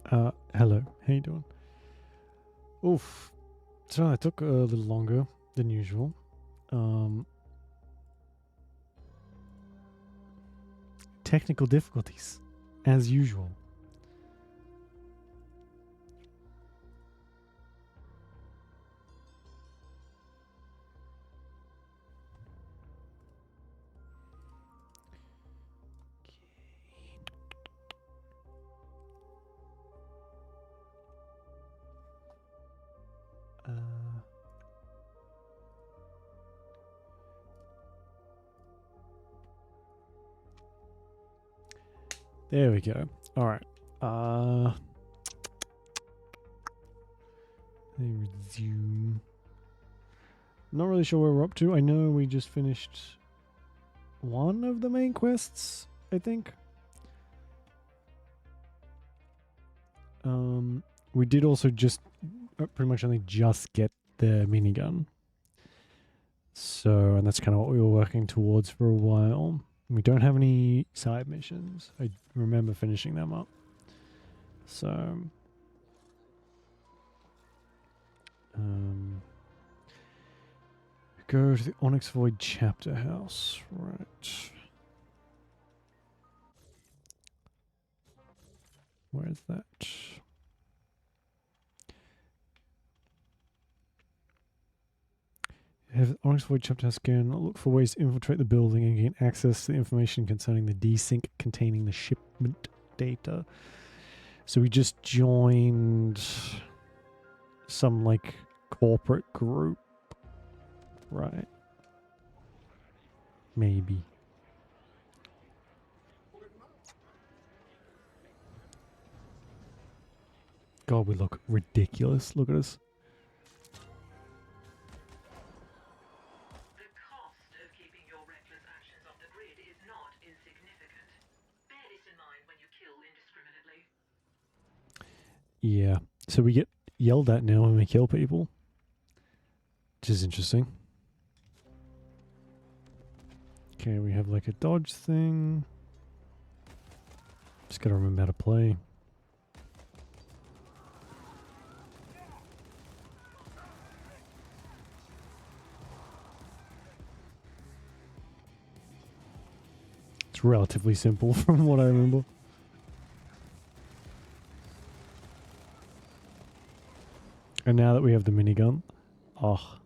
Hello. How you doing? Oof. So it took a little longer than usual. Um, Technical difficulties, as usual. Uh, there we go. All right. Let me resume. Not really sure where we're up to. I know we just finished one of the main quests, I think. We did also just pretty much only just get the minigun. So, and that's kind of what we were working towards for a while. We don't have any side missions. I remember finishing them up. So, go to the Onyx Void chapter house. Right. Where's that? Have the Onyx Void chapter house scan. Look for ways to infiltrate the building and gain access to the information concerning the desync containing the shipment data. So we just joined some like corporate group, right? Maybe. God, we look ridiculous. Look at us. The cost of keeping your reckless actions off the grid is not insignificant. Bear this in mind when you kill indiscriminately. Yeah. So we get yelled at now when we kill people, which is interesting. Okay, we have like a dodge thing. Just gotta remember how to play. It's relatively simple from what I remember. And now that we have the minigun, oh,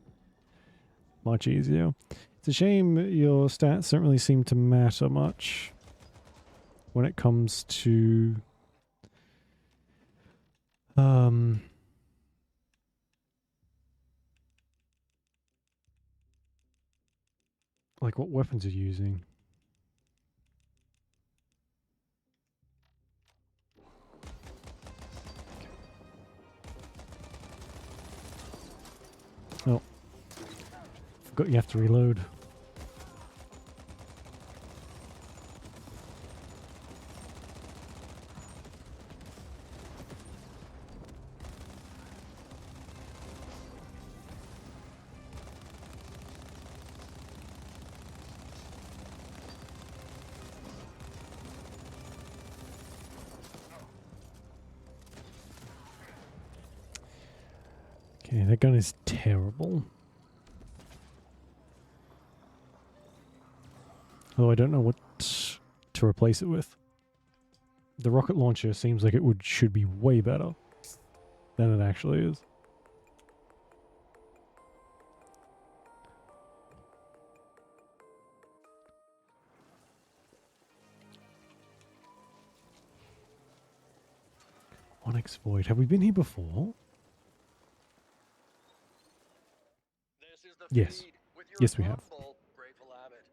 much easier. It's a shame your stats don't really seem to matter much when it comes to like what weapons you're using. Oh, forgot you have to reload. Okay, that gun is terrible. Oh, I don't know what to replace it with. The rocket launcher seems like it should be way better than it actually is. Onyx Void. Have we been here before? Yes. Yes, we have. Grateful Abbott.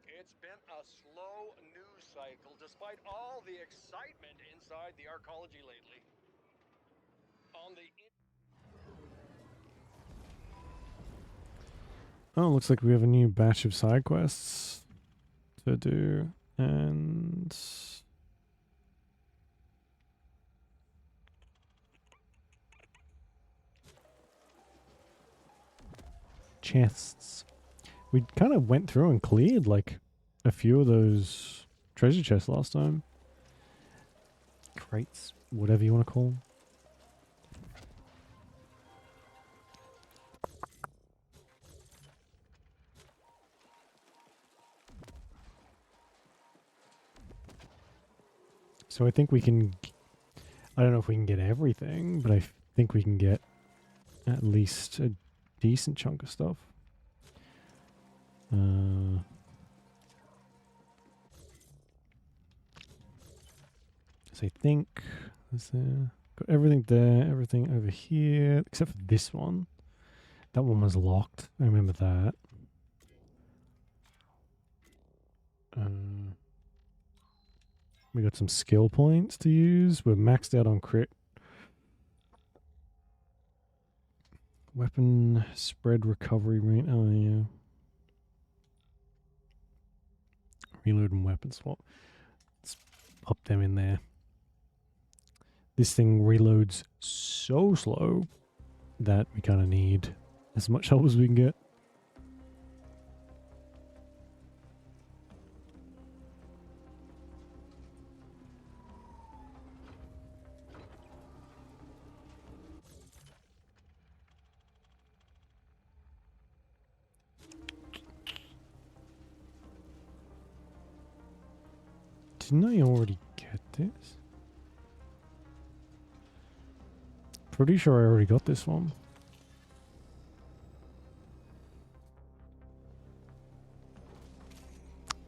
It's been a slow news cycle despite all the excitement inside the arcology lately. On the Oh, looks like we have a new batch of side quests to do. And chests. We kind of went through and cleared like a few of those treasure chests last time. Crates. whatever you want to call them. So I think we can, I don't know if we can get everything, but I think we can get at least a decent chunk of stuff. So I think, is there, got everything there, everything over here, except for this one. That one was locked, I remember that. We got some skill points to use. We're maxed out on crit. Weapon spread recovery rate. Oh, yeah. Reload and weapon swap. Let's pop them in there. This thing reloads so slow that we kind of need as much help as we can get. Didn't I already get this? Pretty sure I already got this one.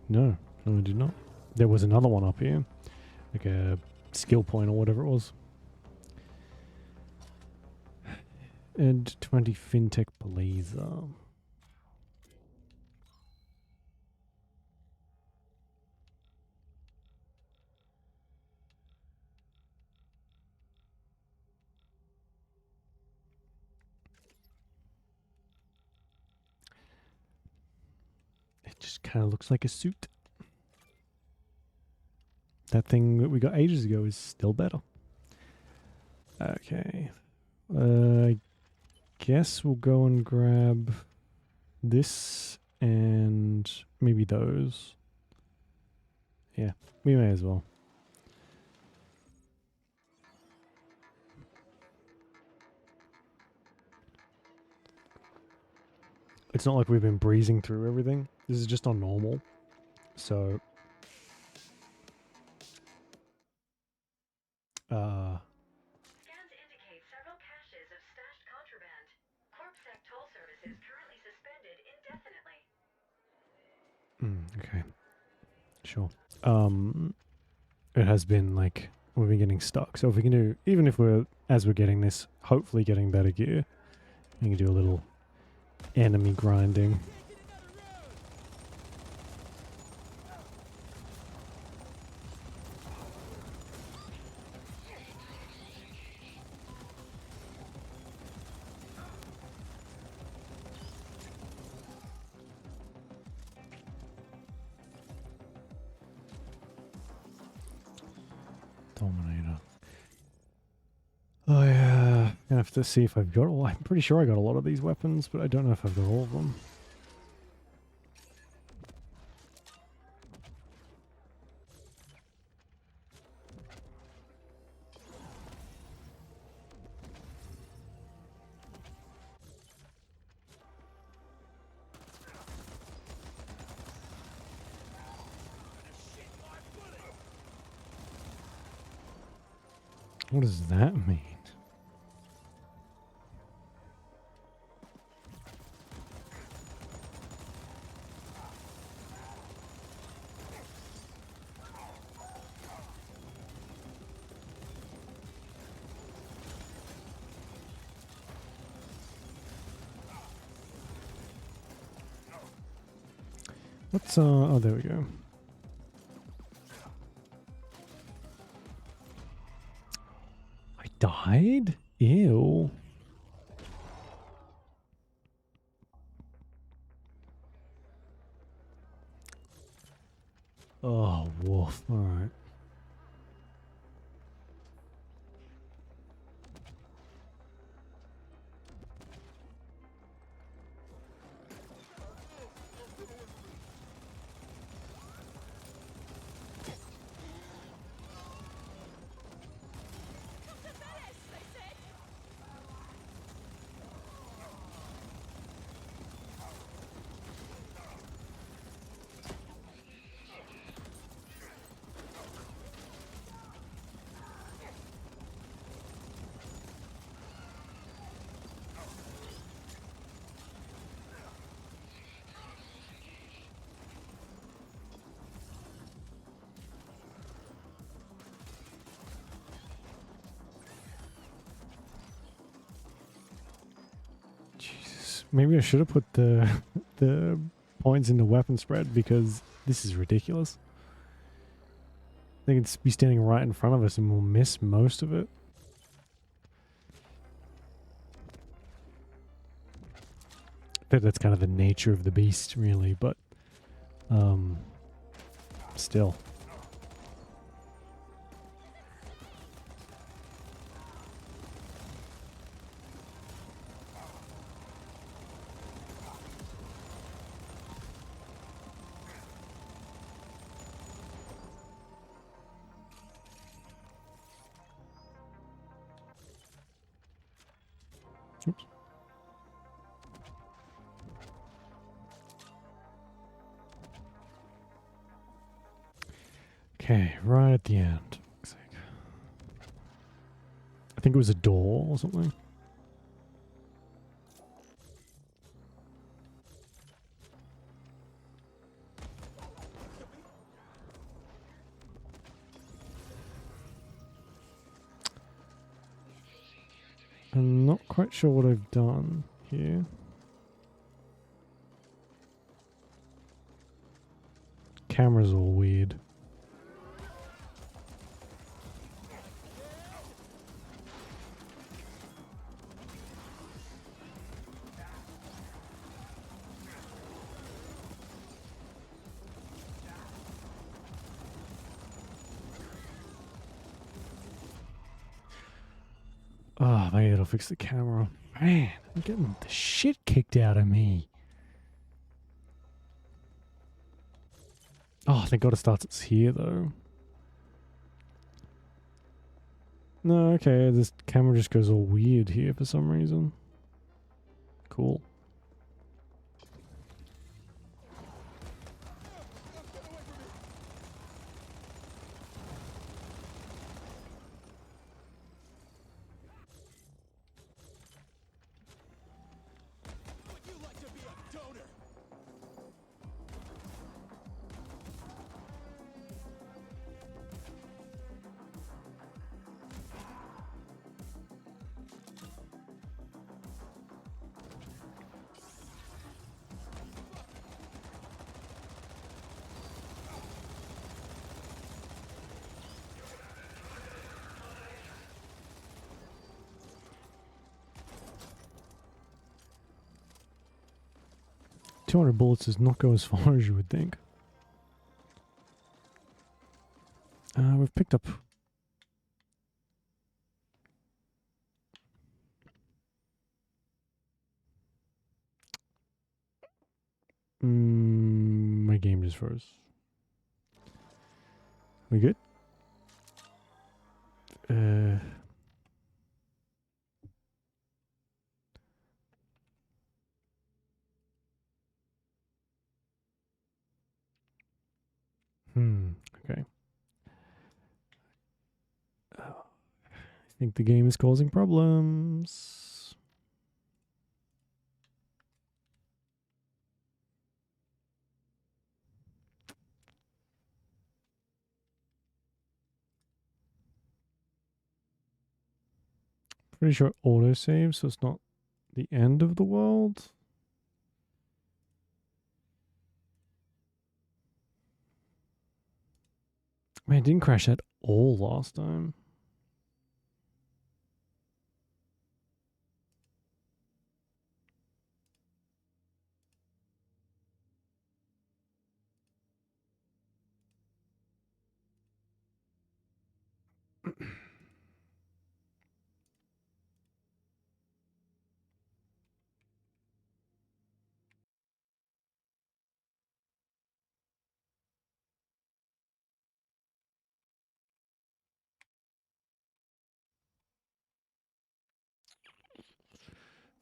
No, no I did not. There was another one up here. Like a skill point or whatever it was. And 20 fintech blazer. It just kind of looks like a suit. That thing that we got ages ago is still better. Okay. I guess we'll go and grab this and maybe those. Yeah, we may as well. It's not like we've been breezing through everything. This is just on normal. So Scans indicate several caches of stashed contraband. Corpsec toll services currently suspended indefinitely. okay. Sure. It has been like we've been getting stuck. So if we can do, even if we're as we're getting this, hopefully getting better gear, we can do a little enemy grinding. Dominator. Oh yeah, gonna have to see if I've got all. I'm pretty sure I got a lot of these weapons, but I don't know if I've got all of them. What does that mean? What's oh there we go. I died? Ew. Oh, woof. Alright. Maybe I should have put the the points into weapon spread because this is ridiculous. They could be standing right in front of us and we'll miss most of it. I think that's kind of the nature of the beast, really, but still. Oops. Okay, right at the end. I think it was a door or something. I'm not quite sure what I've done here. Camera's all weird. Oh, maybe it'll fix the camera. Man, I'm getting the shit kicked out of me. Oh, thank God it starts it's here, though. No, okay, this camera just goes all weird here for some reason. Cool. Would you like to be a donor? $200 bullets does not go as far as you would think. We've picked up... my game just froze. We good? Okay. I think the game is causing problems. Pretty sure autosave, so it's not the end of the world. Man, it didn't crash at all last time.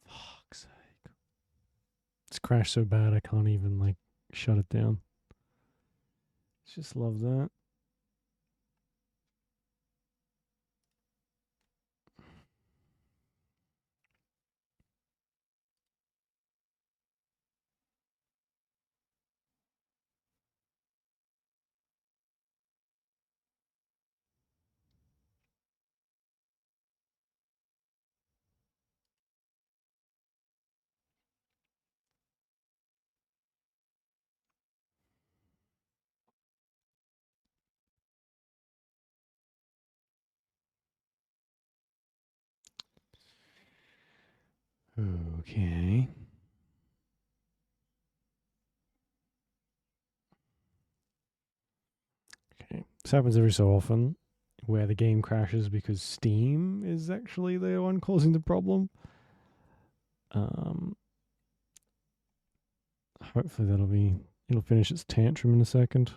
Fuck's sake. It's crashed so bad I can't even, like, shut it down. Just love that. Okay. Okay. This happens every so often where the game crashes because Steam is actually the one causing the problem. Hopefully it'll finish its tantrum in a second.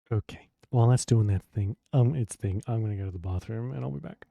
Okay. While that's doing that thing, its thing, I'm gonna go to the bathroom and I'll be back.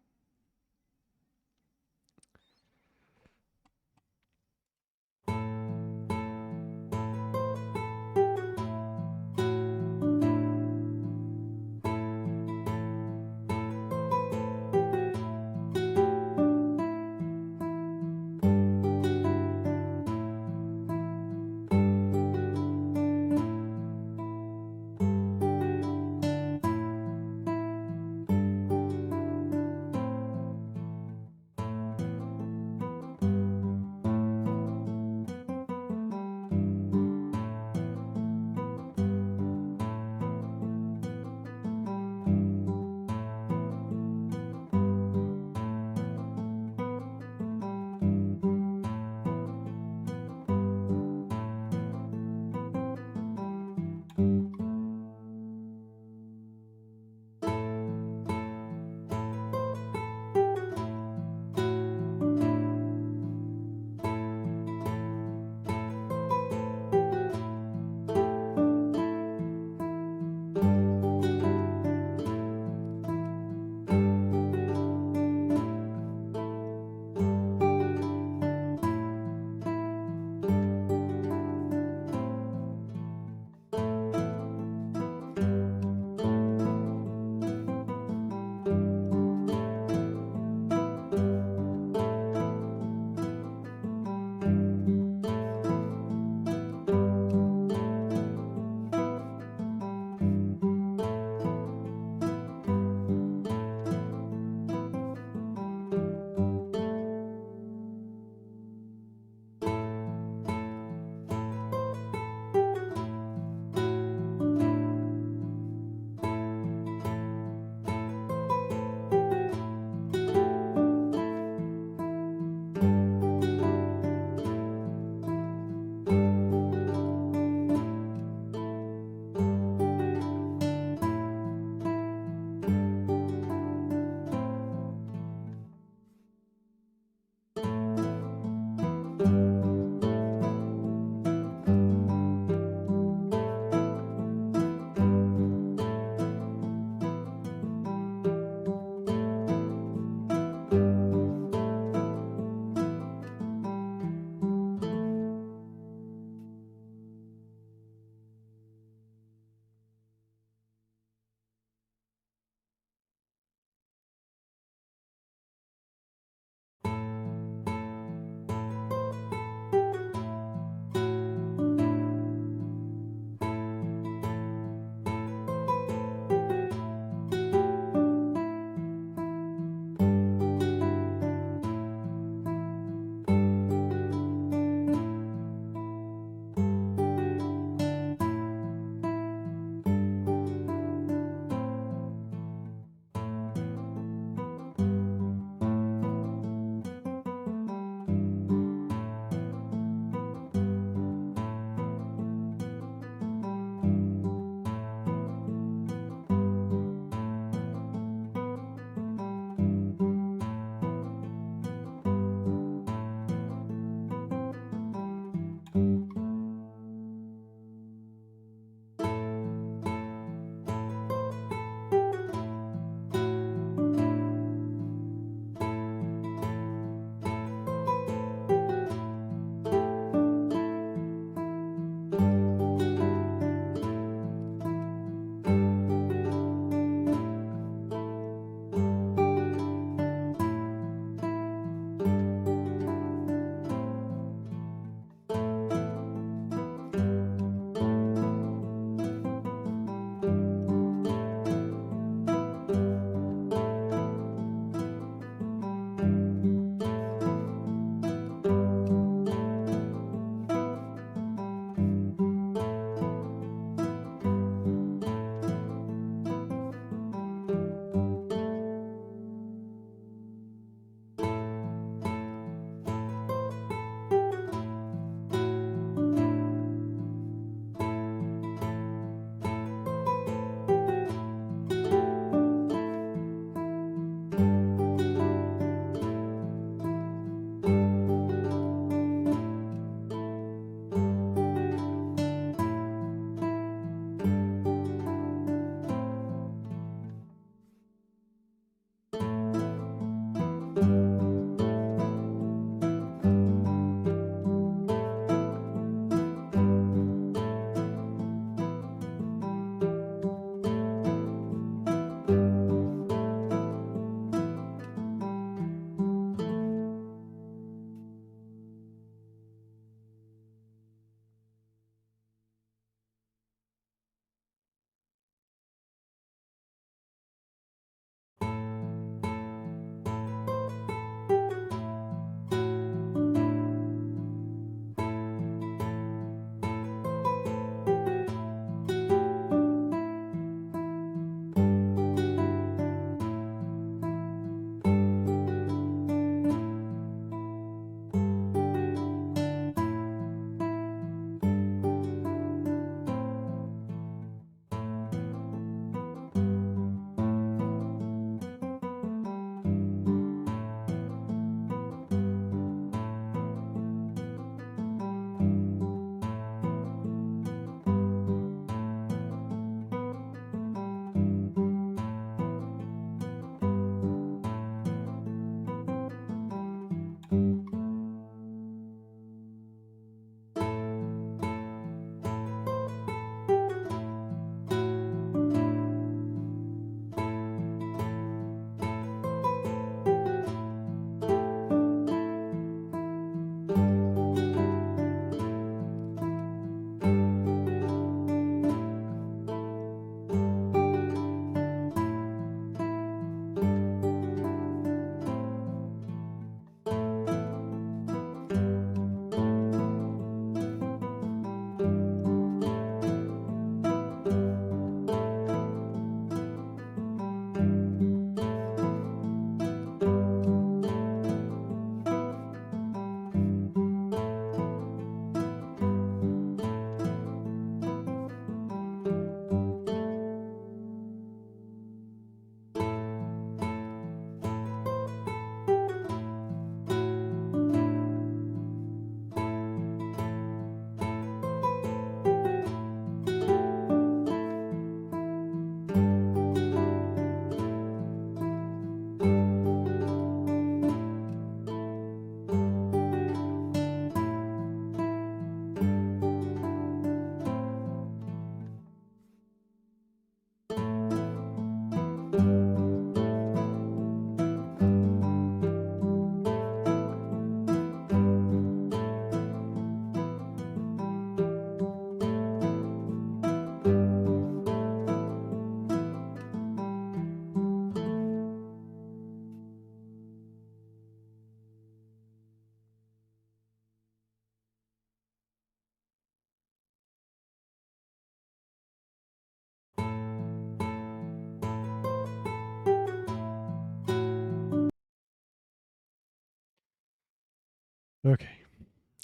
Okay.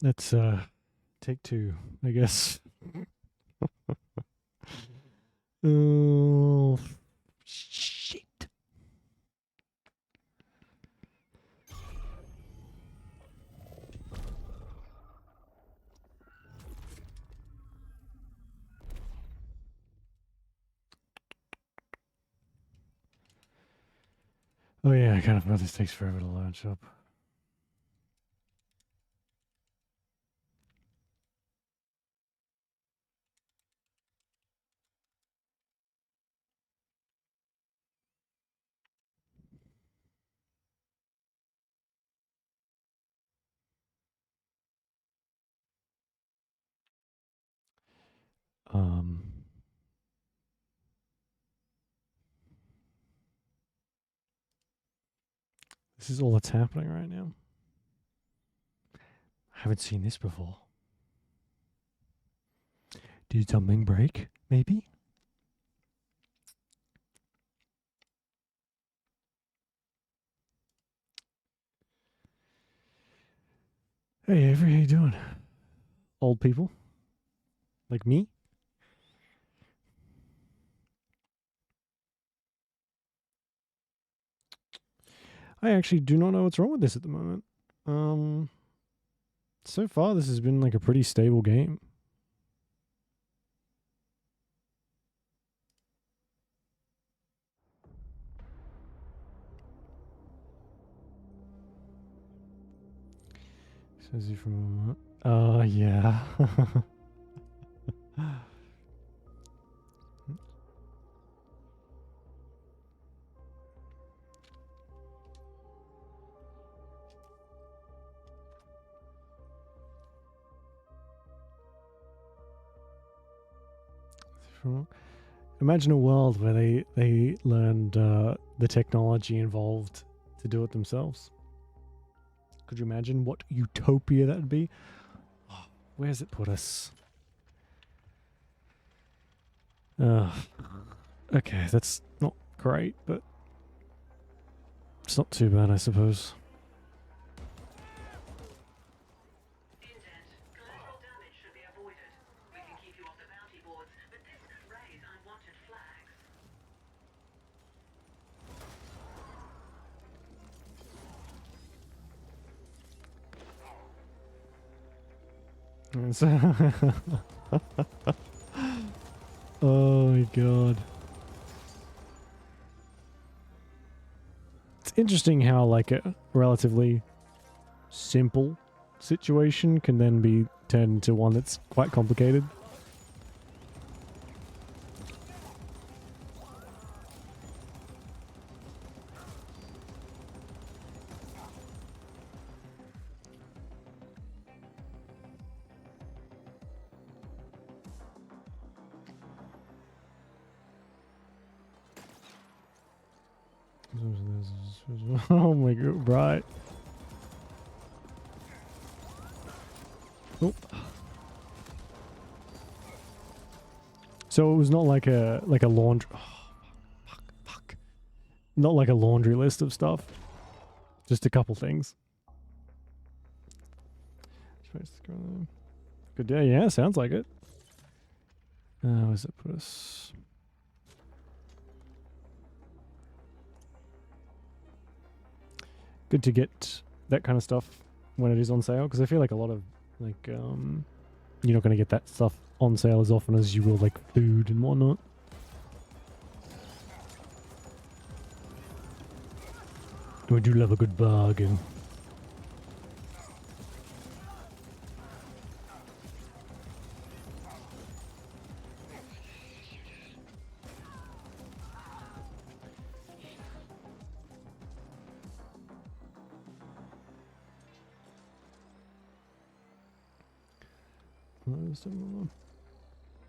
Let's take two, I guess. Oh shit. Oh yeah, I kind of forgot this takes forever to launch up. This is all that's happening right now. I haven't seen this before. Did something break? Maybe? Hey, Avery, how you doing? Old people? Like me? I actually do not know what's wrong with this at the moment. So far this has been like a pretty stable game. Says he from yeah. Imagine a world where they learned the technology involved to do it themselves. Could you imagine what utopia that would be? Oh, where's it put us? Okay, that's not great, but it's not too bad, I suppose. Indent. Collateral damage should be avoided. We can keep you off the bounty boards, but this could raise unwanted flags. Oh my god. It's interesting how like a relatively simple situation can then be turned into one that's quite complicated. Oh my god, right. Oh. So it was not like a laundry. Oh, fuck. Not like a laundry list of stuff. Just a couple things. Good day, yeah, sounds like it. Where's it put us? Good to get that kind of stuff when it is on sale, because I feel like a lot of like you're not going to get that stuff on sale as often as you will like food and whatnot. We do love a good bargain.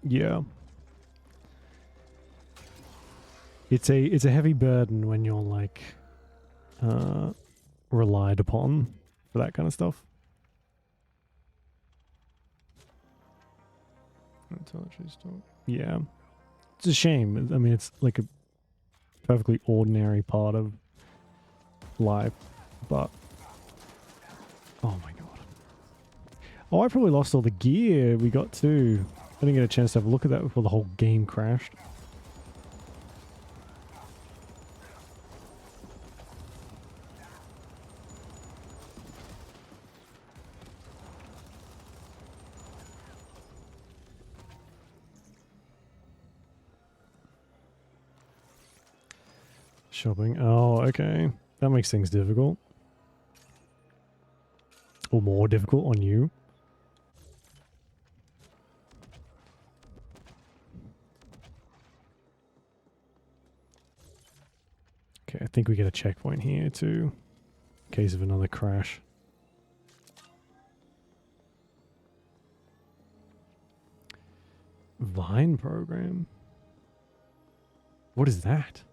Yeah. It's a heavy burden when you're like relied upon for that kind of stuff. Yeah. It's a shame. I mean, it's like a perfectly ordinary part of life, but oh my god. Oh, I probably lost all the gear we got too. I didn't get a chance to have a look at that before the whole game crashed. Shopping. Oh, okay. That makes things difficult. Or more difficult on you. Okay, I think we get a checkpoint here too. In case of another crash. Vine program? What is that?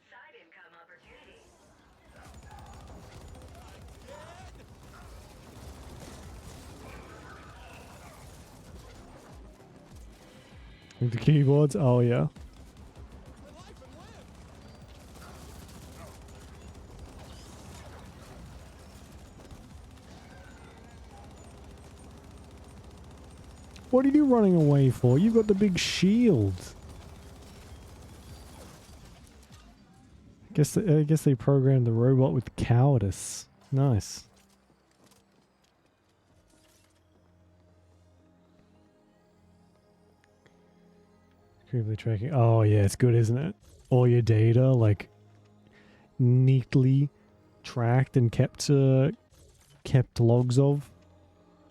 Side income opportunity. With the keyboards? Oh yeah. What are you running away for? You've got the big shield. I guess they programmed the robot with cowardice. Nice. Creepily tracking. Oh yeah, it's good, isn't it? All your data like neatly tracked and kept logs of.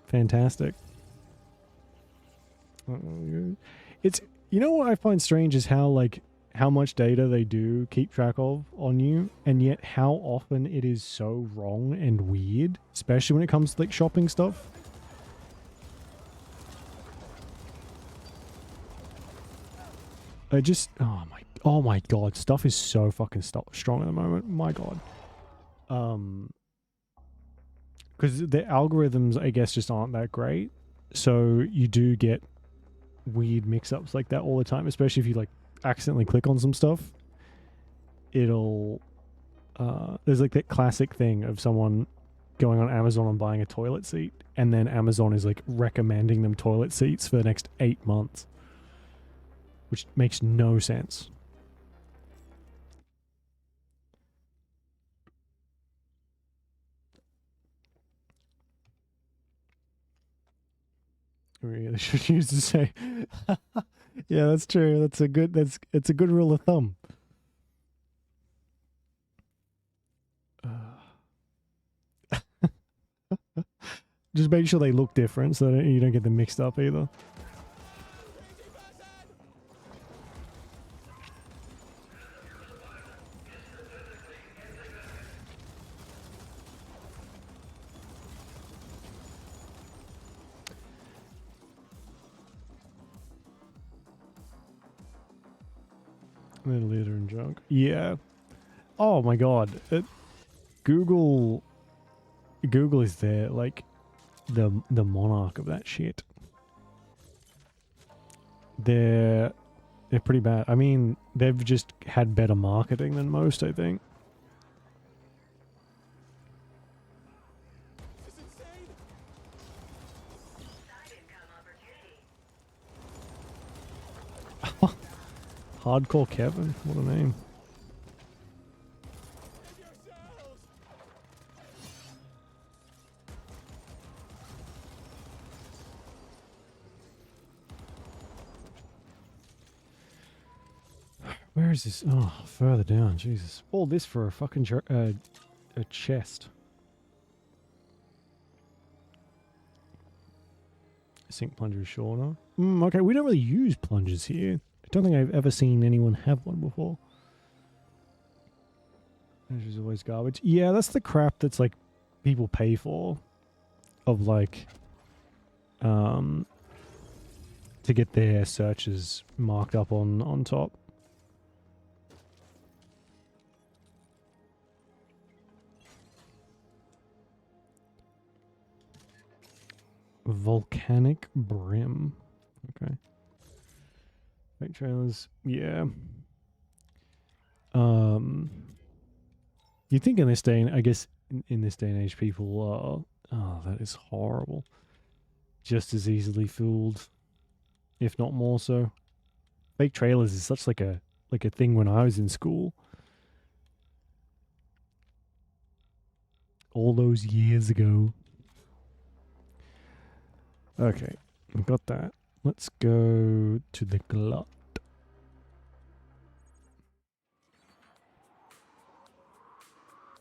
Fantastic. It's, you know what I find strange is how like how much data they do keep track of on you, and yet how often it is so wrong and weird, especially when it comes to like shopping stuff. I just, oh my god, stuff is so fucking strong at the moment. My god. Because the algorithms, I guess, just aren't that great. So you do get weird mix-ups like that all the time, especially if you like accidentally click on some stuff. It'll there's like that classic thing of someone going on Amazon and buying a toilet seat, and then Amazon is like recommending them toilet seats for the next 8 months, which makes no sense. We really should use to say yeah, that's true. It's a good rule of thumb. Just make sure they look different so that you don't get them mixed up either. Litter and junk. Yeah. Oh my god. Google is there like the monarch of that shit. They're pretty bad. I mean, they've just had better marketing than most, I think. This is insane. Side income opportunity. Hardcore Kevin. What a name. Save yourselves. Where is this? Oh, further down. Jesus. All this for a fucking a chest. Sink plunger is shorter. Okay, we don't really use plungers here. I don't think I've ever seen anyone have one before. There's always garbage. Yeah, that's the crap that's like people pay for. Of like to get their searches marked up on top. Volcanic brim. Okay. Fake trailers. Yeah. You think in this day, and I guess in this day and age, people are. Oh, that is horrible. Just as easily fooled, if not more so. Fake trailers is such like a thing when I was in school. All those years ago. Okay, we got that. Let's go to the glut.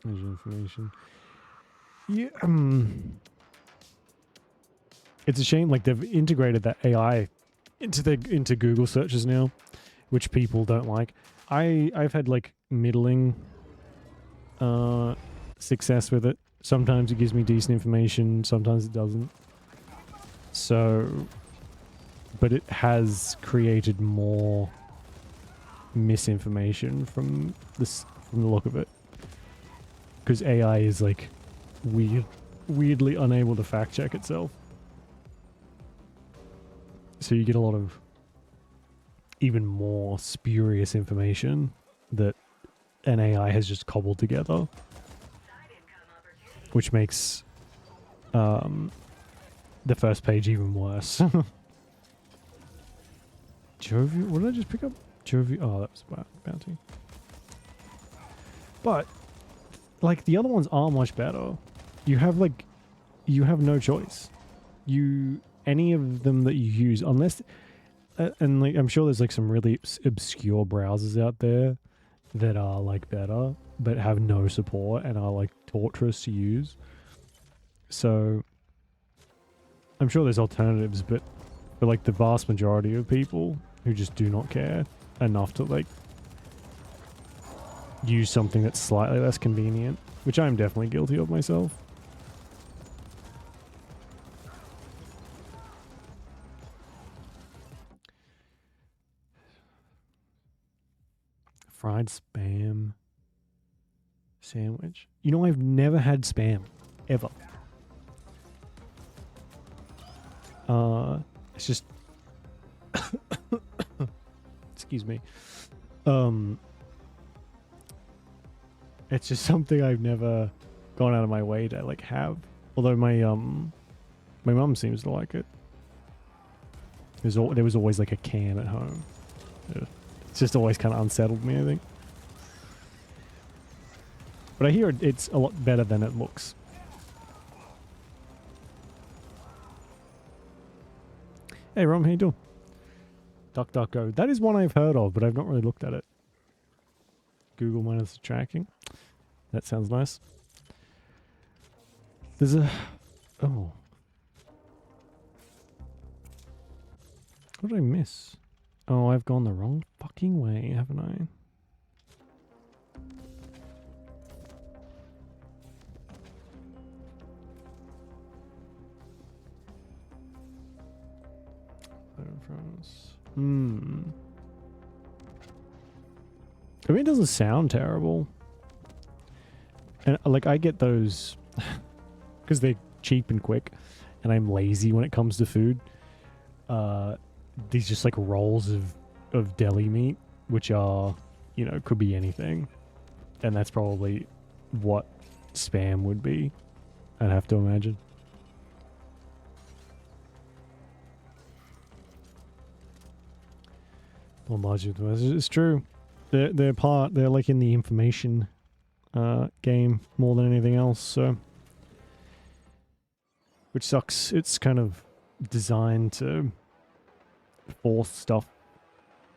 There's your information. Yeah, it's a shame. Like they've integrated that AI into Google searches now, which people don't like. I've had like middling success with it. Sometimes it gives me decent information, sometimes it doesn't. So, but it has created more misinformation from the look of it, because AI is like weirdly unable to fact check itself. So you get a lot of even more spurious information that an AI has just cobbled together, which makes the first page even worse. Jovial? What did I just pick up? Jovial. Oh, that was bounty. But like the other ones are much better. You have no choice. Any of them that you use, unless and like I'm sure there's like some really obscure browsers out there that are like better but have no support and are like torturous to use. So I'm sure there's alternatives, but for like the vast majority of people who just do not care enough to like use something that's slightly less convenient, which I'm definitely guilty of myself. Fried spam sandwich. You know, I've never had spam ever. It's just excuse me. It's just something I've never gone out of my way to like have. Although my mum seems to like it. There was always like a can at home. It's just always kind of unsettled me, I think. But I hear it's a lot better than it looks. Hey Rom, how you doing? DuckDuckGo. That is one I've heard of, but I've not really looked at it. Google minus tracking. That sounds nice. There's a... Oh. What did I miss? Oh, I've gone the wrong fucking way, haven't I? I mean, it doesn't sound terrible. And like, I get those because they're cheap and quick, and I'm lazy when it comes to food. These just like rolls of deli meat, which are, you know, could be anything. And that's probably what spam would be, I'd have to imagine. It's true. They're like in the information game more than anything else, so, which sucks. It's kind of designed to force stuff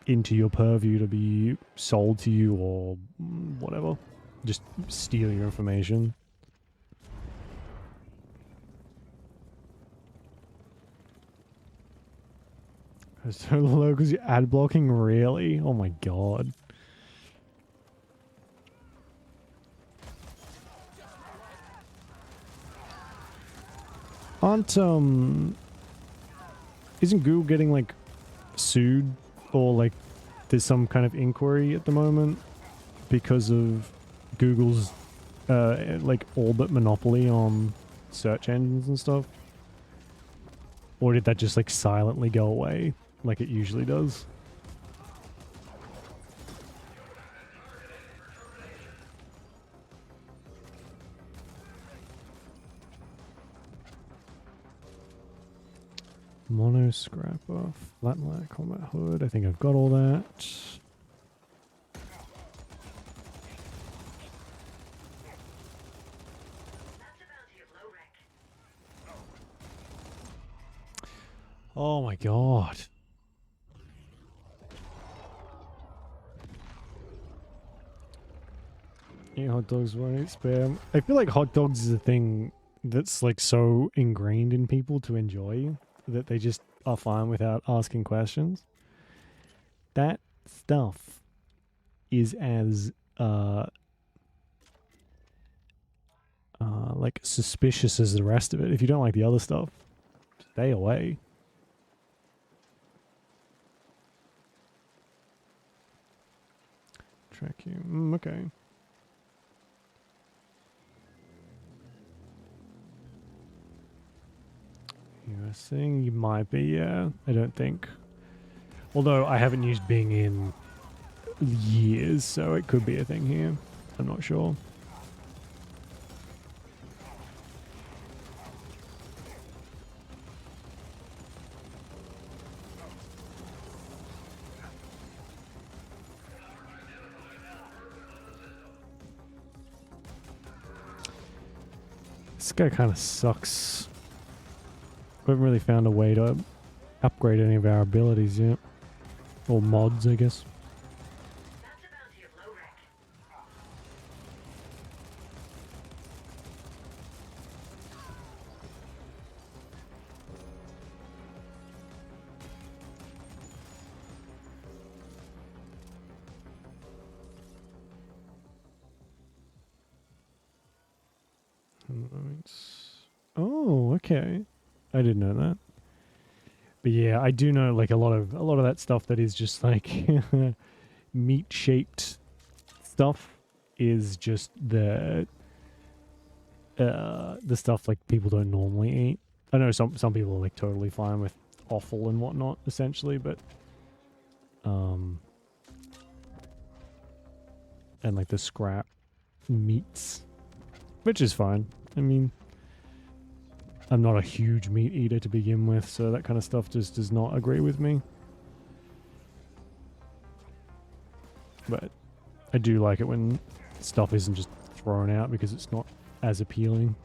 into your purview to be sold to you or whatever. Just steal your information. So low because you're ad blocking, really? Oh my god. Isn't Google getting like sued, or like there's some kind of inquiry at the moment because of Google's like all but monopoly on search engines and stuff? Or did that just like silently go away like it usually does? Mono scrapper, flatline combat hood. I think I've got all that. Oh my god. Eat hot dogs, won't eat spam. I feel like hot dogs is a thing that's like so ingrained in people to enjoy that they just are fine without asking questions. That stuff is as like suspicious as the rest of it. If you don't like the other stuff, stay away. Track you. Okay. You're saying you might be, yeah. I don't think. Although I haven't used Bing in years, so it could be a thing here. I'm not sure. This guy kind of sucks. We haven't really found a way to upgrade any of our abilities yet. Or mods, I guess. Oh, okay. I didn't know that. But yeah, I do know like a lot of that stuff that is just like meat shaped stuff is just the stuff like people don't normally eat. I know some people are like totally fine with offal and whatnot essentially, but and like the scrap meats, which is fine. I mean, I'm not a huge meat eater to begin with, so that kind of stuff just does not agree with me. But I do like it when stuff isn't just thrown out because it's not as appealing.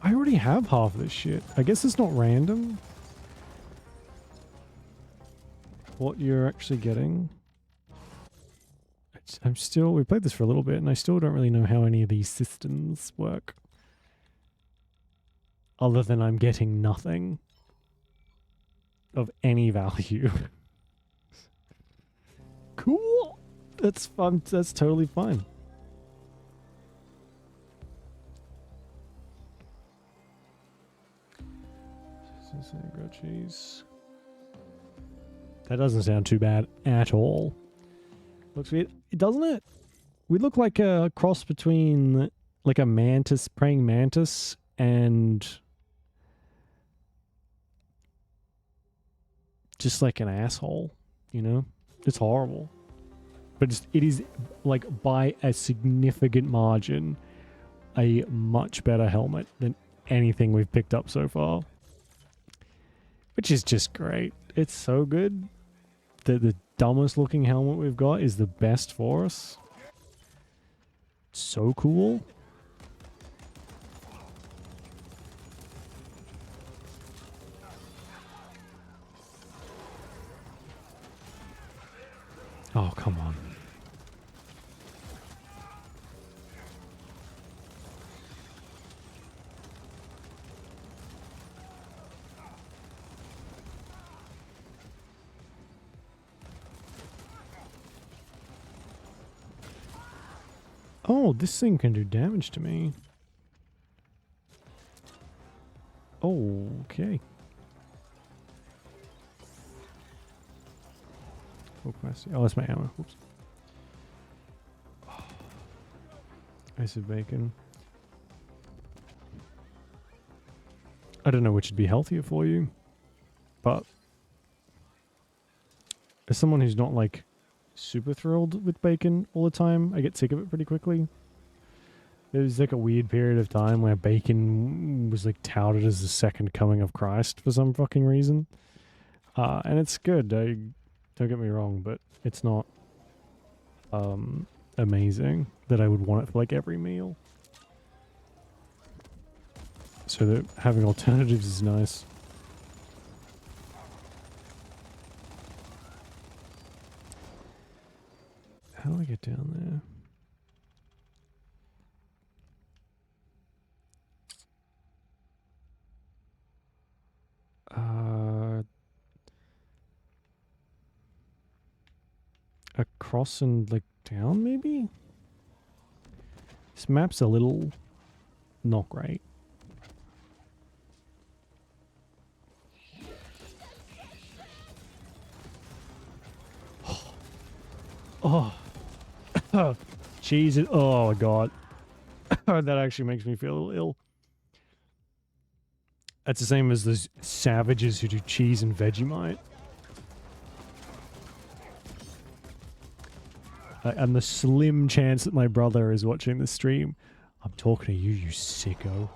I already have half of this shit. I guess it's not random what you're actually getting. We played this for a little bit and I still don't really know how any of these systems work. Other than I'm getting nothing of any value. Cool. That's fun. That's totally fine. Grilled cheese. That doesn't sound too bad at all. Looks weird, doesn't it? We look like a cross between like a mantis, praying mantis, and just like an asshole. You know, it's horrible. But it is like by a significant margin a much better helmet than anything we've picked up so far. Which is just great. It's so good that the dumbest looking helmet we've got is the best for us. So cool. Oh, come on. Oh, this thing can do damage to me. Oh, okay. Full capacity. Oh, that's my ammo. Whoops. I said bacon. I don't know which would be healthier for you, but as someone who's not like super thrilled with bacon all the time, I get sick of it pretty quickly. There was like a weird period of time where bacon was like touted as the second coming of Christ for some fucking reason. And it's good, don't get me wrong, but it's not amazing that I would want it for like every meal. So that having alternatives is nice. How do I get down there? Across and like down maybe? This map's a little not great. Oh. Cheese it. Oh god. That actually makes me feel a little ill. That's the same as those savages who do cheese and Vegemite. And the slim chance that my brother is watching the stream. I'm talking to you, you sicko.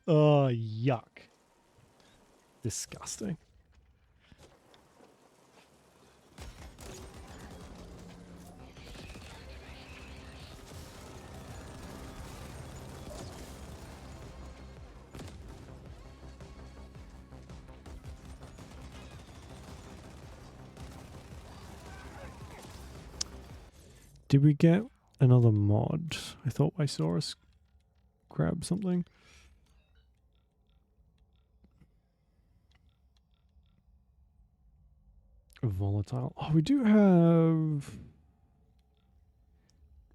Oh, yuck. Disgusting. Did we get another mod? I thought I saw us grab something. Volatile. Oh, we do have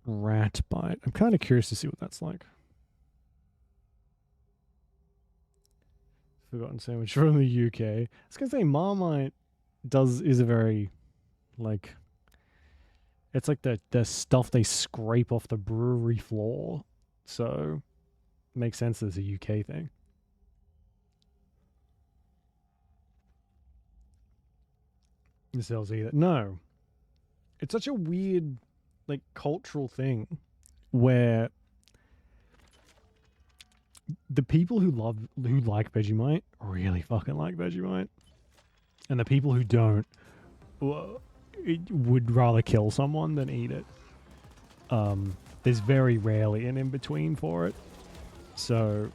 rat bite. I'm kind of curious to see what that's like. Forgotten sandwich from the UK. I was gonna say Marmite is a very like. It's like the stuff they scrape off the brewery floor. So, makes sense as a UK thing. It sells either. No. It's such a weird, like, cultural thing where the people who like Vegemite really fucking like Vegemite. And the people who don't would rather kill someone than eat it. There's very rarely an in-between for it. So...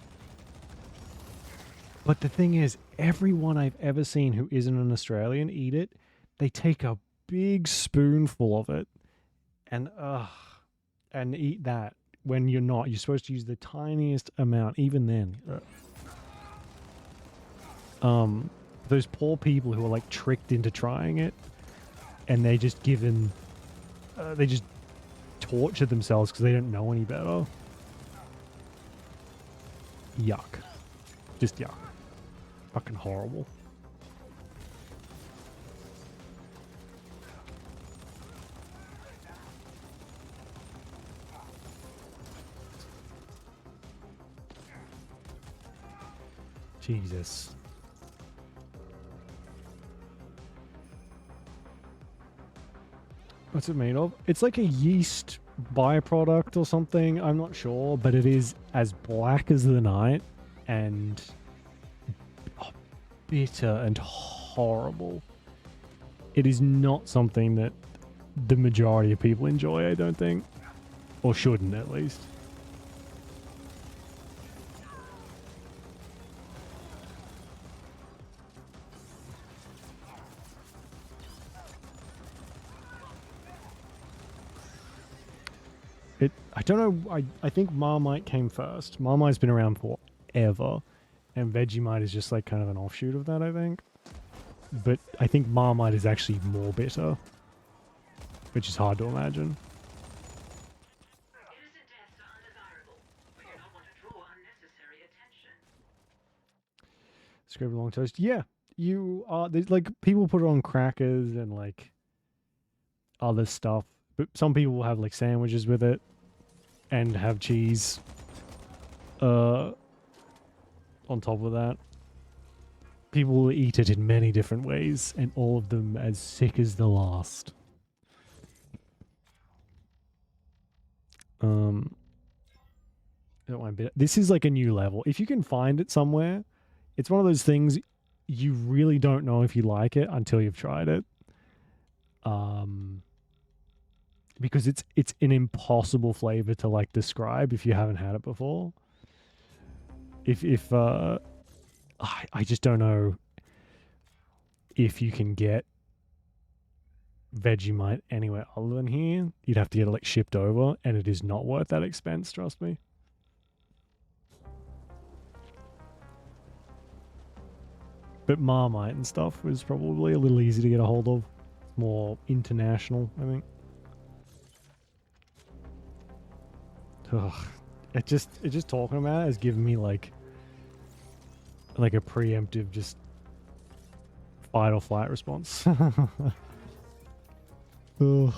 But the thing is, everyone I've ever seen who isn't an Australian eat it, they take a big spoonful of it and eat that when you're not. You're supposed to use the tiniest amount, even then. Those poor people who are like tricked into trying it, and they just they just torture themselves because they don't know any better. Yuck. Just yuck. Fucking horrible. Jesus. What's it made of? It's like a yeast byproduct or something. I'm not sure, but it is as black as the night and bitter and horrible. It is not something that the majority of people enjoy, I don't think. Or shouldn't, at least. I don't know, I think Marmite came first. Marmite's been around forever, and Vegemite is just like kind of an offshoot of that, I think. But I think Marmite is actually more bitter, which is hard to imagine. Innocent deaths are undesirable. We do not want to draw unnecessary attention. Scrape along toast. Yeah, you are. There's like people put it on crackers and like other stuff, but some people will have like sandwiches with it and have cheese. On top of that, people will eat it in many different ways, and all of them as sick as the last. Don't mind a bit. This is like a new level. If you can find it somewhere, it's one of those things you really don't know if you like it until you've tried it. Because it's an impossible flavor to like describe if you haven't had it before. I just don't know if you can get Vegemite anywhere other than here. You'd have to get it like shipped over, and it is not worth that expense, trust me. But Marmite and stuff was probably a little easy to get a hold of. It's more international, I think. Ugh. It just talking about it has given me like a preemptive just fight or flight response. Ugh. Oh.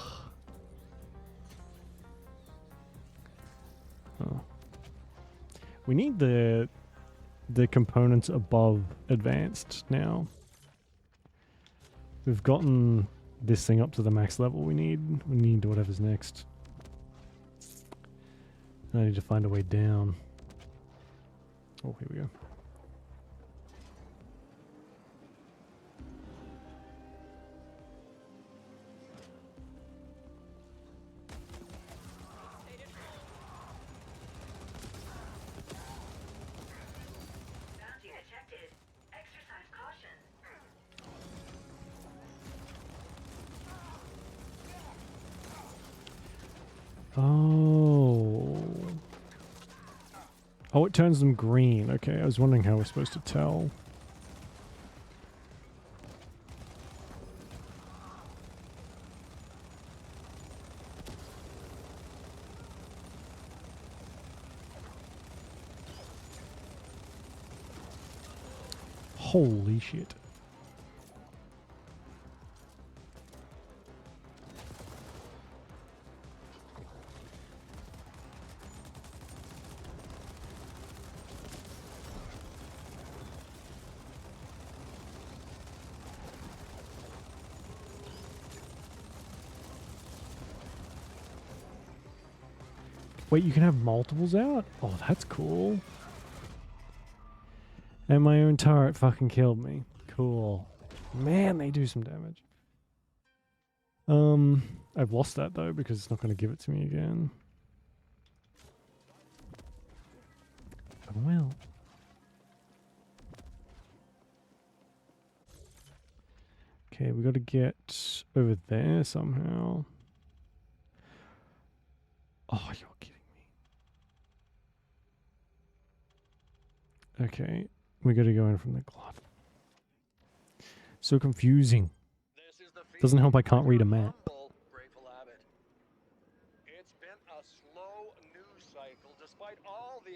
We need the components above advanced now. We've gotten this thing up to the max level we need whatever's next. I need to find a way down. Oh, here we go. Bounty detected. Exercise caution. Oh. Oh, it turns them green. Okay, I was wondering how we're supposed to tell. Holy shit. Wait, you can have multiples out? Oh, that's cool. And my own turret fucking killed me. Cool. Man, they do some damage. I've lost that though because it's not going to give it to me again. Oh well. Okay, we got to get over there somehow. Oh, you're kidding me. Okay, we got to go in from the glove. So confusing. Doesn't help I can't read a map. Grateful Abbott. It's been a slow news cycle despite all the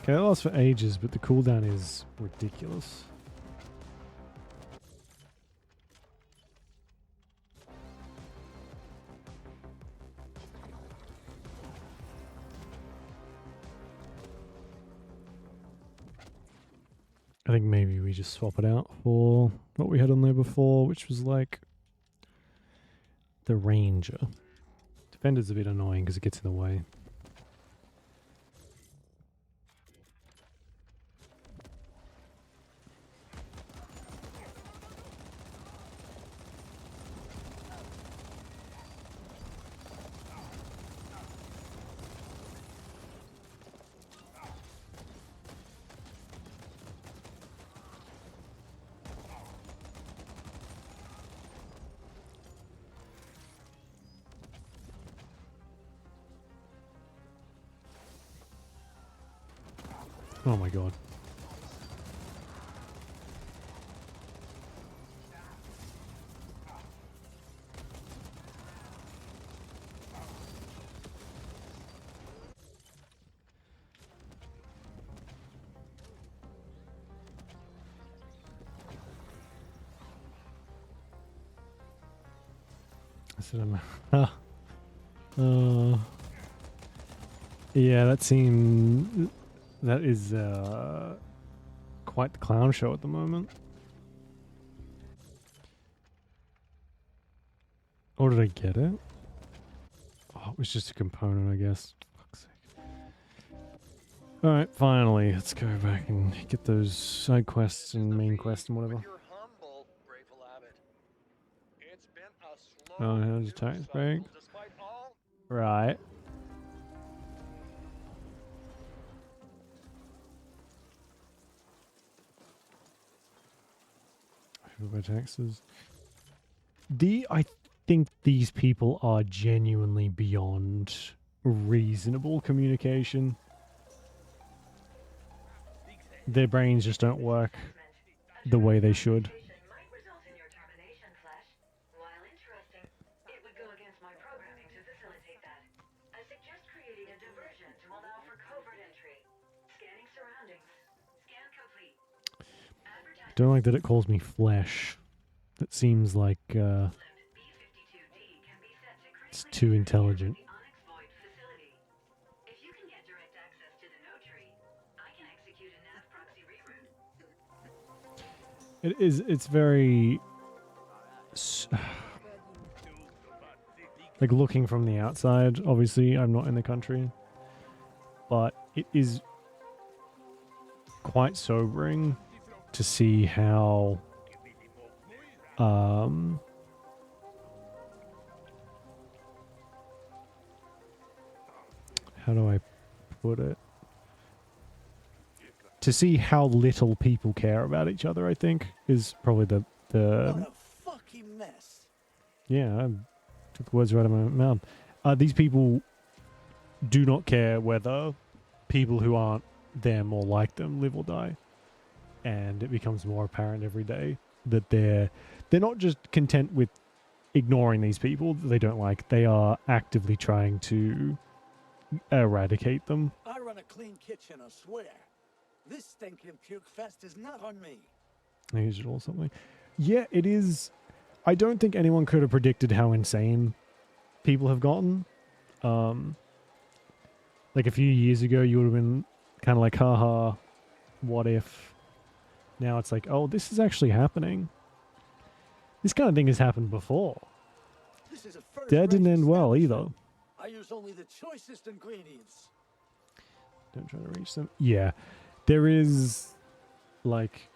Okay, that lasts for ages, but the cooldown is ridiculous. I think maybe we just swap it out for what we had on there before, which was like the Ranger. Defender's a bit annoying because it gets in the way. Oh my god. I said I'm. Yeah, that scene. That is quite the clown show at the moment. Or did I get it? Oh, it was just a component, I guess. Fuck's sake. Alright, finally, let's go back and get those side quests and main quests and whatever. You're humble, Grateful Abbot. It's been a slow Oh, how's news the tax cycle, break? despite all Right. My taxes. I think these people are genuinely beyond reasonable communication. Their brains just don't work the way they should. Might result in your termination, Flash. While interesting, it would go against my programming to facilitate that. I suggest creating a diversion to allow for covert entry. Scanning surroundings. Scan complete. Don't like that it calls me flesh. That seems like B52D can be set to it's critically too interfere intelligent. with the unexploited facility. If you can get direct access to the notary, I can execute a nav proxy reroute. It's very like looking from the outside. Obviously, I'm not in the country, but it is quite sobering to see how how do I put it? To see how little people care about each other, I think, is probably the What a fucking mess. yeah, I took the words right out of my mouth. These people do not care whether people who aren't them or like them live or die, and it becomes more apparent every day that they're not just content with ignoring these people that they don't like. They are actively trying to eradicate them. I run a clean kitchen, I swear. This stinking puke fest is not on me. I use it or something. Yeah, it is. I don't think anyone could have predicted how insane people have gotten. Like a few years ago, you would have been kind of like, haha, what if? Now it's like, oh, this is actually happening. This kind of thing has happened before. This is a first That didn't rate end well either. establishment. I use only the choicest ingredients. Don't try to reach them. Yeah, there is like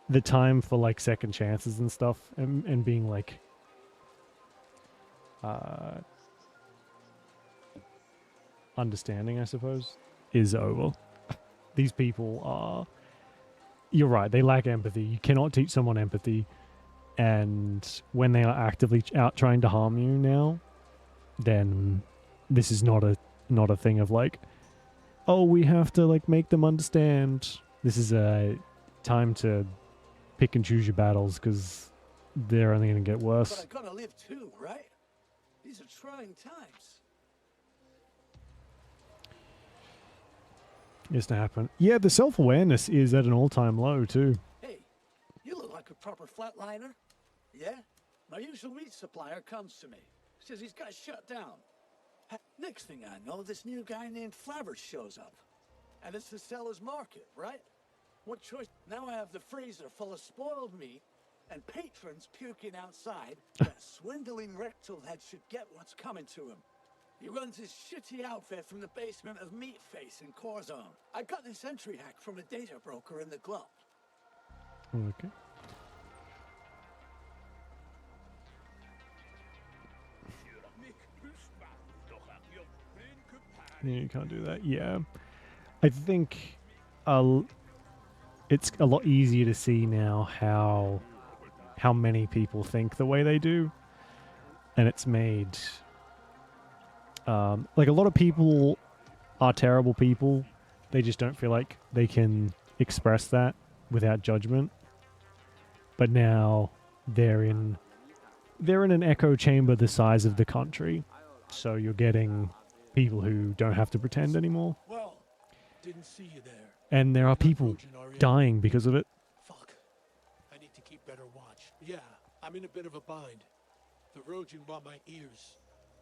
the time for like second chances and stuff, and being like understanding, I suppose, is over. These people are, you're right, they lack empathy. You cannot teach someone empathy, and when they are actively out trying to harm you now, then this is not a thing of like, oh, we have to like make them understand. This is a time to pick and choose your battles, because they're only going to get But worse. I gotta live too, right? These are trying times. Is to happen. Yeah, the self-awareness is at an all-time low too. Hey, you look like a proper flatliner. Yeah? My usual meat supplier comes to me. Says he's got shut down. Next thing I know, this new guy named Flabbert shows up. And it's to sell his market, right? What choice? Now I have the freezer full of spoiled meat and patrons puking outside. That swindling rectal head should get what's coming to him. He runs his shitty outfit from the basement of Meatface in Corzone. I got this entry hack from a data broker in the glove. Okay. Yeah, you can't do that. Yeah. I think it's a lot easier to see now how many people think the way they do. And it's made like a lot of people are terrible people. They just don't feel like they can express that without judgment. But now they're in an echo chamber the size of the country. So you're getting people who don't have to pretend anymore. Well, didn't see you there. And there are people dying because of it. Fuck. I need to keep better watch. Yeah, I'm in a bit of a bind. The Rogin want my ears,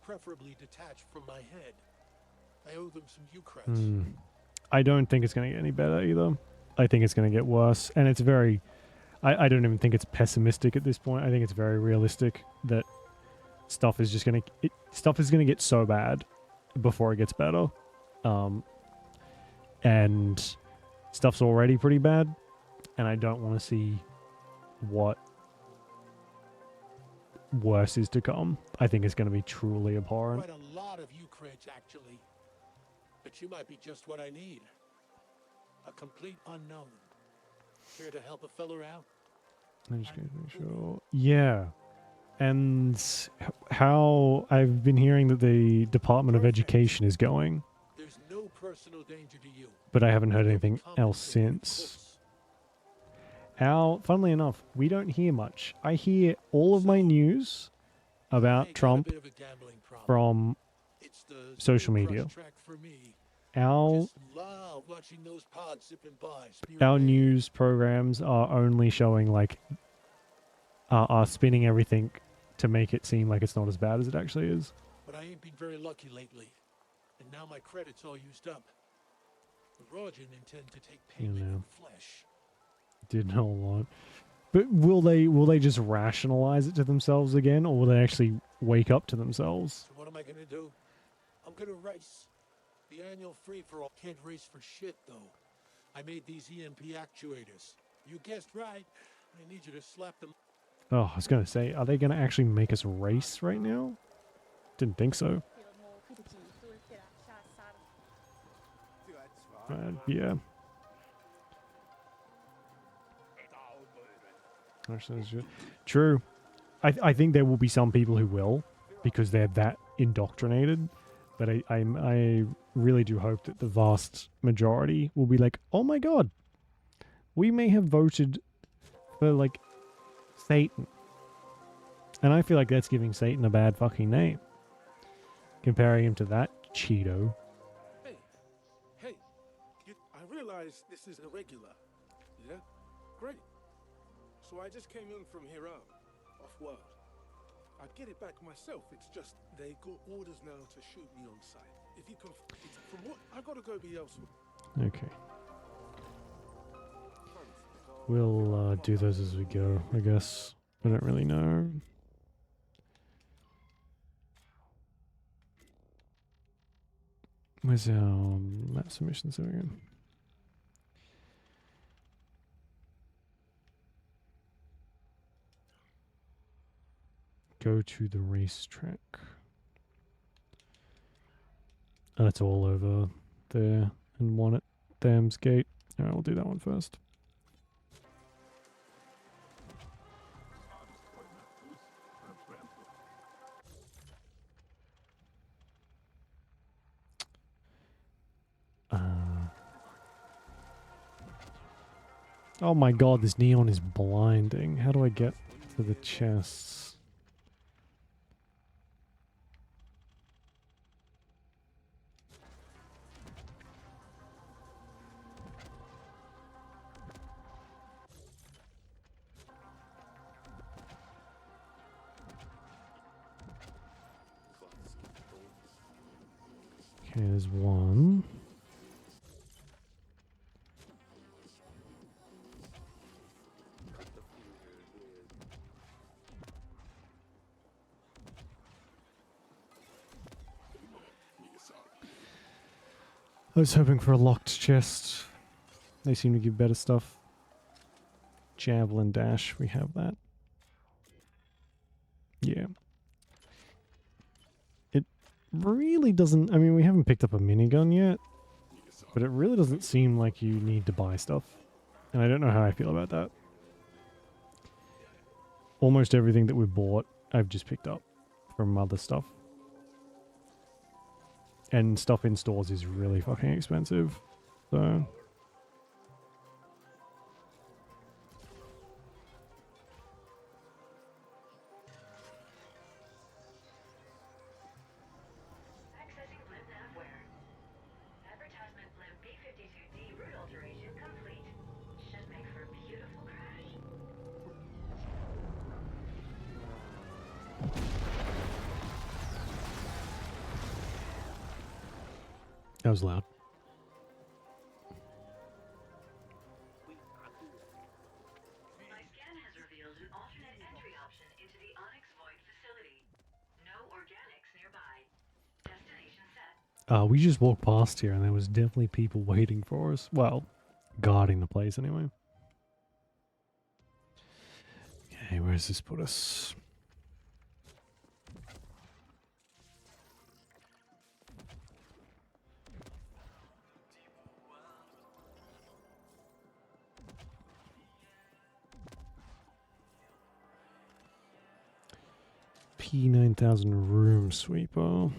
preferably detached from my head. I owe them some Ukrats. I don't think it's going to get any better either. I think it's going to get worse. And it's very... I don't even think it's pessimistic at this point. I think it's very realistic that stuff is just going to... Stuff is going to get so bad before it gets better. And stuff's already pretty bad. And I don't want to see what worse is to come. I think it's going to be truly abhorrent. Quite a lot of Ukrats, actually. But you might be just what I need. A complete unknown. Here to help a fella out? I'm just going to make sure. Yeah. And how I've been hearing that the Department of Education is going, There's no personal danger to you. but I haven't heard You'll be anything else compensated, of since. course. Funnily enough, we don't hear much. I hear all of my news I about got a Trump bit of a gambling problem. from It's the social Crush media. track for me. Our Just love watching those pods zipping by. our news programs are only showing like are spinning everything to make it seem like it's not as bad as it actually is. But I ain't been very lucky lately. And now my credit's all used up. The Rogin intend to take payment know. in flesh. Did know a lot. But will they just rationalize it to themselves again, or will they actually wake up to themselves? So what am I gonna do? I'm gonna race. The annual free-for-all. Can't race for shit, though. I made these EMP actuators. You guessed right. I need you to slap them. Oh, I was gonna say, are they gonna actually make us race right now? Didn't think so. Yeah. Actually, that's true. I think there will be some people who will, because they're that indoctrinated. But I really do hope that the vast majority will be like, oh my god, we may have voted for like Satan. And I feel like that's giving Satan a bad fucking name. Comparing him to that Cheeto. Hey, I realize this is irregular. Yeah? Great. So I just came in from here out, off world. I'd get it back myself. It's just they got orders now to shoot me on sight. If you can, from what I gotta go be elsewhere. Okay. We'll do those as we go, I guess. I don't really know. Where's our map submissions again? Go to the racetrack. Oh, that's all over there and one at Dam's Gate. Alright, we'll do that one first. Oh my god, this neon is blinding. How do I get to the chests? Okay, there's one. I was hoping for a locked chest. They seem to give better stuff. Javelin dash, we have that. Yeah. It really doesn't... I mean, we haven't picked up a minigun yet. But it really doesn't seem like you need to buy stuff. And I don't know how I feel about that. Almost everything that we've bought, I've just picked up from other stuff. And stuff in stores is really fucking expensive. So... Accessing blimp navware. Advertisement blimp B-52D route alteration complete. Should make for a beautiful crash. That was loud. My scan has revealed an alternate entry option into the Onyx Void facility. No organics nearby. Destination set. We just walked past here and there was definitely people waiting for us. Well, guarding the place anyway. Okay, where does this put us? P9000 room sweeper.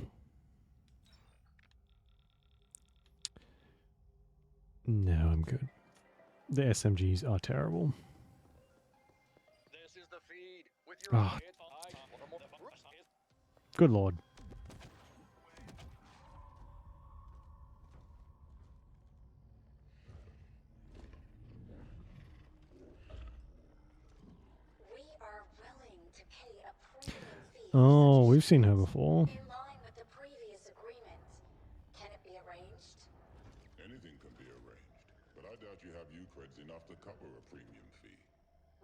No, I'm good. The SMGs are terrible. This is the feed with your Ah. Good lord. We are willing to pay a premium fee. Oh, we've seen her before. In line with the previous agreement. Can it be arranged? Anything can be arranged, but I doubt you have Ucreds enough to cover a premium fee.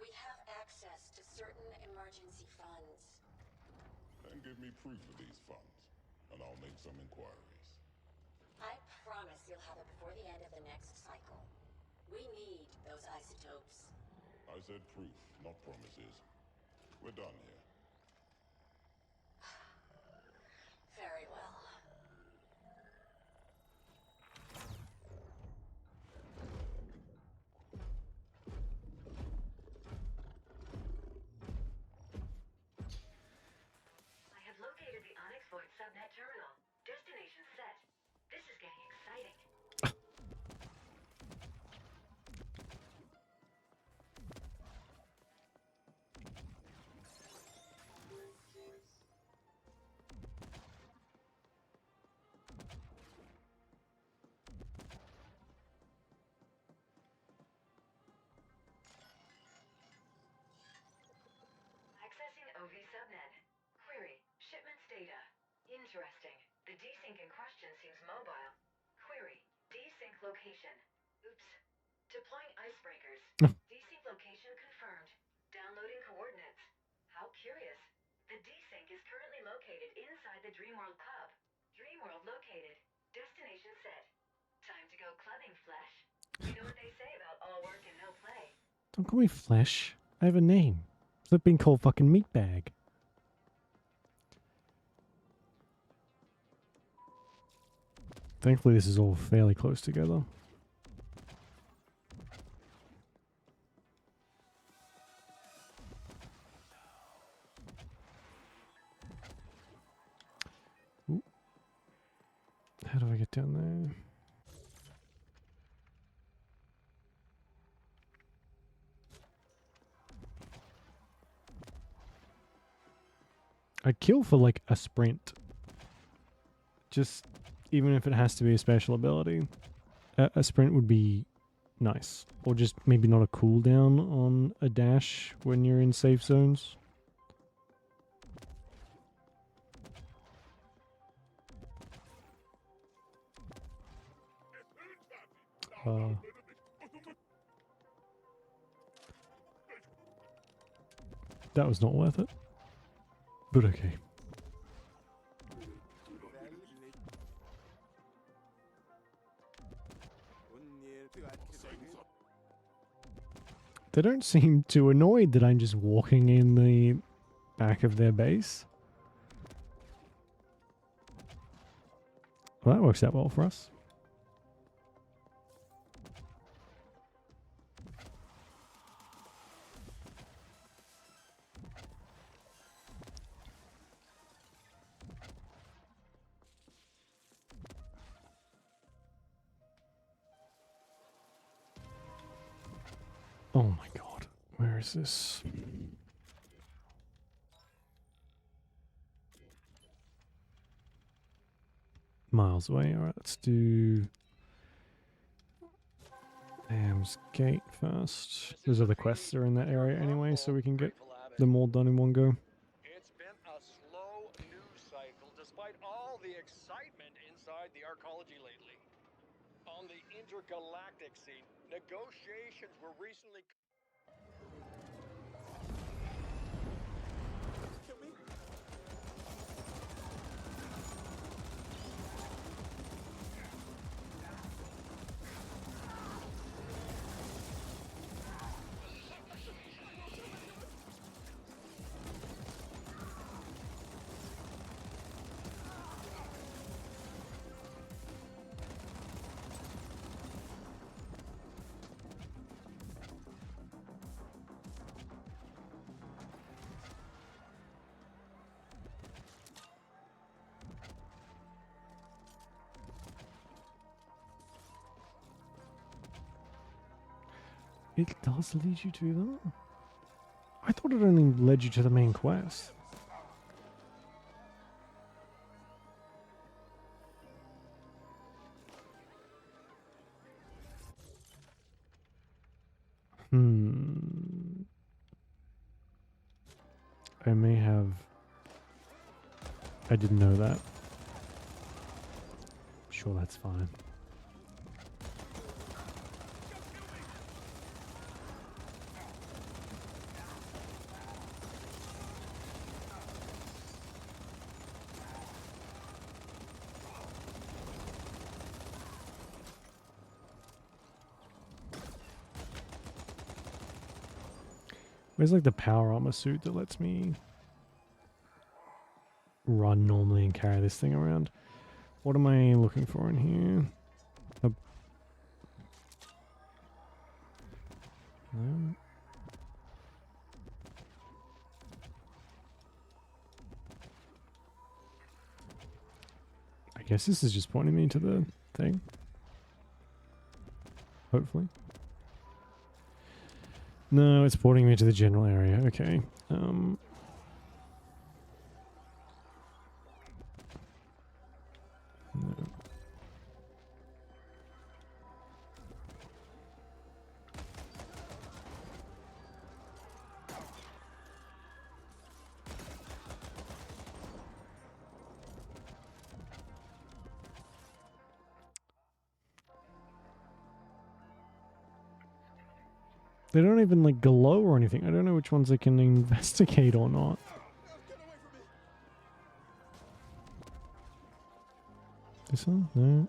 We have access to certain emergency funds. Then give me proof of these funds, and I'll make some inquiries. I promise you'll have it before the end of the next cycle. We need those isotopes. I said proof, not promises. We're done here. Very well. I have located the Onyx Void subnet terminal. Destination set. This is getting exciting. Accessing OV subnet. Query. Shipments data. Interesting. The desync in question seems mobile. Query. Desync location. Oops. Deploying icebreakers. Desync location confirmed. Downloading coordinates. How curious. The desync is currently located inside the Dreamworld Club. Dreamworld located. Destination set. Time to go clubbing, Flesh. You know what they say about all work and no play. Don't call me Flesh. I have a name. It's like being called fucking Meatbag. Thankfully, this is all fairly close together. Ooh. How do I get down there? I'd kill for like a sprint. Just even if it has to be a special ability, a sprint would be nice. Or just maybe not a cooldown on a dash when you're in safe zones. That was not worth it. But okay. They don't seem too annoyed that I'm just walking in the back of their base. Well, that works out well for us. Oh my god, where is this? Miles away. Alright, let's do Am's Gate first. Those other quests are in that area anyway, so we can get them all done in one go. It's been a slow news cycle despite all the excitement excitement inside the arcology lately. On the intergalactic scene, negotiations were recently. Kill me? It does lead you to them? I thought it only led you to the main quest. I may have... I didn't know that. Sure, that's fine. Where's like the power armor suit that lets me run normally and carry this thing around? What am I looking for in here? No. I guess this is just pointing me to the thing. Hopefully. No, it's pointing me to the general area. Okay. No. They don't even like glow or anything. I don't know which ones I can investigate or not. This one? No.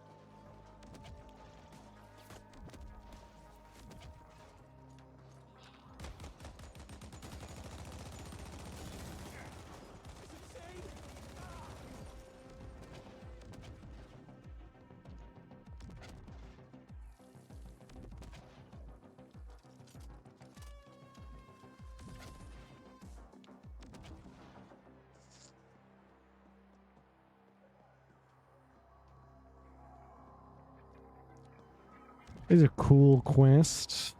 It's a cool quest.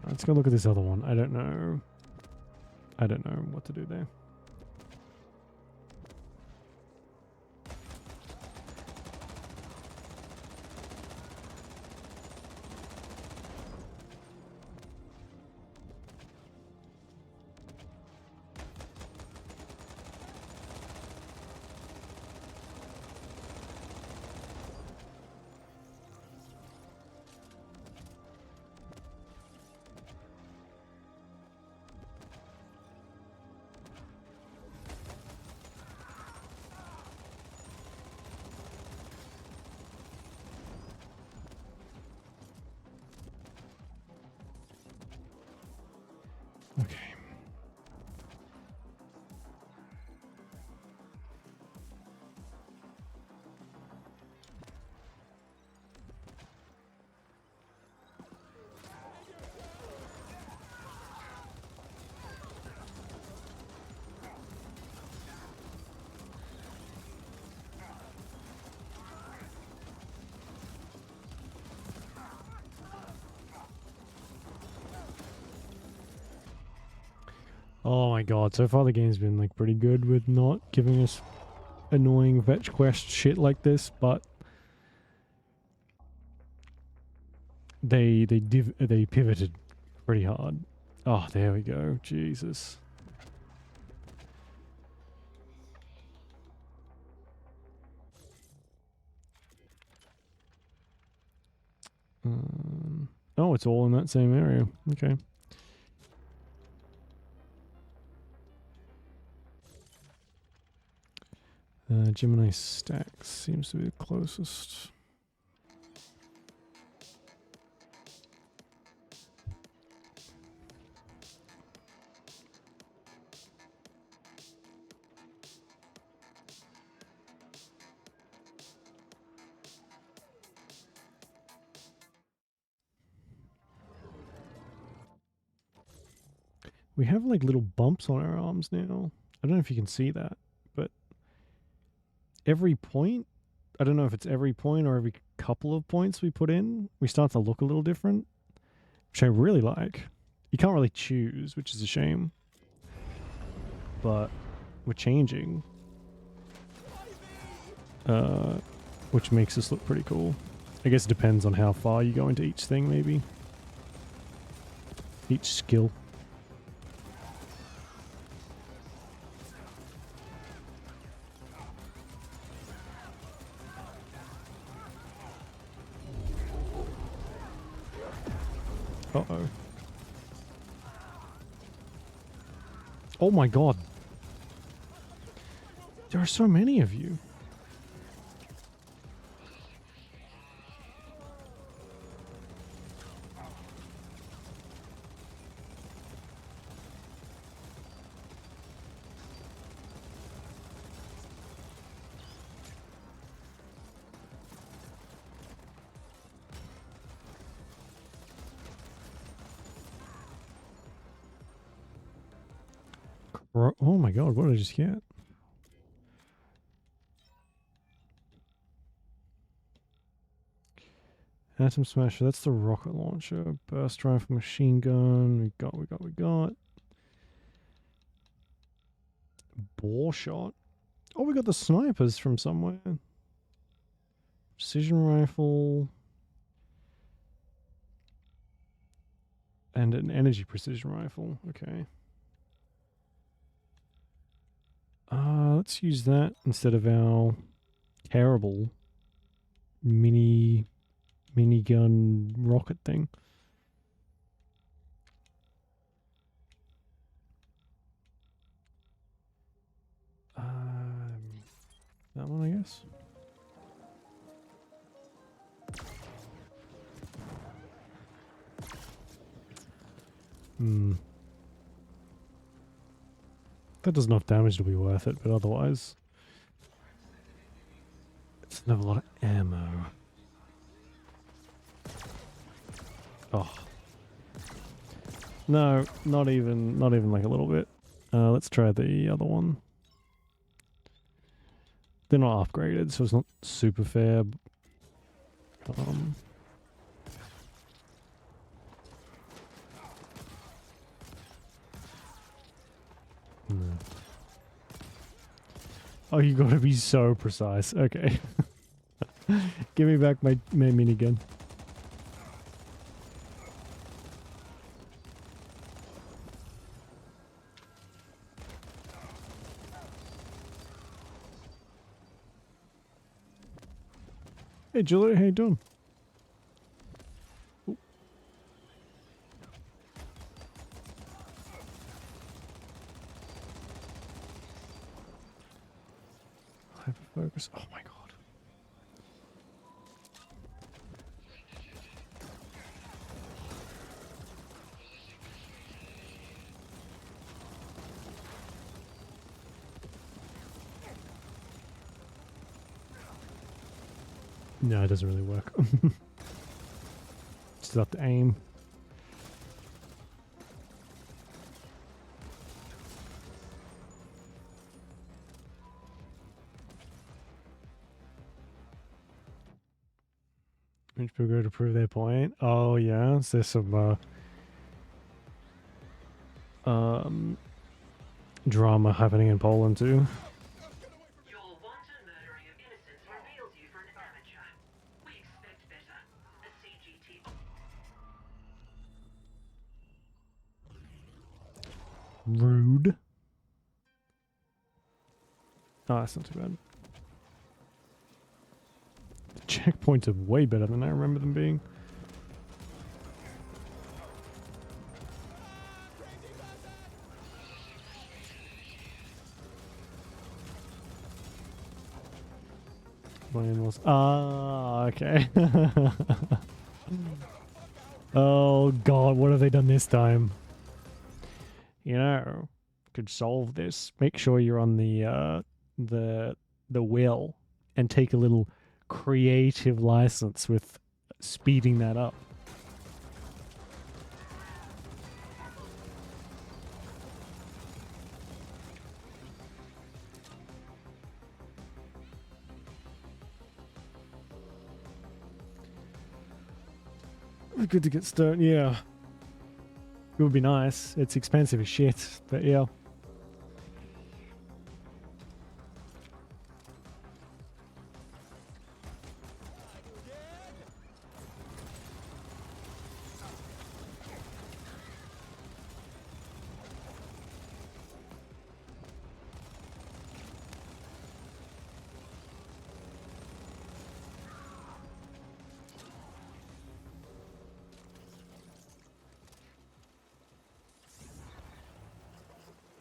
Let's go look at this other one. I don't know. I don't know what to do there. Okay. Oh my god, so far the game's been like pretty good with not giving us annoying fetch quest shit like this, but they pivoted pretty hard Oh, there we go. Jesus. Oh, it's all in that same area. Okay. Gemini Stacks seems to be the closest. We have like little bumps on our arms now. I don't know if you can see that, but every point, I don't know if it's every point or every couple of points we put in, we start to look a little different, which I really like. You can't really choose, which is a shame. But we're changing. Which makes us look pretty cool. I guess it depends on how far you go into each thing, maybe. Each skill. Uh-oh. Oh my god. There are so many of you. Oh my god, what did I just get? Atom Smasher, that's the rocket launcher. Burst rifle, machine gun. We got. Bore shot. Oh, we got the snipers from somewhere. Precision rifle. And an energy precision rifle. Okay. Let's use that instead of our terrible minigun rocket thing. That one, I guess. That does enough damage to be worth it, but otherwise, it's not a lot of ammo. Oh. No, not even like a little bit. Let's try the other one. They're not upgraded, so it's not super fair. No. Oh, you gotta be so precise. Okay. Give me back my minigun. Hey, Juliet, how you doing? Ooh. Hyperfocus. Oh my god. No, it doesn't really work. Still have to aim. Which people go to prove their point. Oh yeah, is there some drama happening in Poland too? Your wanton murdering of innocents reveals you for an amateur. We expect better. A CGT. Rude. Oh, that's not too bad. The checkpoints are way better than I remember them being. Ah, okay. Oh god, what have they done this time? You know, could solve this. Make sure you're on the wheel and take a little creative license with speeding that up. Good to get started, yeah. It would be nice. It's expensive as shit, but yeah.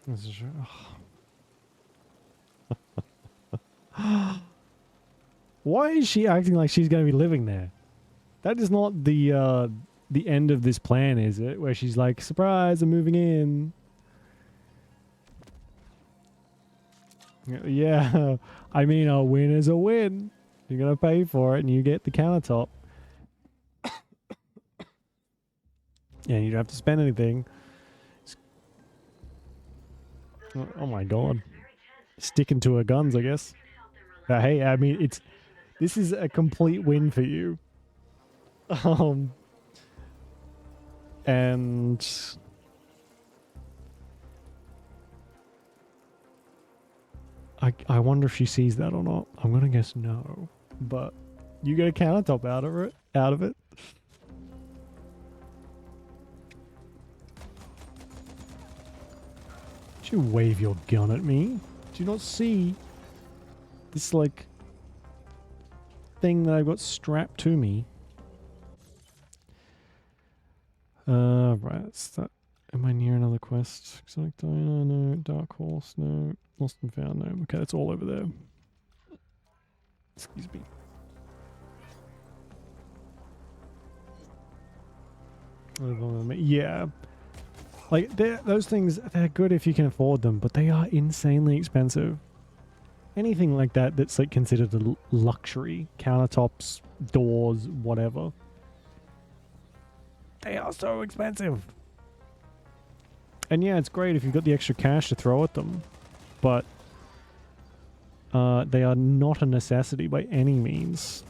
This is Why is she acting like she's going to be living there? That is not the end of this plan, is it? Where she's like, surprise, I'm moving in. Yeah, I mean, a win is a win. You're going to pay for it and you get the countertop. Yeah, you don't have to spend anything. Oh my god. Sticking to her guns, I guess. Hey, I mean, this is a complete win for you. And I wonder if she sees that or not. I'm gonna guess no, but you get a countertop out of it. Did you wave your gun at me? Do you not see this like thing that I've got strapped to me? Right, that's that. Am I near another quest? Exotic Diner, no. Dark Horse, no. Lost and Found, no. Okay, that's all over there. Excuse me. Yeah. Like, those things, they're good if you can afford them, but they are insanely expensive. Anything like that that's like considered a luxury, countertops, doors, whatever, they are so expensive. And yeah, it's great if you've got the extra cash to throw at them, but they are not a necessity by any means.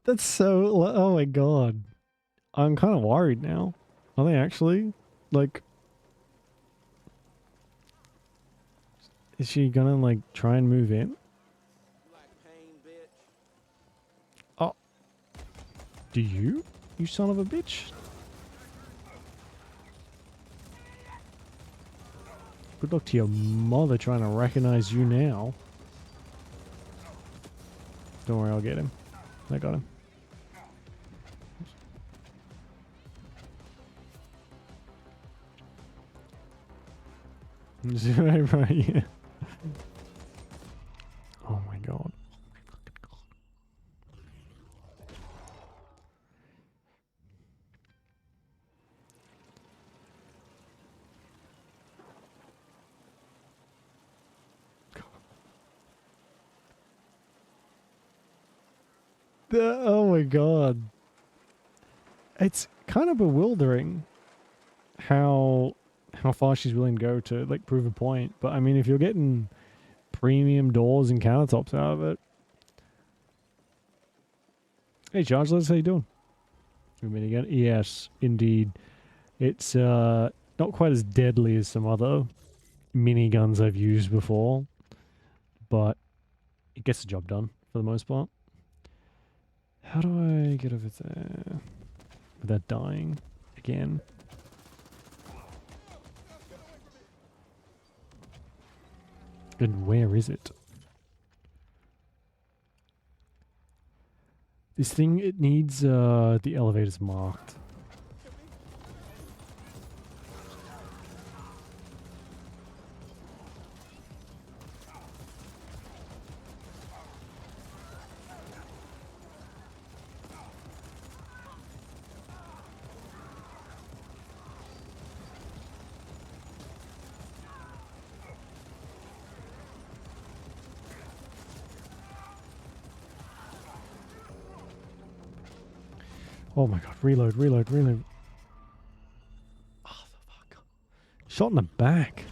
That's so... Oh my god. I'm kind of worried now. Are they actually? Like... Is she gonna, like, try and move in? Oh. Do you? You son of a bitch. Good luck to your mother trying to recognize you now. Don't worry, I'll get him. I got him. Right, yeah. Oh my god. Oh my god. It's kind of bewildering how far she's willing to go to like prove a point. But I mean, if you're getting premium doors and countertops out of it. Hey Charles, how you doing? Good minigun. Yes, indeed. It's not quite as deadly as some other miniguns I've used before, but it gets the job done for the most part. How do I get over there without dying again? And where is it? This thing, it needs the elevators marked. Oh my god, reload, reload, reload. Oh, the fuck. Shot in the back.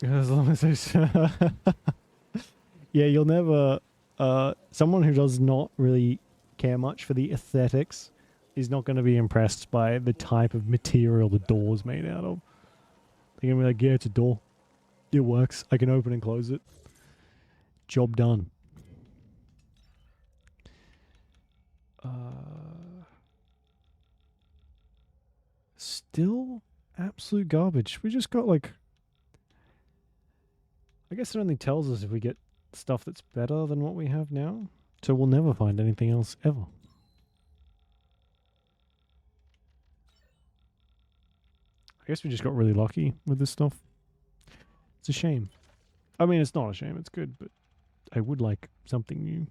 As long as there's... yeah, you'll never... someone who does not really care much for the aesthetics is not going to be impressed by the type of material the door's made out of. They're going to be like, yeah, it's a door. It works. I can open and close it. Job done. Still absolute garbage. We just got like... I guess it only tells us if we get stuff that's better than what we have now. So we'll never find anything else ever. I guess we just got really lucky with this stuff. It's a shame. I mean, it's not a shame. It's good, but I would like something new.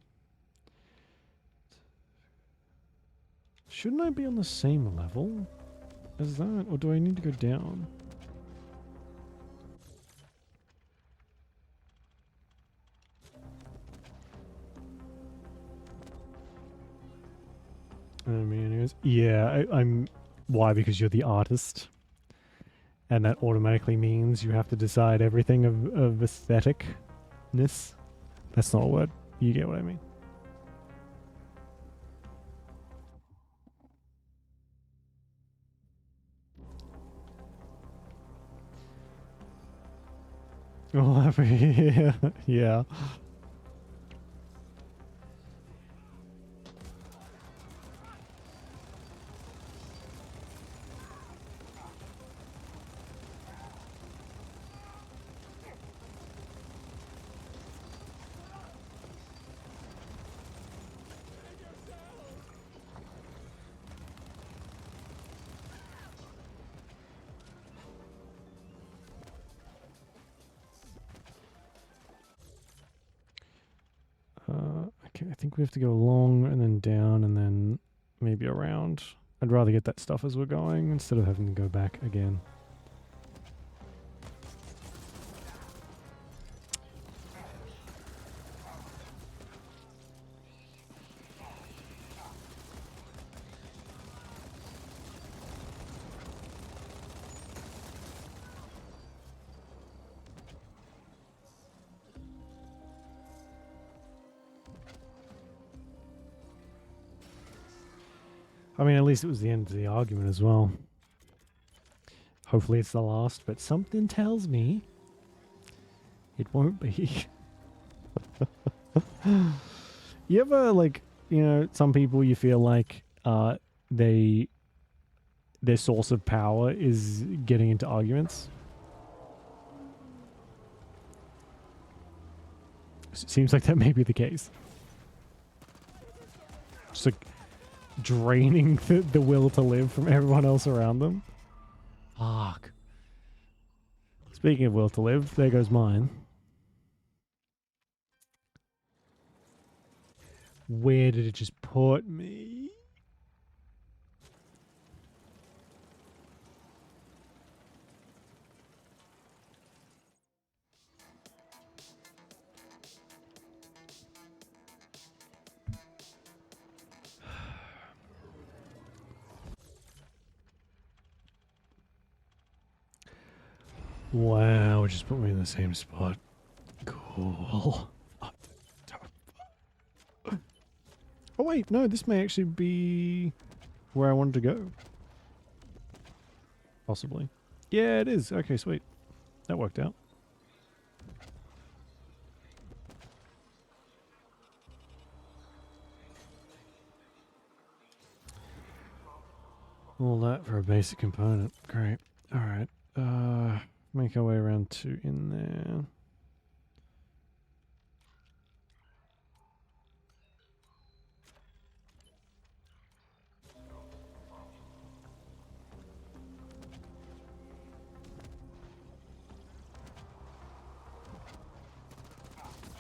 Shouldn't I be on the same level as that? Or do I need to go down? I mean, anyways, yeah, I'm... Why? Because you're the artist. And that automatically means you have to decide everything of aestheticness. That's not a word. You get what I mean. Oh, yeah. Yeah. Okay, I think we have to go along and then down and then maybe around. I'd rather get that stuff as we're going instead of having to go back again. I mean, at least it was the end of the argument as well. Hopefully it's the last, but something tells me it won't be. You ever, like, you know, some people you feel like their source of power is getting into arguments? Seems like that may be the case. Just like draining the will to live from everyone else around them. Fuck. Speaking of will to live, there goes mine. Where did it just put me? Wow, it just put me in the same spot. Cool. Oh wait, no, this may actually be where I wanted to go. Possibly. Yeah, it is. Okay, sweet. That worked out. All that for a basic component. Great. Alright. Make our way around to in there.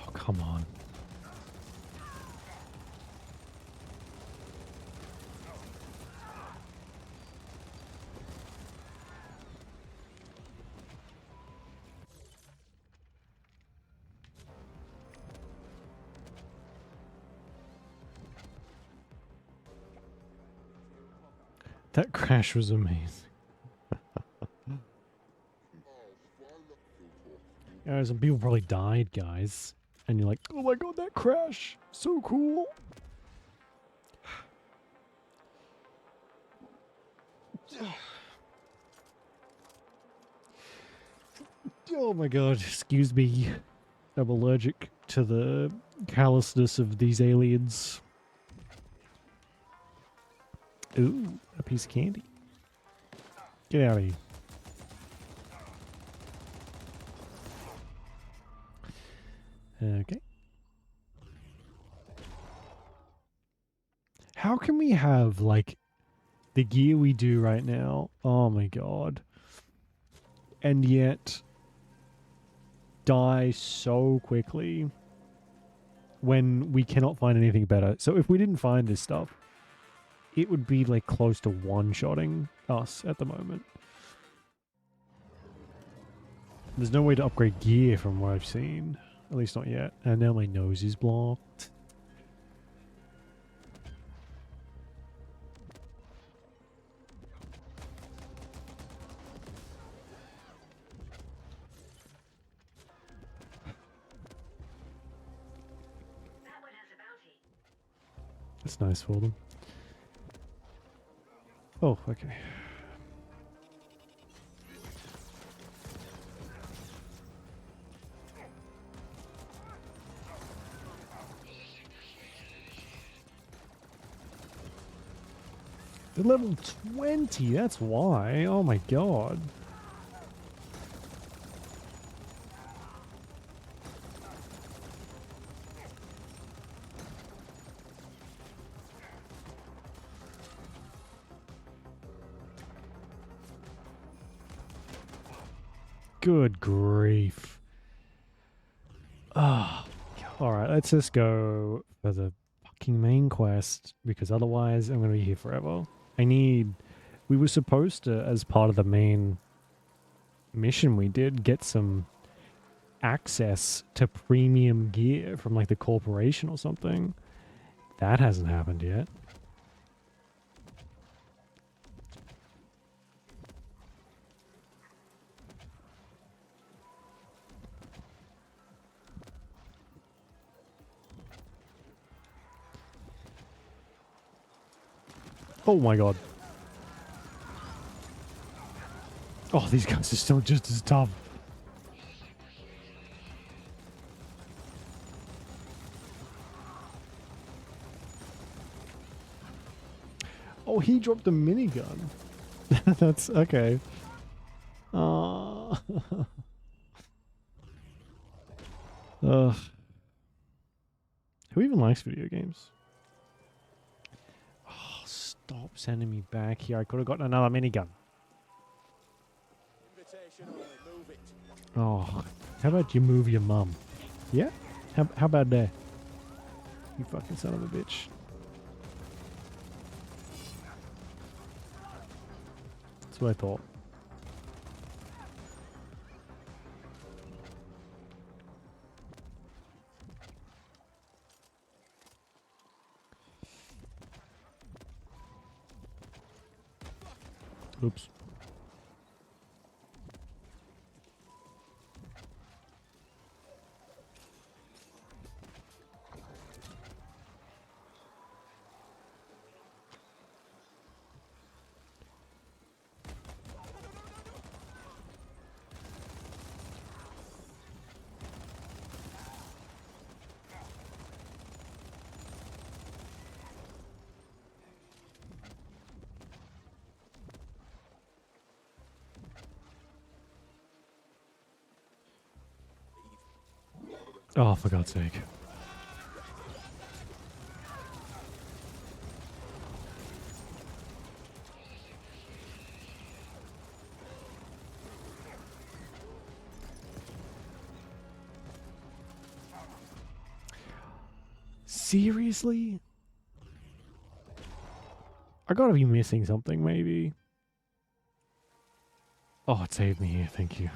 Oh, come on. That crash was amazing. Yeah, some people probably died, guys. And you're like, oh my god, that crash! So cool! Oh my god, excuse me. I'm allergic to the callousness of these aliens. Ooh, a piece of candy. Get out of here. Okay. How can we have, like, the gear we do right now? Oh my god. And yet die so quickly when we cannot find anything better. So if we didn't find this stuff, it would be like close to one-shotting us at the moment. There's no way to upgrade gear from what I've seen. At least not yet. And now my nose is blocked. That one has a bounty. That's nice for them. Oh, okay. They're level 20, that's why. Oh my god. Good grief. Ah. Alright, let's just go for the fucking main quest, because otherwise I'm going to be here forever. We were supposed to, as part of the main mission we did, get some access to premium gear from like the corporation or something. That hasn't happened yet. Oh my god. Oh, these guys are still just as tough. Oh, he dropped a minigun. That's okay. Ugh. Who even likes video games? Oh, stop sending me back here. I could have gotten another minigun. Oh, how about you move your mum? Yeah? How about that? You fucking son of a bitch. That's what I thought. Oops. Oh, for God's sake. Seriously? I gotta be missing something, maybe. Oh, it saved me here, thank you.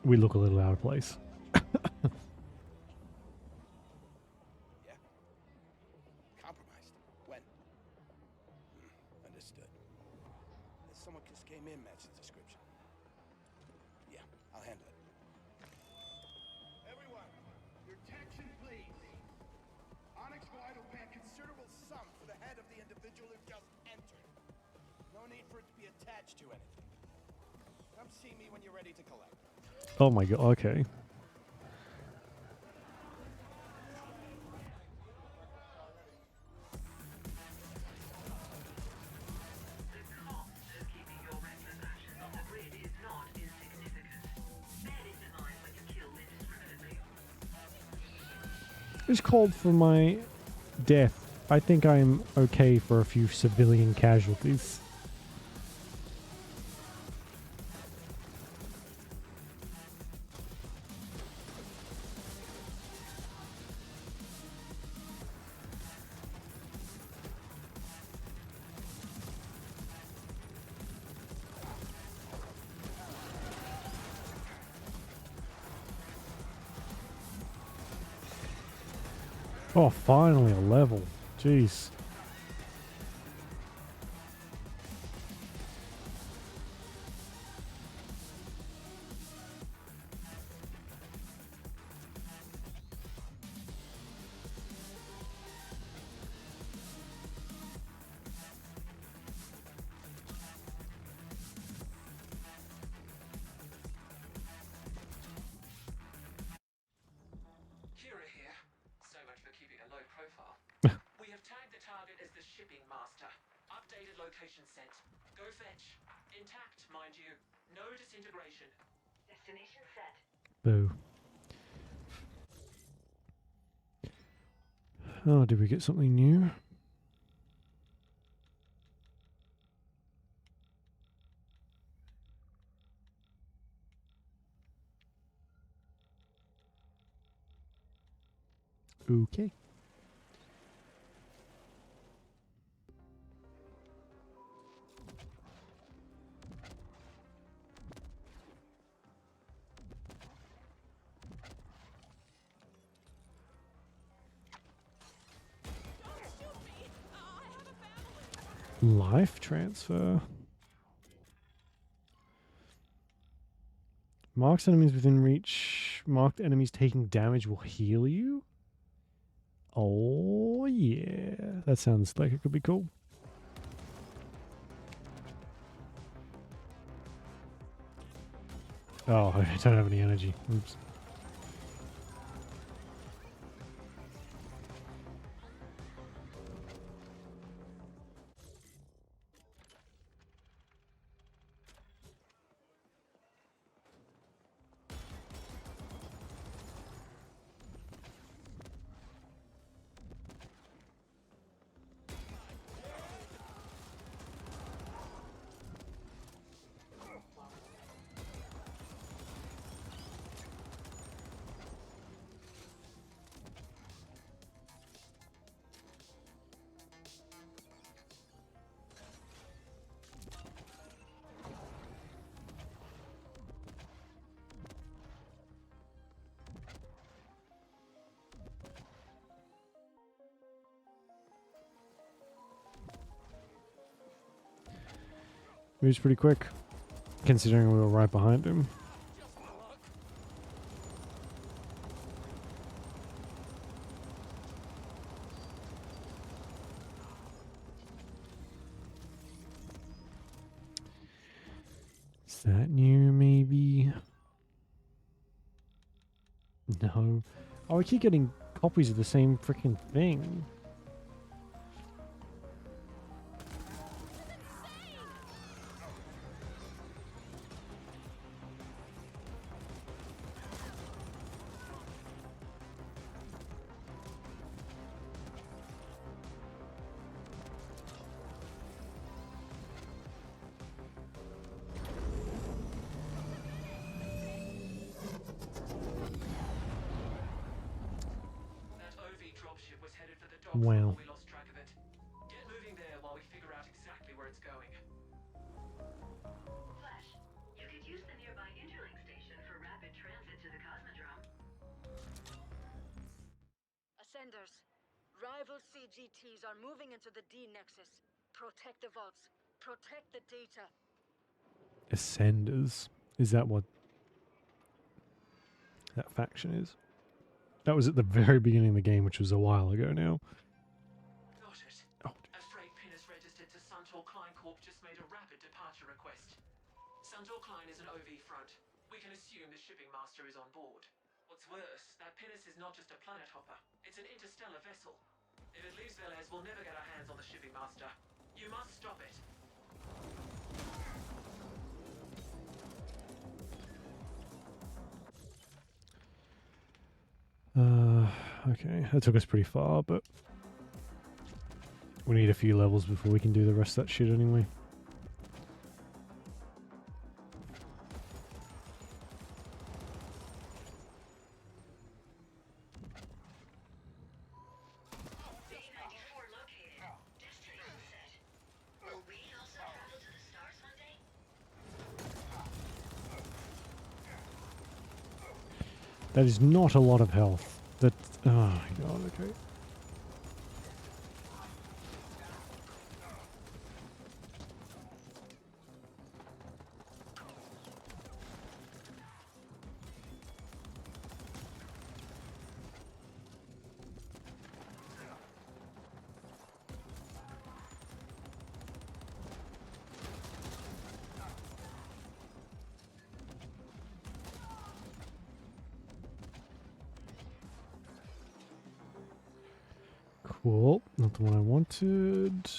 We look a little out of place. Yeah? Compromised? When? Understood. Someone just came in, matched the description. Yeah, I'll handle it. Everyone, your attention, please. Onyx Wide will pay a considerable sum for the head of the individual who just entered. No need for it to be attached to anything. Come see me when you're ready to collect. Oh my god, okay. It's called for my death. I think I'm okay for a few civilian casualties. Oh, finally a level. Jeez. Kira here. So much for keeping a low profile. We have tagged the target as the shipping master. Updated location sent. Go fetch. Intact, mind you. No disintegration. Destination set. Boo. Oh, did we get something new? Okay. Life transfer. Marked enemies within reach. Marked enemies taking damage will heal you. Oh, yeah. That sounds like it could be cool. Oh, I don't have any energy. Oops. Moves pretty quick, considering we were right behind him. Is that new, maybe? No. Oh, I keep getting copies of the same freaking thing. That OV dropship was headed for the docks Wow. before we lost track of it. Get moving there while we figure out exactly where it's going. Flash, you could use the nearby interlink station for rapid transit to the Cosmodrome. Ascenders, rival CGTs are moving into the D-Nexus. Protect the vaults. Protect the data. Ascenders. Is that what that faction is? That was at the very beginning of the game, which was a while ago now. Got it. Oh, A freight pinnace registered to Suntor Klein Corp just made a rapid departure request. Suntor Klein is an OV front. We can assume the shipping master is on board. What's worse, that pinnace is not just a planet hopper. It's an interstellar vessel. If it leaves Velez, we'll never get our hands on the shipping master. You must stop it. okay. That took us pretty far, but we need a few levels before we can do the rest of that shit anyway. B-94 located. Destination set. Will we also travel to the stars one day? That is not a lot of health. That. Oh my god, okay. Cool. Not the one I wanted.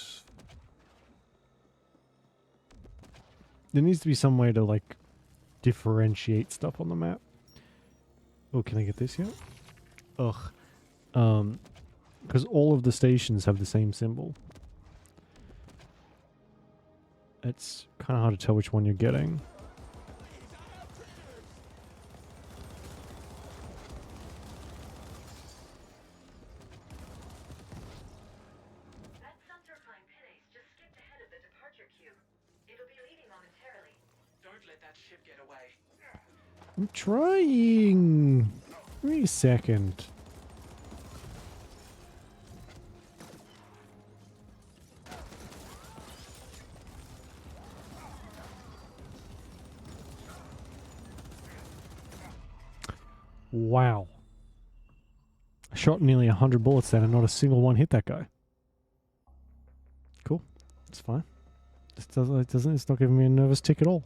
There needs to be some way to, like, differentiate stuff on the map. Oh, can I get this yet? Ugh. Because all of the stations have the same symbol. It's kind of hard to tell which one you're getting. That Suntor Klein pinnace just skipped ahead of the departure queue. It'll be leaving momentarily. Don't let that ship get away. I'm trying. Give me a second. Wow. I shot nearly 100 bullets then and not a single one hit that guy. Cool. It's fine. It's not giving me a nervous tick at all.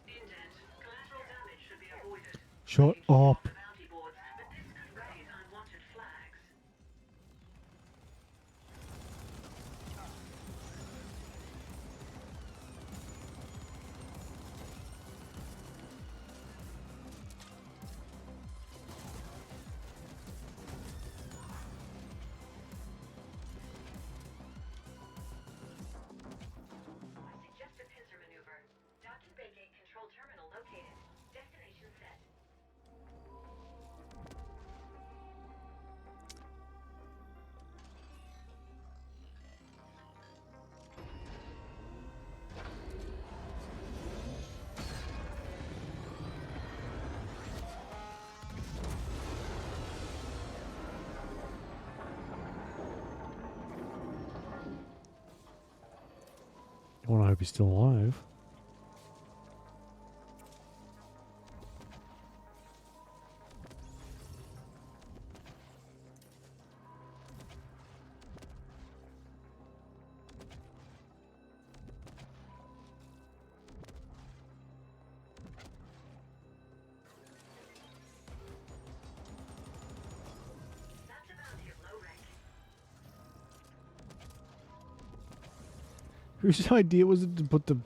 Indent. Collateral damage should be avoided. Shut Keep off up. the bounty boards, but this could raise unwanted flags. I suggest a pincer maneuver. Docking bay gate control terminal located. Destination set. I want to hope he's still alive. That's a bounty of low rank. Whose idea was it to put the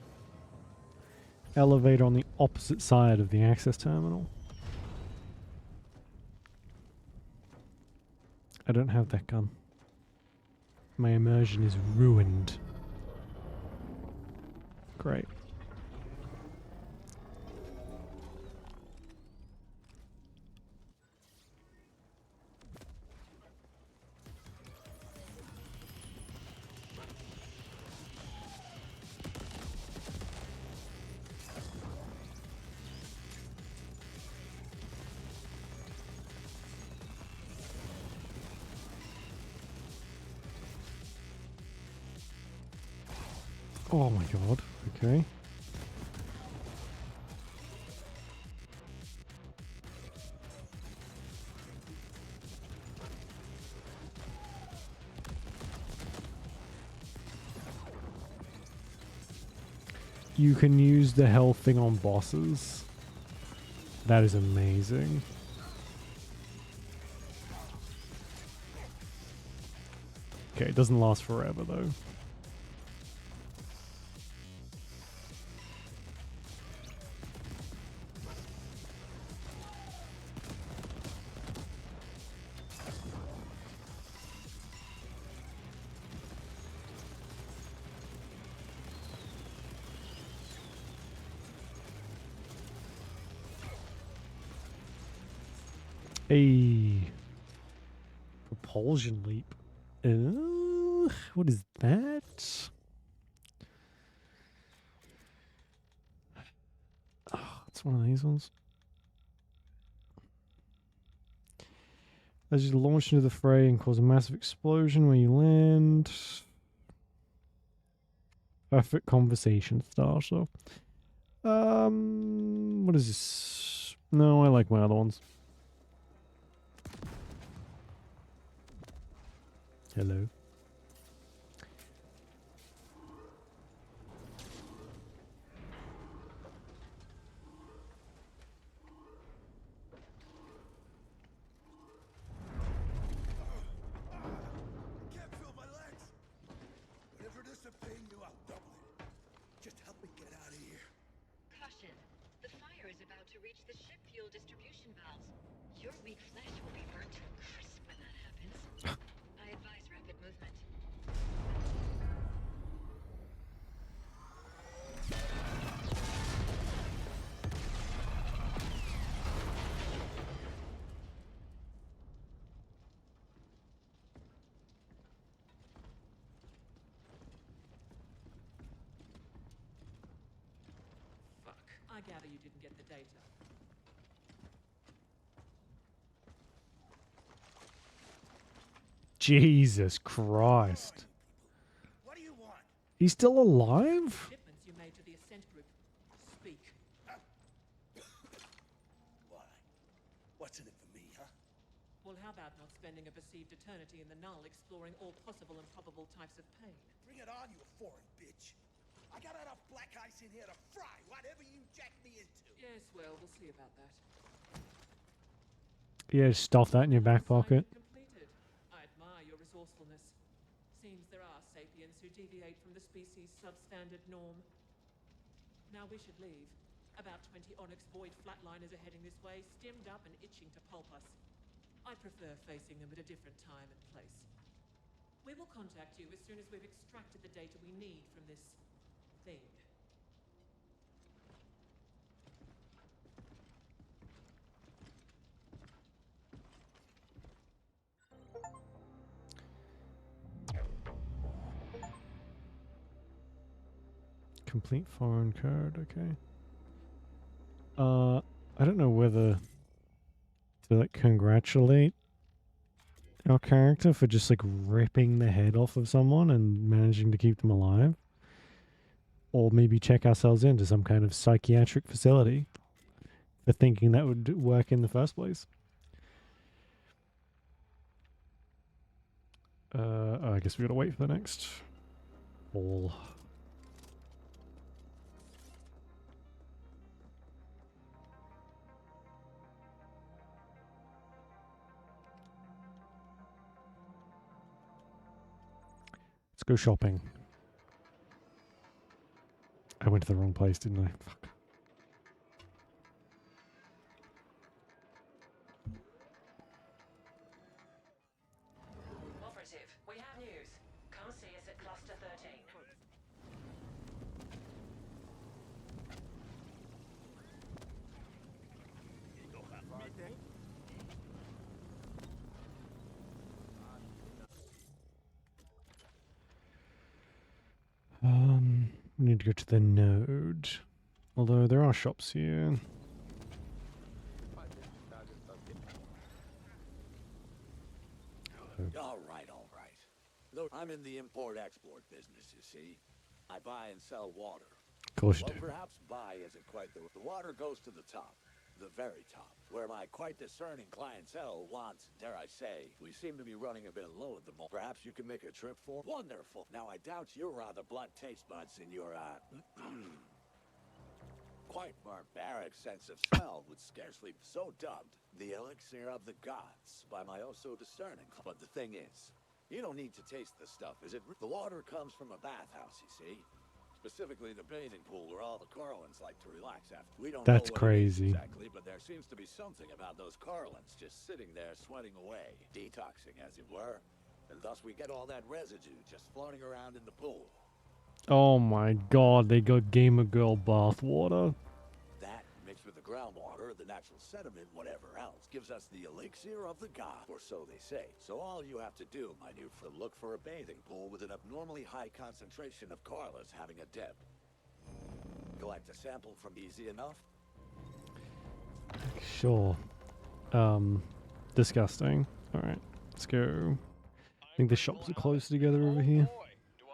elevator on the opposite side of the access terminal? I don't have that gun. My immersion is ruined. Great. Oh my god. Okay. You can use the health thing on bosses. That is amazing. Okay, it doesn't last forever though. A propulsion leap. What is that? Oh, it's one of these ones. As you launch into the fray and cause a massive explosion where you land. Perfect conversation starter. What is this? No, I like my other ones. Hello. Can't feel my legs. Whatever it is to pay you, I'll double it. Just help me get out of here. Caution. The fire is about to reach the ship fuel distribution valves. Your weak flesh will be burnt to a crisp when that happens. I advise rapid movement. Fuck. I gather you didn't get the data. Jesus Christ. What do you want? He's still alive? Shipments you made to the Ascent group. Speak. Why? What's in it for me, huh? Well, how about not spending a perceived eternity in the null exploring all possible and probable types of pain? Bring it on, you foreign bitch. I got enough black ice in here to fry whatever you jack me into. Yes, well, we'll see about that. Yeah, just stuff that in your back pocket. Completed. I admire your resourcefulness. Seems there are sapiens who deviate from the species' substandard norm. Now we should leave. About 20 Onyx Void flatliners are heading this way, stemmed up and itching to pulp us. I prefer facing them at a different time and place. We will contact you as soon as we've extracted the data we need from this thing. Complete foreign code, okay. I don't know whether to like congratulate our character for just like ripping the head off of someone and managing to keep them alive. or maybe check ourselves into some kind of psychiatric facility for thinking that would work in the first place. I guess we gotta wait for the next ball. Let's go shopping. I went to the wrong place, didn't I? Fuck. Operative, we have news. Come see us at Cluster 13. We need to go to the node. Although there are shops here. All right, all right. Look, I'm in the import-export business, you see. I buy and sell water. Of course you Well, do. perhaps buy isn't quite the water goes to the top, the very top, where my quite discerning clientele wants, dare I say, we seem to be running a bit low at the moment. Perhaps you can make a trip for? Wonderful. Now, I doubt your rather blunt taste buds in your, quite barbaric sense of smell would scarcely be so dubbed the elixir of the gods by my oh so discerning. But the thing is, you don't need to taste the stuff, is it? The water comes from a bathhouse, you see. Specifically the bathing pool where all the Carlins like to relax after. We don't That's know what it is crazy. exactly, but there seems to be something about those Carlins just sitting there sweating away, detoxing as it were. And thus we get all that residue just floating around in the pool. Oh my god, they got Gamer Girl bath water. That, mixed with the groundwater, the natural sediment, whatever else, gives us the elixir of the god, or so they say. So all you have to do, my new friend, look for a bathing pool with an abnormally high concentration of Carlas having a dip. Collect a sample from easy enough. Sure. Disgusting. Alright, let's go. I think the shops are close together over here.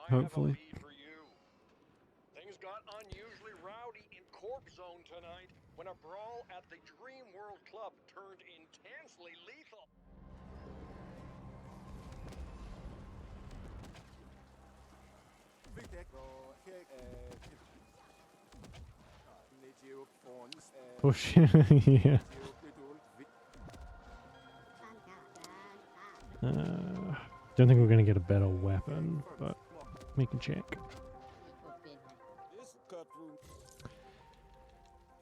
Hopefully. Things got unusually rowdy in Corp Zone tonight when a brawl at the Dream World Club turned intensely lethal. Push. Yeah. Don't think we're gonna get a better weapon, but we can check.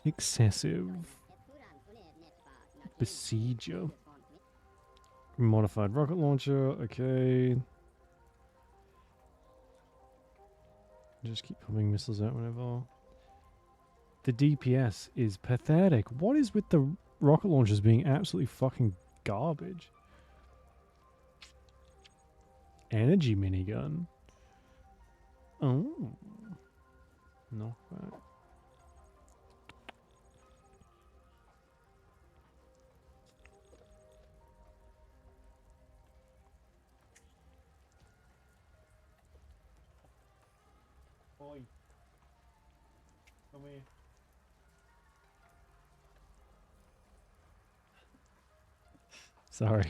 Excessive. Besieger. Modified rocket launcher, okay. Just keep pumping missiles out whenever. The DPS is pathetic. What is with the rocket launchers being absolutely fucking garbage? Energy minigun. Oh. Not bad. Oi. Come here. Sorry.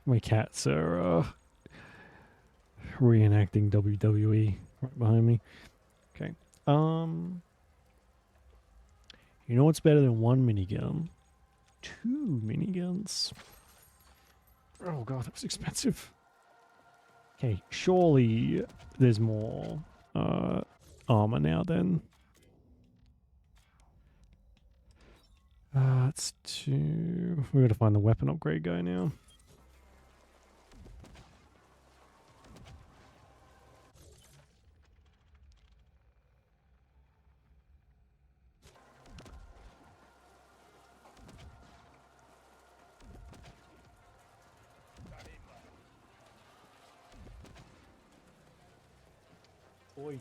My cats are reenacting WWE right behind me. Okay. You know what's better than one minigun? 2 miniguns. Oh god, that was expensive. Okay, surely there's more armor now then. It's 2. We gotta find the weapon upgrade guy now. Oi.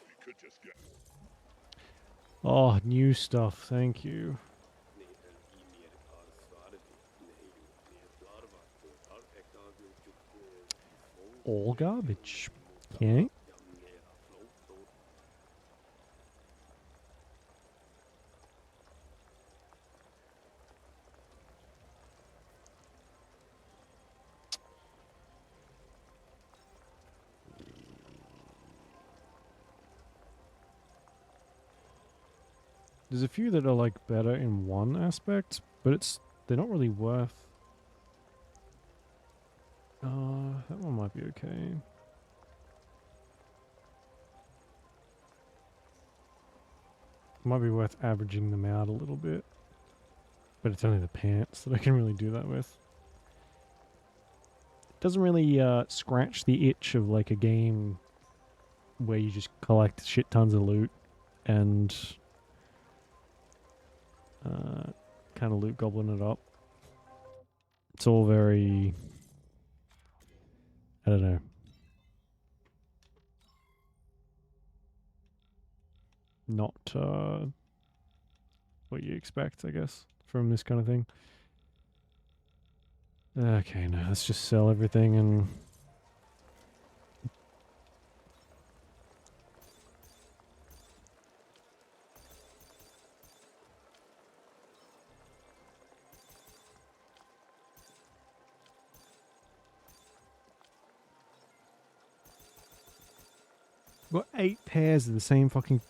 We could just get... Oh, new stuff. Thank you. All garbage. Okay. There's a few that are like better in one aspect, but they're not really worth. That one might be okay. Might be worth averaging them out a little bit. But it's only the pants that I can really do that with. It doesn't really scratch the itch of like a game where you just collect shit tons of loot and kind of loot goblin it up. It's all very, I don't know. Not what you expect, I guess, from this kind of thing. Okay, now let's just sell everything and... Got 8 pairs of the same fucking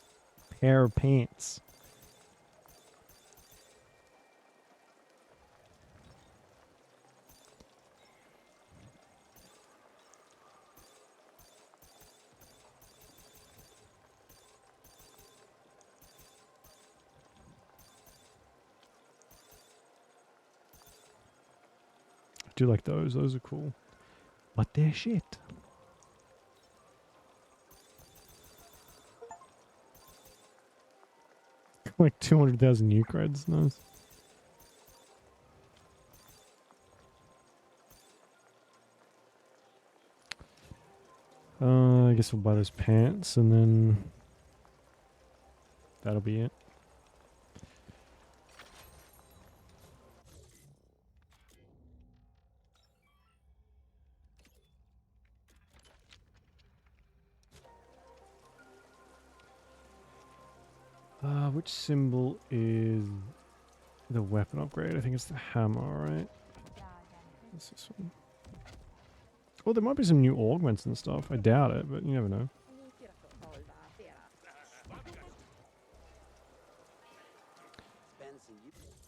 pair of pants. I do like those. Those are cool. But they're shit. Like 200,000 new creds. Nice. I guess we'll buy those pants and then that'll be it. Which symbol is the weapon upgrade? I think it's the hammer, right? What's this one? Oh, there might be some new augments and stuff. I doubt it, but you never know.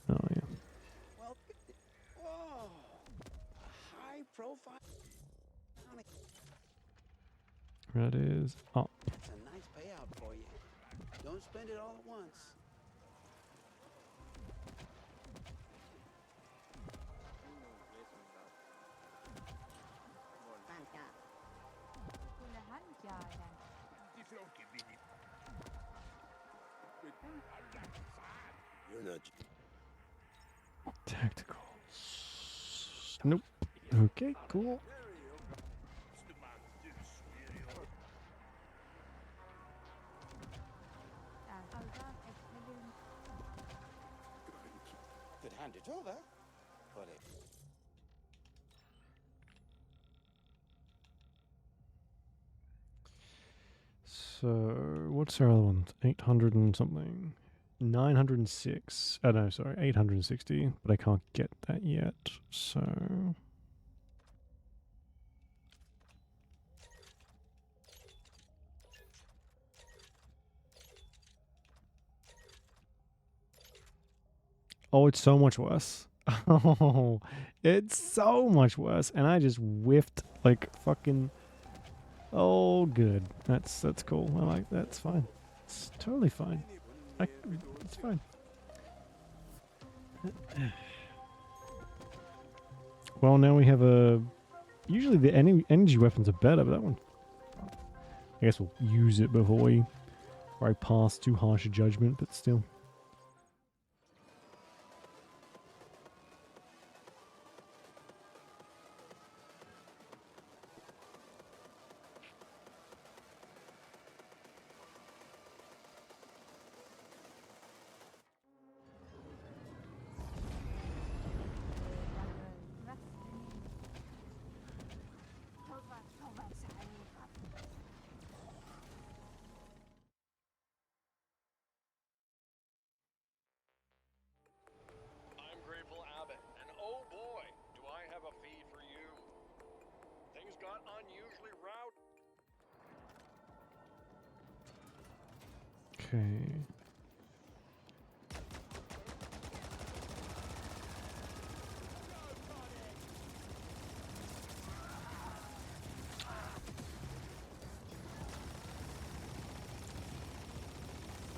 Oh, yeah. Whoa! High profile. That is up. That's a nice payout for you. Don't spend it all at once. You're not. Tactical. Nope. Okay, cool. Could hand it over, but it. So, what's our other one? 800 and something. 906. Oh, no, sorry. 860. But I can't get that yet. So... Oh, it's so much worse. Oh, it's so much worse. And I just whiffed like fucking... Oh, good. That's cool. I like that. That's fine. It's totally fine. It's fine. Well, now we have a... Usually the energy weapons are better, but that one... I guess we'll use it before I pass too harsh a judgment, but still. got unusually rowdy. Okay.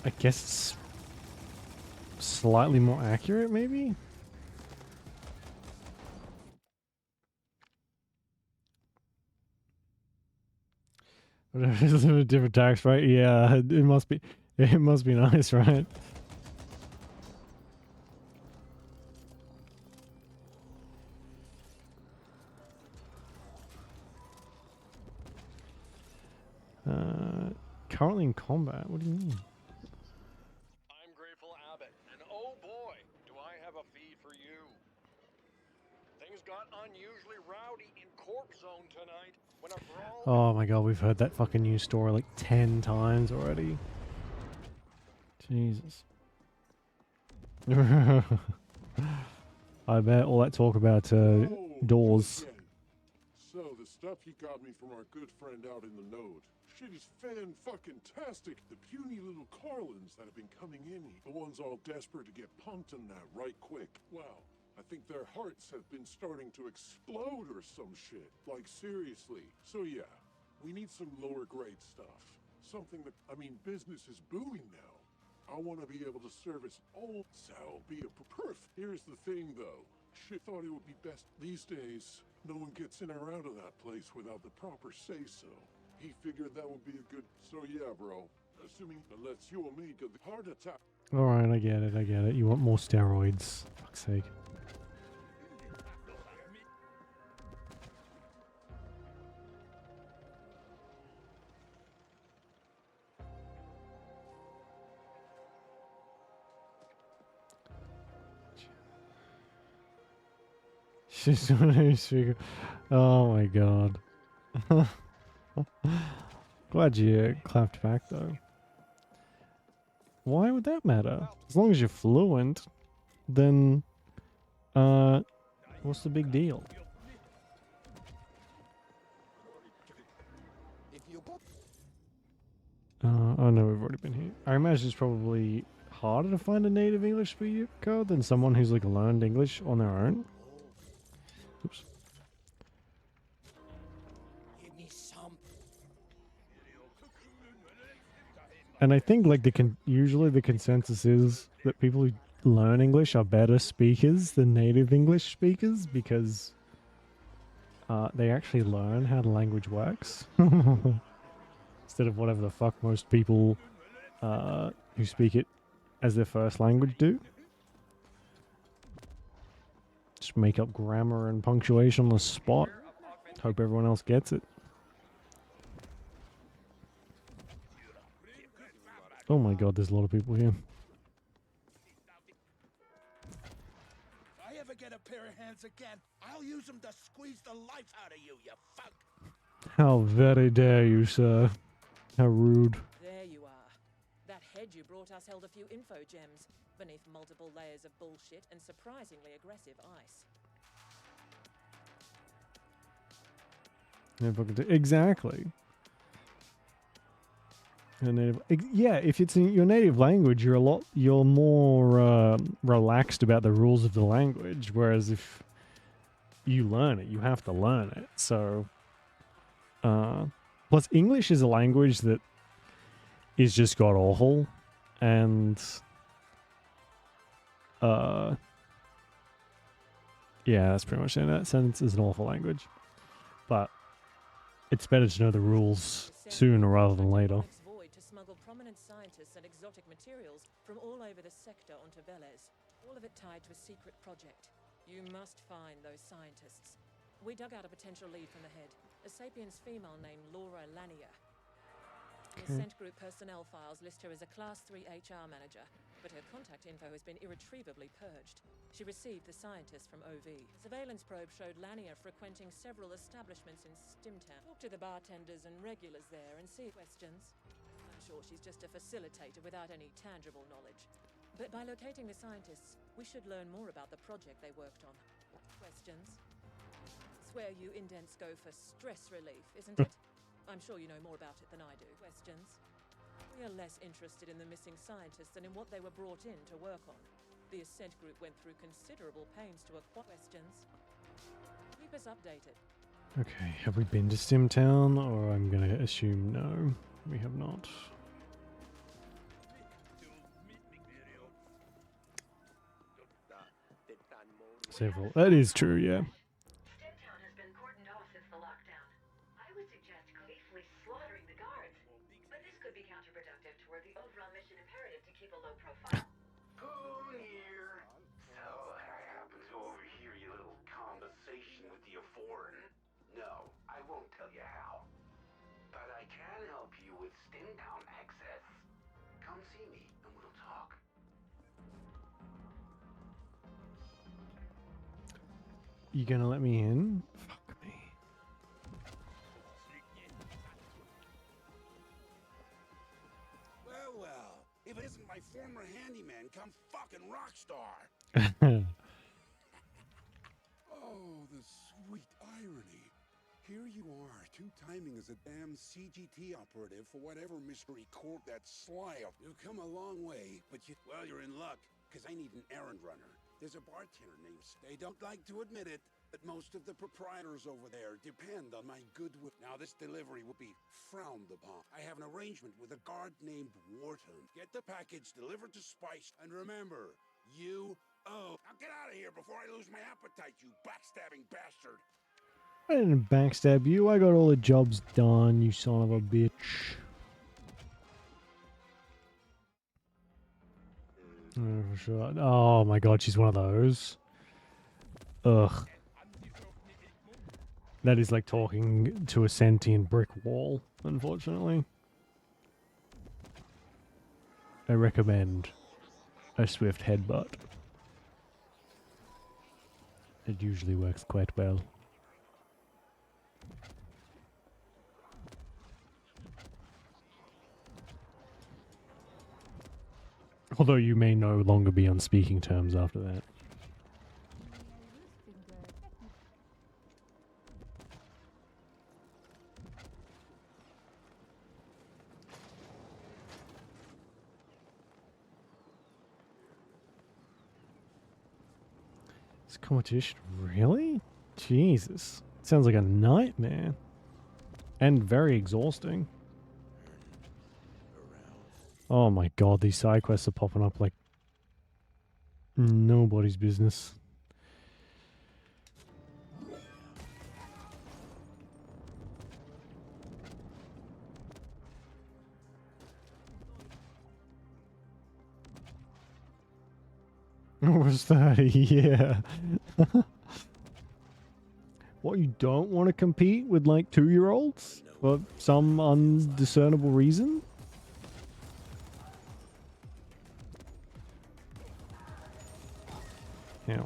I guess it's slightly more accurate, maybe? It's a different tax, right? Yeah, it must be. It must be nice, right? Currently in combat. What do you mean? I'm Grateful Abbott, and oh boy, do I have a feed for you. Things got unusually rowdy in Corp Zone tonight when a brawl. Oh my god, we've heard that fucking news story like 10 times already. Jesus. I bet all that talk about doors. Good again. So, the stuff you got me from our good friend out in the node. Shit is fan-fucking-tastic. The puny little Carlins that have been coming in, the ones all desperate to get punked on that right quick. Wow. I think their hearts have been starting to explode or some shit. Like, seriously. So yeah, we need some lower grade stuff. Something that, I mean, business is booming now. I want to be able to service all, so be a perf. Here's the thing though. Shit thought it would be best these days. No one gets in or out of that place without the proper say-so. He figured that would be a good, so yeah, bro. Assuming that lets you and me get the heart attack. Alright, I get it, I get it. You want more steroids. Fuck's sake. She's on her speaker. Oh my god. Glad you clapped back though. Why would that matter? As long as you're fluent, then what's the big deal? Oh no, we've already been here. I imagine it's probably harder to find a native English speaker than someone who's like learned English on their own. Oops. And I think like usually the consensus is that people who learn English are better speakers than native English speakers because they actually learn how the language works instead of whatever the fuck most people who speak it as their first language do. Just make up grammar and punctuation on the spot. Hope everyone else gets it. Oh my god, there's a lot of people here. If I ever get a pair of hands again, I'll use them to squeeze the life out of you, you fuck. How very dare you, sir. How rude. There you are. That head you brought us held a few info gems beneath multiple layers of bullshit and surprisingly aggressive ice. Exactly. Yeah, if it's in your native language, you're more relaxed about the rules of the language. Whereas if you learn it, you have to learn it. So, plus English is a language that is just god awful, and yeah, that's pretty much it. That sentence is an awful language, but it's better to know the rules sooner rather than later. To smuggle prominent scientists and exotic materials from all over the sector onto Velez, all of it tied to a secret project. You must find those scientists. We dug out a potential lead from the head, a sapiens female named Laura Lanier. The Ascent Group personnel files list her as a Class 3 HR manager, but her contact info has been irretrievably purged. She received the scientist from OV. Surveillance probe showed Lanier frequenting several establishments in Stimtown. Talk to the bartenders and regulars there and see questions. I'm sure she's just a facilitator without any tangible knowledge. But by locating the scientists, we should learn more about the project they worked on. Questions? where you indents go for stress relief, isn't it? I'm sure you know more about it than I do. Questions? We are less interested in the missing scientists than in what they were brought in to work on. The Ascent group went through considerable pains to acquire questions. Keep us updated. Okay, have we been to Simtown, or I'm going to assume no, we have not. Several. That is true, yeah. Stimtown has been cordoned off since the lockdown. I would suggest gleefully slaughtering the guards, but this could be counterproductive toward the overall mission imperative to keep a low profile. Boom here. So I happen to overhear your little conversation with the foreign. No, I won't tell you how. But I can help you with Stimtown access. Come see me and we'll talk. You gonna let me in? Fuck me. Well, if it isn't my former handyman, come fucking rockstar. Oh, the sweet irony. Here you are, two-timing as a damn CGT operative for whatever mystery corp that's sly up. You've come a long way, but you're in luck, because I need an errand runner. There's a bartender named... They don't like to admit it, but most of the proprietors over there depend on my goodwill. Now, this delivery will be frowned upon. I have an arrangement with a guard named Wharton. Get the package delivered to Spice, and remember, you owe... Now get out of here before I lose my appetite, you backstabbing bastard! I didn't backstab you, I got all the jobs done, you son of a bitch. Oh, for sure. Oh my god, she's one of those. Ugh. That is like talking to a sentient brick wall, unfortunately. I recommend a swift headbutt. It usually works quite well. Although you may no longer be on speaking terms after that. This competition, really? Jesus. Sounds like a nightmare. And very exhausting. Oh my god, these side quests are popping up like nobody's business. What was that? Yeah. What, you don't want to compete with like 2-year-olds? For some undiscernible reason? Yeah.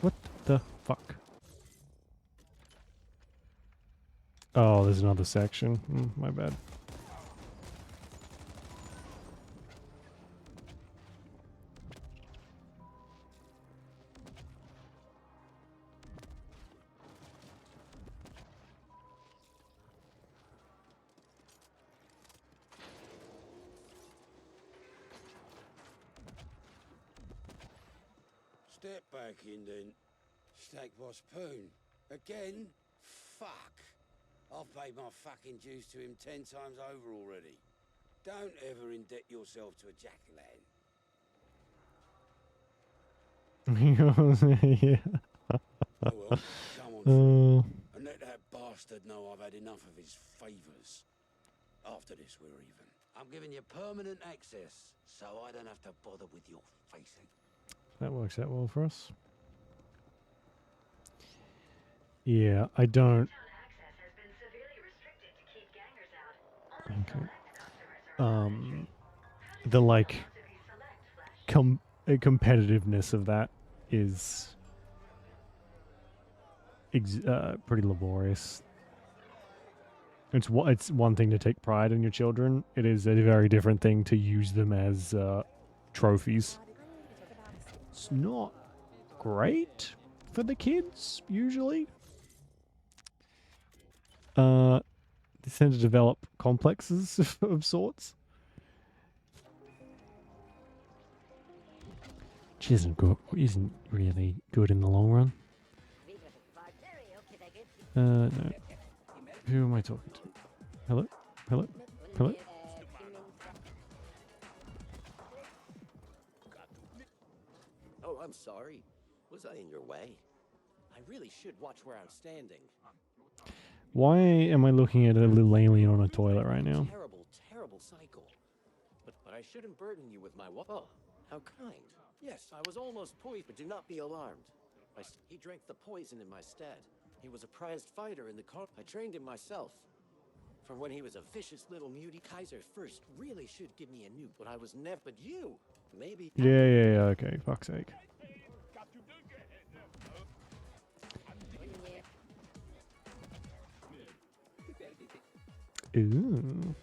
What the fuck? Oh, there's another section. My bad. Step back in then. Stack boss Poon. Again? Fuck. I've paid my fucking dues to him 10 times over already. Don't ever indebt yourself to a jack-o'-lantern. Yeah. Oh well, come on through. And let that bastard know I've had enough of his favours. After this, we're even. I'm giving you permanent access, so I don't have to bother with your facing. That works out well for us. Yeah, I don't... Okay. The, like, competitiveness of that is pretty laborious. It's one thing to take pride in your children. It is a very different thing to use them as trophies. It's not great for the kids usually. They tend to develop complexes of sorts, which isn't really good in the long run. No. Who am I talking to? Hello? Hello? Hello? Oh, I'm sorry. Was I in your way? I really should watch where I'm standing. Why am I looking at a little alien on a toilet right now? Terrible, terrible cycle. But I shouldn't burden you with my Oh, how kind. Yes, I was almost poisoned, but do not be alarmed. He drank the poison in my stead. He was a prized fighter in the car. I trained him myself. From when he was a vicious little mutie, Kaiser first really should give me a new, but I was never. But you, maybe. Yeah, okay, fuck's sake. Ooh.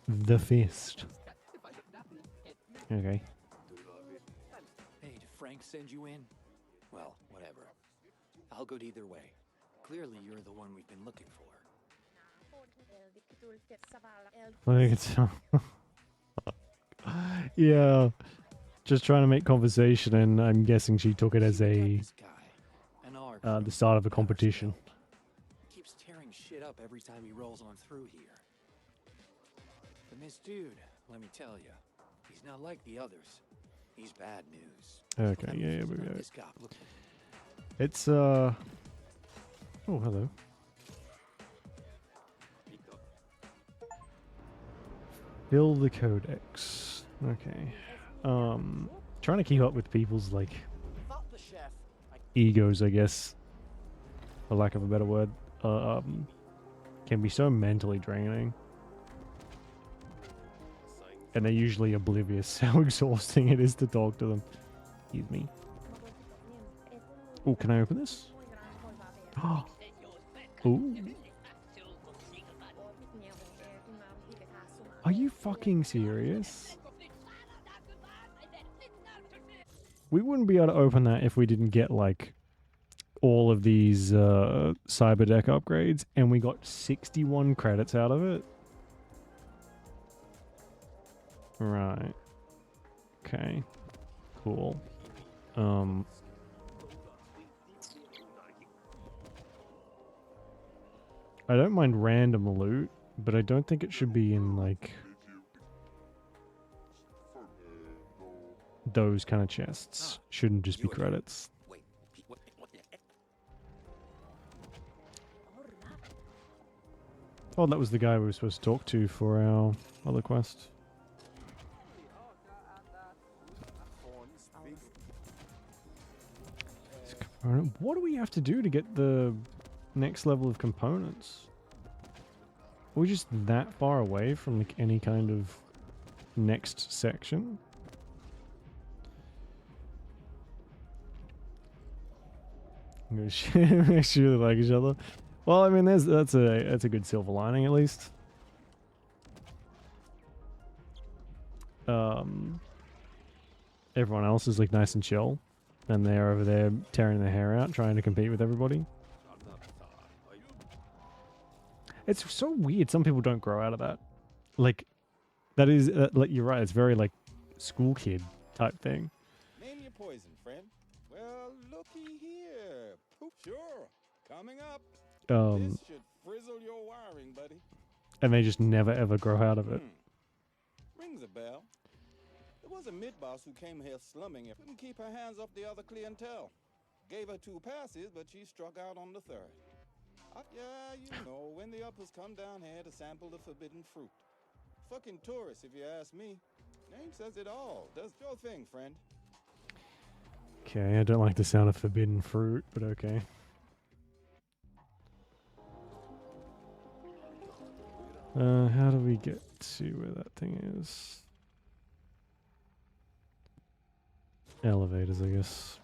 The fist. Okay. Hey, did Frank send you in? Well, whatever. I'll go either way. Clearly, you're the one we've been looking for. I think it's yeah, just trying to make conversation, and I'm guessing she took it as a the start of a competition. Keeps tearing shit up every time he rolls on through here. But this dude, let me tell you, he's not like the others. He's bad news. Okay, yeah, we go. This guy, look. It's oh, hello. Fill the codex. Okay. Trying to keep up with people's like egos, I guess, for lack of a better word, can be so mentally draining. And they're usually oblivious how exhausting it is to talk to them. Excuse me. Oh, can I open this? Oh. Ooh. Are you fucking serious? We wouldn't be able to open that if we didn't get like all of these cyber deck upgrades, and we got 61 credits out of it. Right. Okay. Cool. I don't mind random loot, but I don't think it should be in like those kind of chests. Shouldn't just be credits. Oh, that was the guy we were supposed to talk to for our other quest. What do we have to do to get the next level of components? Are we just that far away from like any kind of next section? We really like each other. Well, I mean, that's a good silver lining at least. Everyone else is like nice and chill, and they're over there tearing their hair out, trying to compete with everybody. It's so weird. Some people don't grow out of that. Like, that is like you're right. It's very like school kid type thing. Name your poison, friend. Well, looky here. Poop, sure. Coming up. This should frizzle your wiring, buddy. And they just never ever grow out of it. Rings a bell. There was a mid-boss who came here slumming it. Couldn't keep her hands off the other clientele. Gave her 2 passes, but she struck out on the 3rd. Yeah, you know, when the uppers come down here to sample the forbidden fruit. Fucking tourists, if you ask me. Name says it all. Does your thing, friend. Okay, I don't like the sound of forbidden fruit, but okay. How do we get to where that thing is? Elevators, I guess.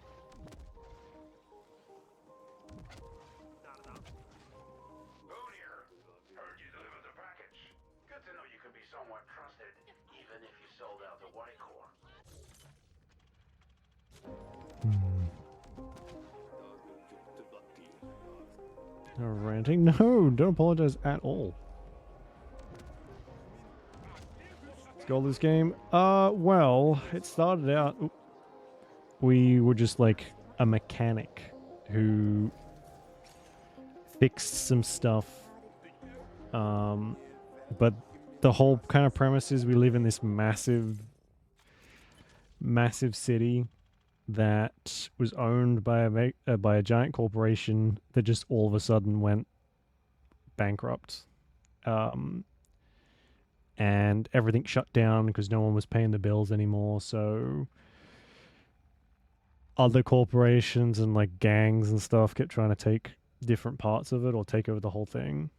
No ranting? No, don't apologize at all. Let's go this game. Well, it started out... Oop, we were just like a mechanic who fixed some stuff. But the whole kind of premise is we live in this massive city that was owned by a giant corporation that just all of a sudden went bankrupt. And everything shut down because no one was paying the bills anymore, so other corporations and like gangs and stuff kept trying to take different parts of it or take over the whole thing.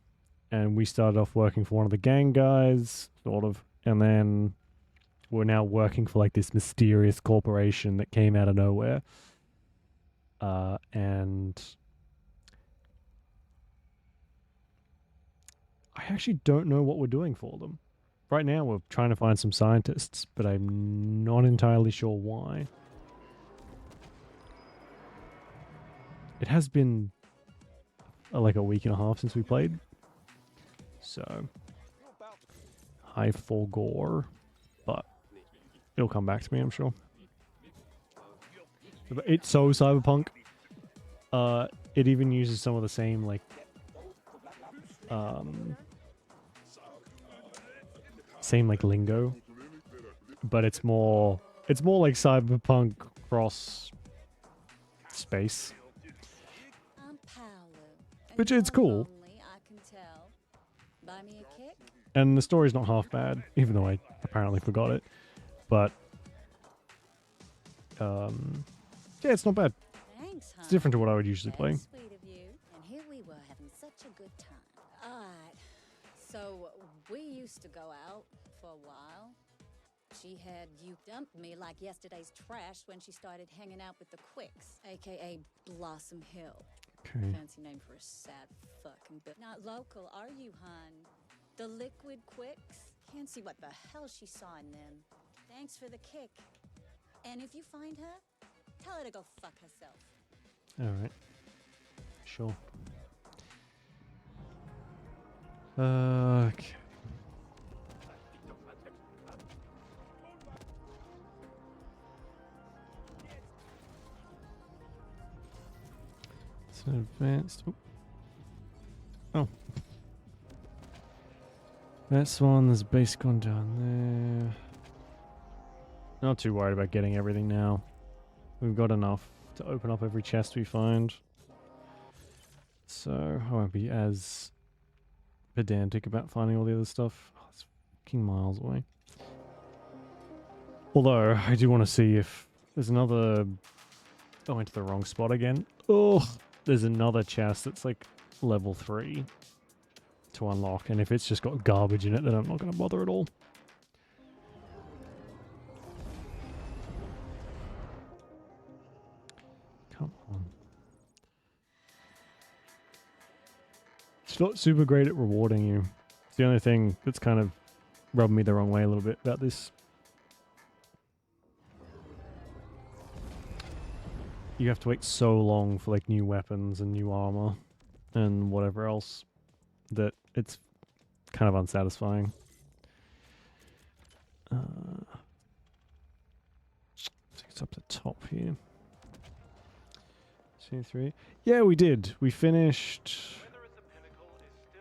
And we started off working for one of the gang guys, sort of, and then we're now working for like this mysterious corporation that came out of nowhere. And I actually don't know what we're doing for them. Right now we're trying to find some scientists, but I'm not entirely sure why. It has been like a week and a half since we played. So I forgore, but it'll come back to me, I'm sure. It's so cyberpunk. It even uses some of the same like lingo, but it's more like cyberpunk cross space, which is cool. And the story's not half bad, even though I apparently forgot it. But yeah, it's not bad. Thanks, It's different to what I would usually play. Sweet of you. And here we were having such a good time. Alright. So we used to go out for a while. She had you dump me like yesterday's trash when she started hanging out with the Quicks, aka Blossom Hill. Okay. Fancy name for a sad fucking bitch. Not local, are you, hun? The Liquid Quicks? Can't see what the hell she saw in them. Thanks for the kick. And if you find her, tell her to go fuck herself. Alright. Sure. Okay. It's an advanced... Oh. That's one, there's a basic one down there. Not too worried about getting everything now. We've got enough to open up every chest we find. So I won't be as pedantic about finding all the other stuff. Oh, it's fucking miles away. Although, I do want to see if there's another... I went to the wrong spot again. Oh, there's another chest that's like level 3 to unlock. And if it's just got garbage in it, then I'm not going to bother at all. Come on. It's not super great at rewarding you. It's the only thing that's kind of rubbed me the wrong way a little bit about this. You have to wait so long for like new weapons and new armor and whatever else that it's kind of unsatisfying. I think it's up the top here. C3. Yeah, we did. We finished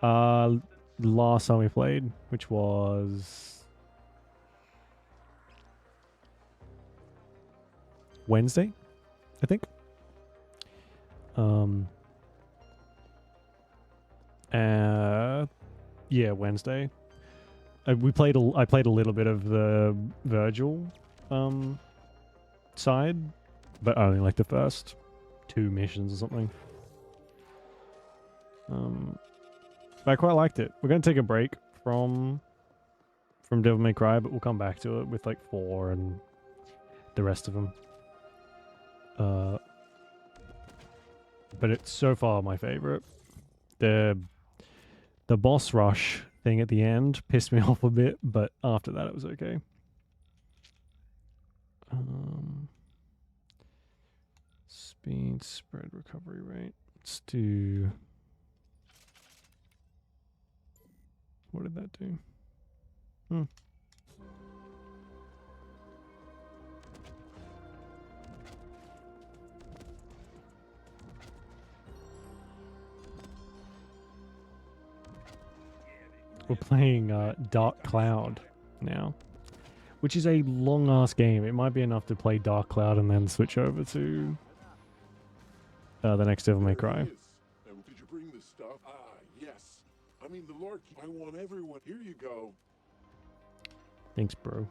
last time we played, which was Wednesday, I think. Yeah, Wednesday. I played a little bit of the Virgil side, but only like the first 2 missions or something. But I quite liked it. We're gonna take a break from Devil May Cry, but we'll come back to it with like 4 and the rest of them. But it's so far my favorite. The boss rush thing at the end pissed me off a bit, but after that it was okay. Speed, spread, recovery rate. Let's do. What did that do? We're playing Dark Cloud now, which is a long ass game. It might be enough to play Dark Cloud and then switch over to the next Devil May Cry. And did you bring the stuff? Ah, yes. I mean, the Lord, I want everyone. Here you go. Thanks, bro.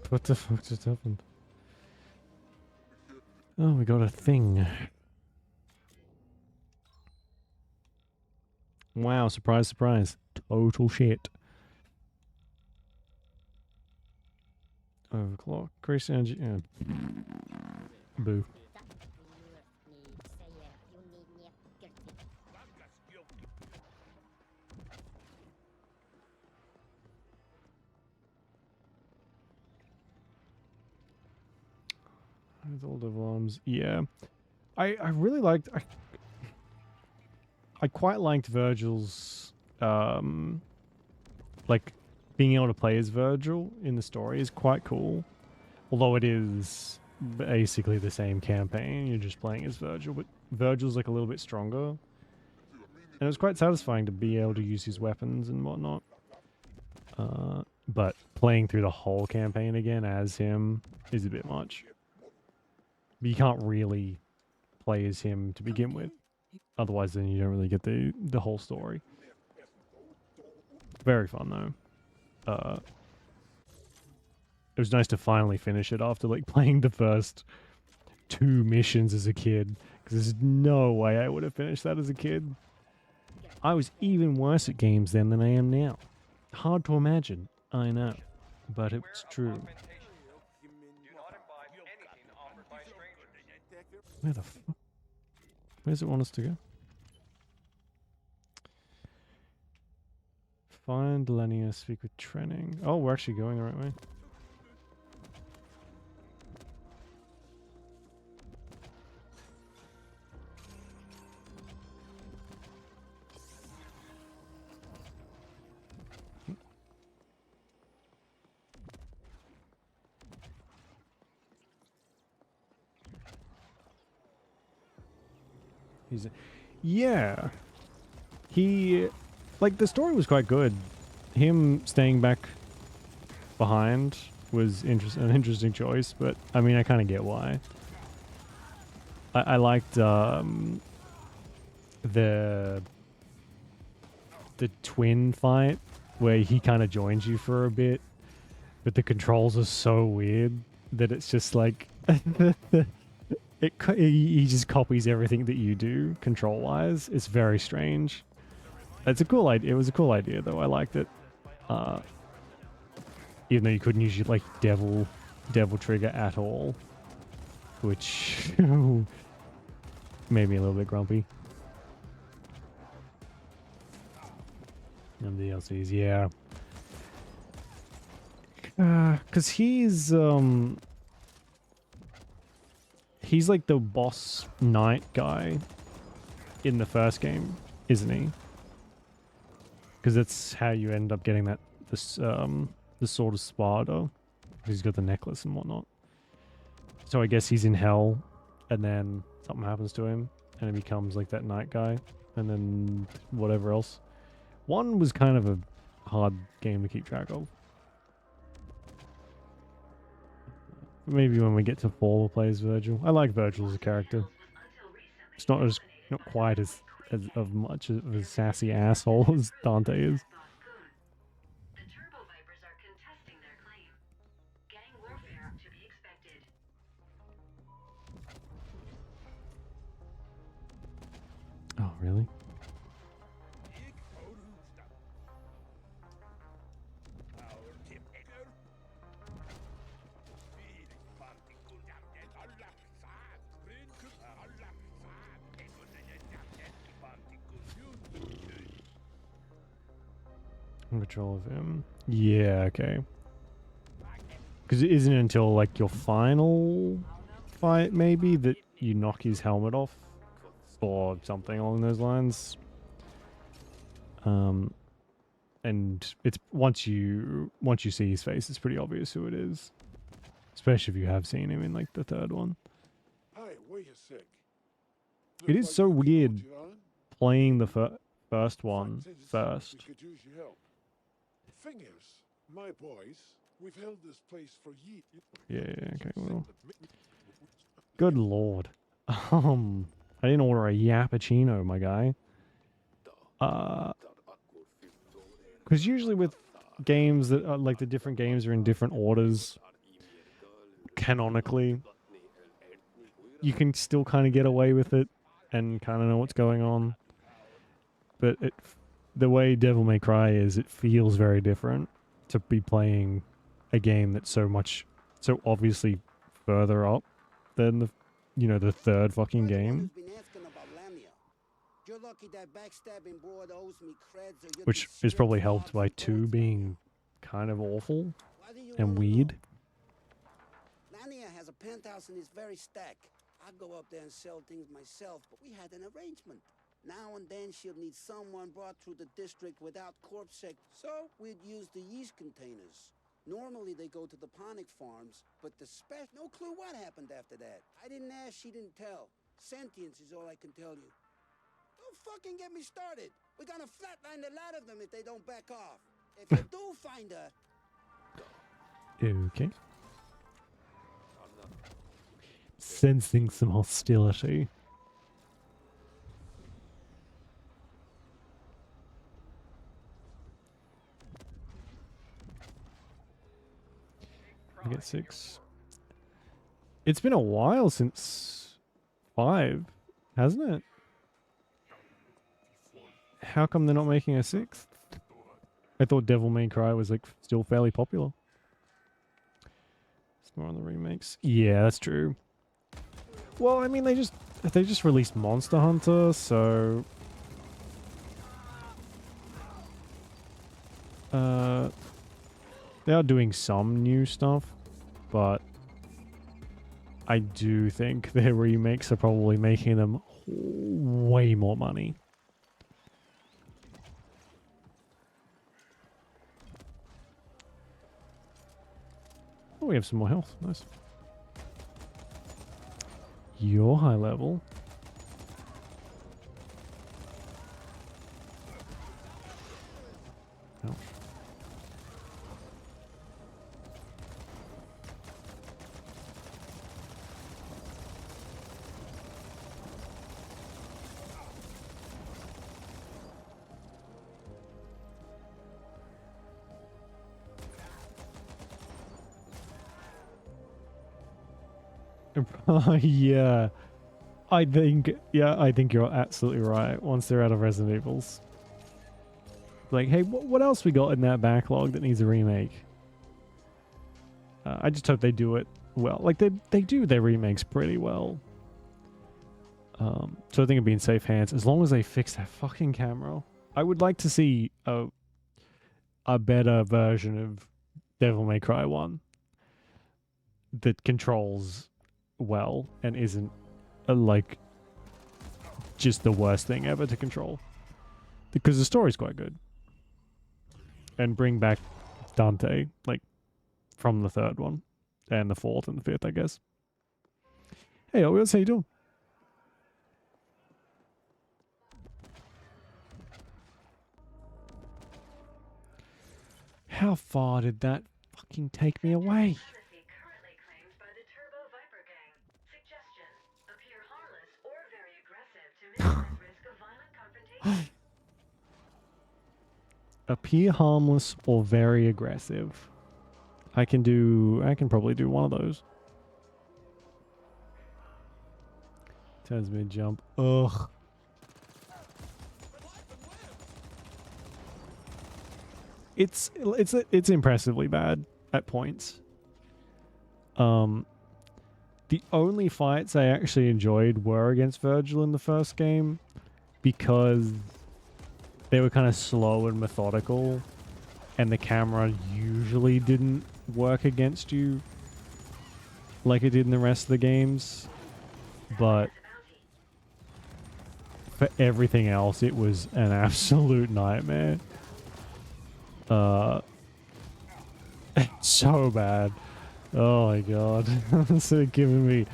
What the fuck just happened? Oh, we got a thing. Wow, surprise, surprise. Total shit. Overclock. Increase energy. Yeah. Boo. With all the arms. Yeah. I really liked... I quite liked Virgil's, like, being able to play as Virgil in the story is quite cool. Although it is basically the same campaign, you're just playing as Virgil, but Virgil's like a little bit stronger. And it was quite satisfying to be able to use his weapons and whatnot. But playing through the whole campaign again as him is a bit much. But you can't really play as him to begin with. Otherwise, then you don't really get the whole story. Very fun, though. It was nice to finally finish it after, like, playing the first 2 missions as a kid. Because there's no way I would have finished that as a kid. I was even worse at games then than I am now. Hard to imagine, I know. But it's true. Where the fuck? Where does it want us to go? Find Lenia, speak with Trenning. Oh, we're actually going the right way. Yeah. He, like, the story was quite good. Him staying back behind was an interesting choice, but I mean, I kind of get why. I liked the twin fight where he kind of joins you for a bit, but the controls are so weird that it's just like he just copies everything that you do control wise. It's very strange. It's a cool idea. It was a cool idea though. I liked it. Even though you couldn't use your, like, devil trigger at all, which made me a little bit grumpy. And the DLCs, yeah. Cause he's like the boss knight guy in the first game, isn't he? Because that's how you end up getting the Sword of Sparta. He's got the necklace and whatnot. So I guess he's in hell, and then something happens to him, and he becomes like that knight guy, and then whatever else. One was kind of a hard game to keep track of. Maybe when we get to 4, we'll play as Virgil. I like Virgil as a character. It's not quite as much of a sassy asshole as Dante is. Oh, really? Control of him. Yeah, okay. Because it isn't until like your final fight maybe that you knock his helmet off or something along those lines. And it's once you see his face, it's pretty obvious who it is. Especially if you have seen him in like the third one. Hey, wait a sec. It Looks is like so you killed weird John. playing the first one Fact is, first. We could use your help. Thing is, my boys, we've held this place for years. Yeah, okay, well. Good lord. I didn't order a Yappuccino, my guy. Because usually with games that are like the different games are in different orders, canonically, you can still kind of get away with it and kind of know what's going on. But the way Devil May Cry is, it feels very different to be playing a game that's so obviously further up than the third fucking game. Which is probably helped by 2 being kind of awful and weird. Lania has a penthouse in this very stack. I go up there and sell things myself, but we had an arrangement. Now and then she'll need someone brought through the district without corpse check, so we'd use the yeast containers. Normally they go to the Ponic farms, but no clue what happened after that. I didn't ask, she didn't tell. Sentience is all I can tell you. Don't fucking get me started. We're gonna flatline a lot of them if they don't back off. If you do find her... Okay. Sensing some hostility. I get 6. It's been a while since 5, hasn't it? How come they're not making a 6th? I thought Devil May Cry was like still fairly popular. It's more on the remakes. Yeah, that's true. Well, I mean, they just released Monster Hunter, so they are doing some new stuff, but I do think their remakes are probably making them way more money. Oh, we have some more health. Nice. You're high level. Ouch. Yeah. I think you're absolutely right. Once they're out of Resident Evils. Like, hey, what else we got in that backlog that needs a remake? I just hope they do it well. Like, they do their remakes pretty well. So I think it'd be in safe hands. As long as they fix that fucking camera. I would like to see a better version of Devil May Cry 1 that controls well and isn't like just the worst thing ever to control, because the story's quite good. And bring back Dante, like, from the third one and the fourth and the fifth, I guess. Hey, what's how you doing? How far did that fucking take me away? Appear harmless or very aggressive. I can probably do one of those. Turns mid jump. Ugh. It's impressively bad at points. The only fights I actually enjoyed were against Virgil in the first game, because they were kind of slow and methodical, and the camera usually didn't work against you like it did in the rest of the games, but for everything else, it was an absolute nightmare. So bad. Oh my god. It's giving me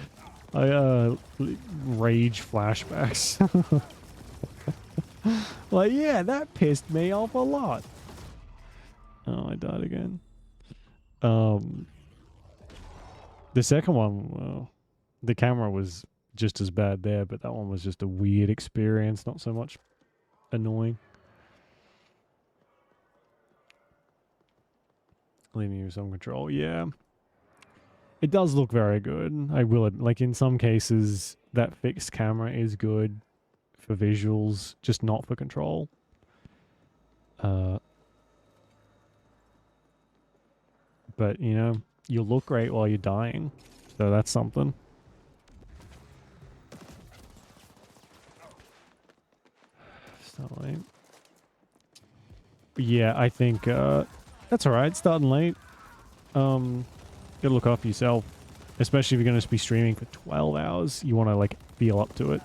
rage flashbacks. Like, yeah, that pissed me off a lot. Oh, I died again. The second one, well, the camera was just as bad there, but that one was just a weird experience, not so much annoying. Leaving you with some control, yeah. It does look very good. I will, like in some cases, that fixed camera is good for visuals, just not for control. But, you know, you look great while you're dying, so that's something. Start late. Yeah, I think that's alright, starting late. Gotta look after yourself. Especially if you're gonna be streaming for 12 hours. You wanna like feel up to it.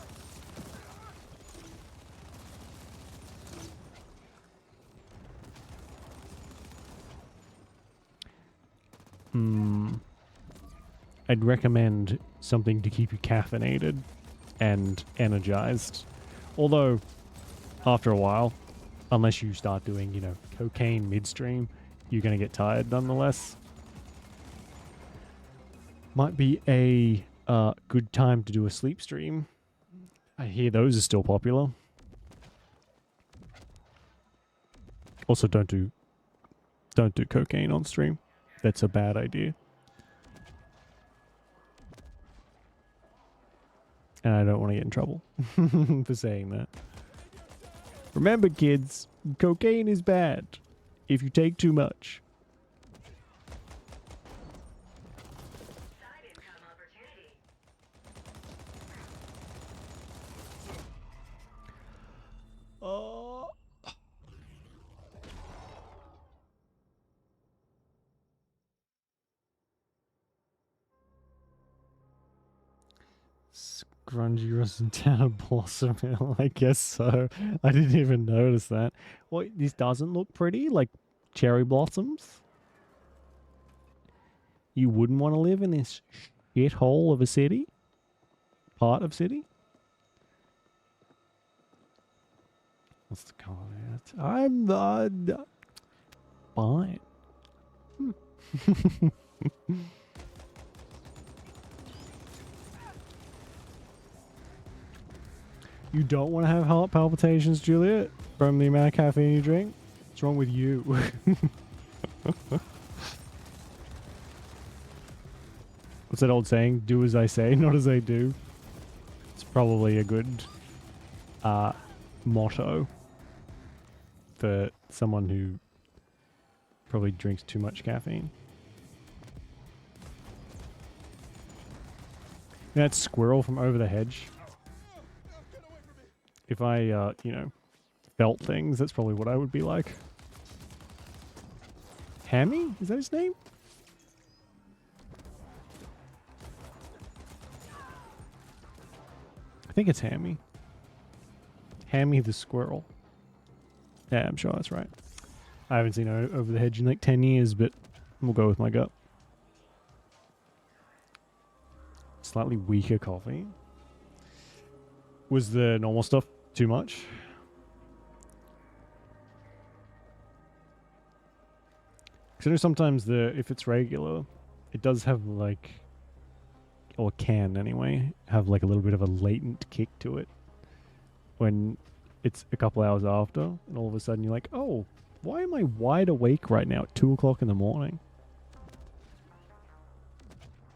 I'd recommend something to keep you caffeinated and energized. Although, after a while, unless you start doing, you know, cocaine midstream, you're going to get tired nonetheless. Might be a good time to do a sleep stream. I hear those are still popular. Also, don't do cocaine on stream. That's a bad idea. And I don't want to get in trouble for saying that. Remember, kids, cocaine is bad if you take too much. Grungy Rustin Town of Blossom Hill, I guess so. I didn't even notice that. What, this doesn't look pretty? Like cherry blossoms? You wouldn't want to live in this shithole of a city? Part of city? What's the color there? I'm fine. You don't want to have heart palpitations, Juliet, from the amount of caffeine you drink? What's wrong with you? What's that old saying? Do as I say, not as I do. It's probably a good motto for someone who probably drinks too much caffeine. That squirrel from over the hedge. If I, you know, felt things, that's probably what I would be like. Hammy? Is that his name? I think it's Hammy. Hammy the squirrel. Yeah, I'm sure that's right. I haven't seen Over the Hedge in like 10 years, but we'll go with my gut. Slightly weaker coffee. Was the normal stuff too much? Because I know sometimes if it's regular, it does have like, or can anyway, have like a little bit of a latent kick to it. When it's a couple hours after, and all of a sudden you're like, oh, why am I wide awake right now at 2 o'clock in the morning?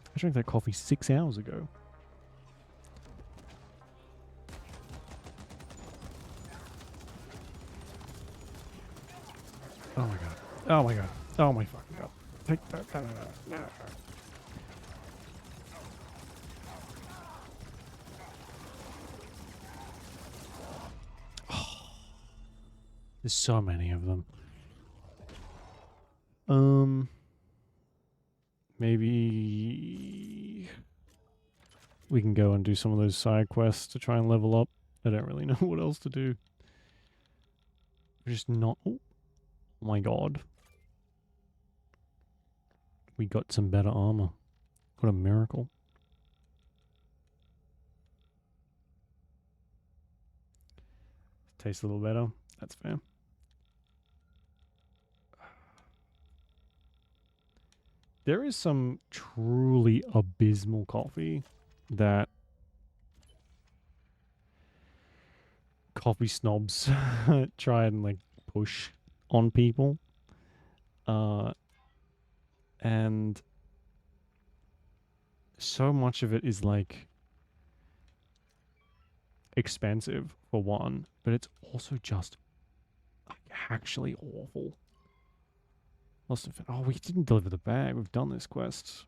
I drank that coffee 6 hours ago. Oh my god. Oh my god. Oh my fucking god. Take that. There's so many of them. Maybe we can go and do some of those side quests to try and level up. I don't really know what else to do. We're just not... Oh my god. We got some better armor. What a miracle. Tastes a little better. That's fair. There is some truly abysmal coffee that coffee snobs try and like push on people. And so much of it is like expensive for one, but it's also just like actually awful. Oh, we didn't deliver the bag. We've done this quest.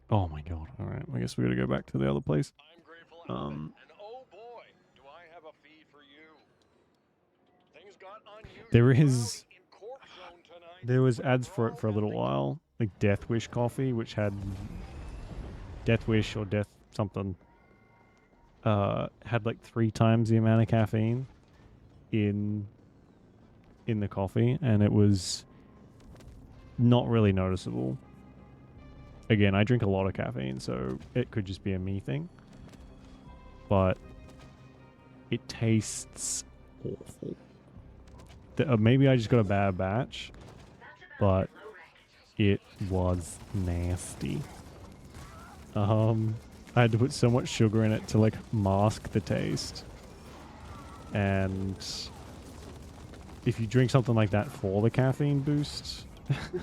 Oh my god. Alright, I guess we gotta go back to the other place. I'm grateful to have it. And oh boy, do I have a feed for you. Things got unusual. There was ads for it for a little while. Like Death Wish coffee, which had Death Wish or Death something. Had like 3 times the amount of caffeine in the coffee, and it was not really noticeable. Again, I drink a lot of caffeine, so it could just be a me thing. But it tastes awful. Maybe I just got a bad batch, but it was nasty. I had to put so much sugar in it to like mask the taste. And if you drink something like that for the caffeine boost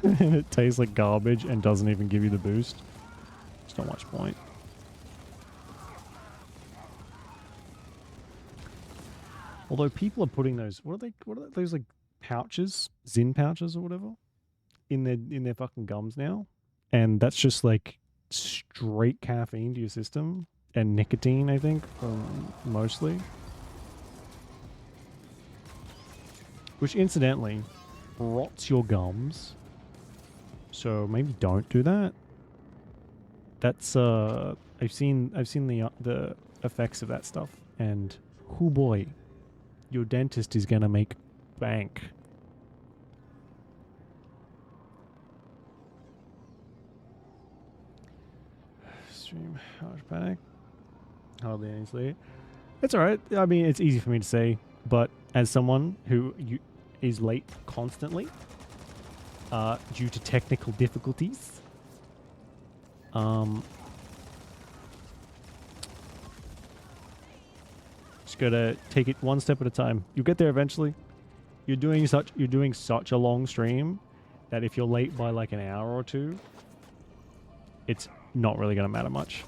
and it tastes like garbage and doesn't even give you the boost, there's not much point. Although people are putting those, what are those like pouches, Zin pouches or whatever, in their fucking gums now, and that's just like straight caffeine to your system and nicotine, I think, mostly. Which incidentally rots your gums. So maybe don't do that. That's I've seen the effects of that stuff, and oh boy, your dentist is gonna make bank. Stream harsh panic. Hardly any sleep. It's alright. I mean, it's easy for me to say, but as someone who is late constantly due to technical difficulties, just gotta take it one step at a time. You'll get there eventually. You're doing such a long stream that if you're late by like an hour or two, it's not really gonna matter much.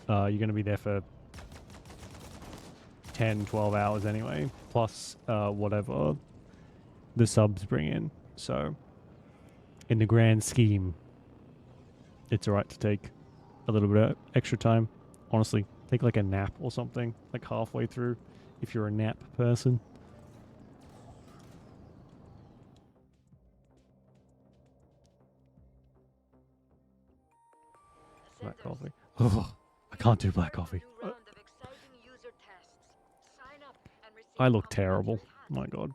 You're gonna be there for 10, 12 hours anyway, plus whatever the subs bring in. So, in the grand scheme, it's alright to take a little bit of extra time. Honestly, take like a nap or something, like halfway through, if you're a nap person. Black coffee. Oh, I can't do black coffee. I look terrible. My god.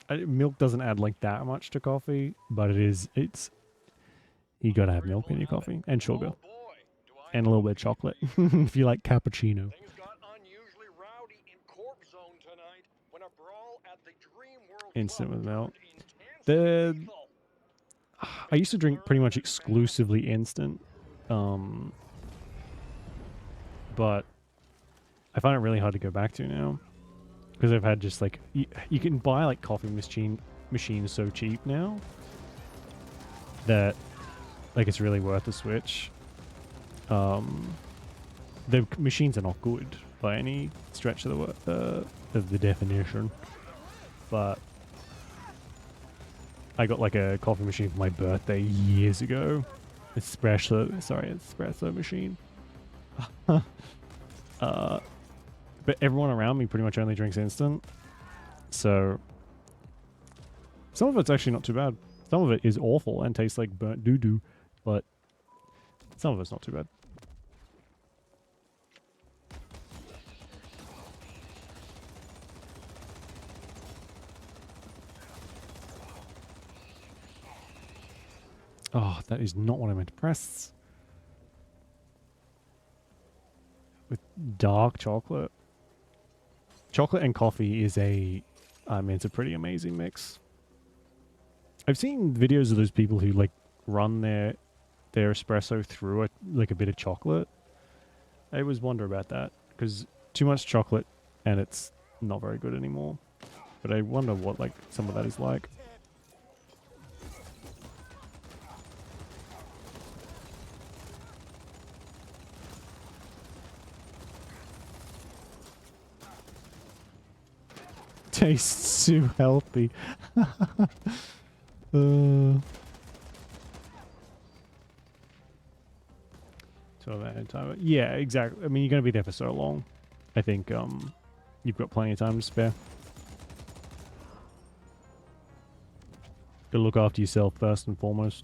Milk doesn't add like that much to coffee, but it's you gotta have milk in your coffee and sugar and a little bit of chocolate if you like cappuccino. Instant with milk. I used to drink pretty much exclusively instant, but I find it really hard to go back to now because I've had just like you can buy like coffee machines so cheap now that like it's really worth the switch. The machines are not good by any stretch of the definition, but I got like a coffee machine for my birthday years ago. Espresso machine. But everyone around me pretty much only drinks instant. So some of it's actually not too bad. Some of it is awful and tastes like burnt doo-doo, but some of it's not too bad. Oh, that is not what I meant to press. With dark chocolate. Chocolate and coffee is it's a pretty amazing mix. I've seen videos of those people who like run their espresso through a bit of chocolate. I always wonder about that because too much chocolate and it's not very good anymore. But I wonder what like some of that is like. Tastes too healthy. 12 hour timer. Yeah, exactly. I mean, you're going to be there for so long. I think you've got plenty of time to spare. Gotta look after yourself first and foremost.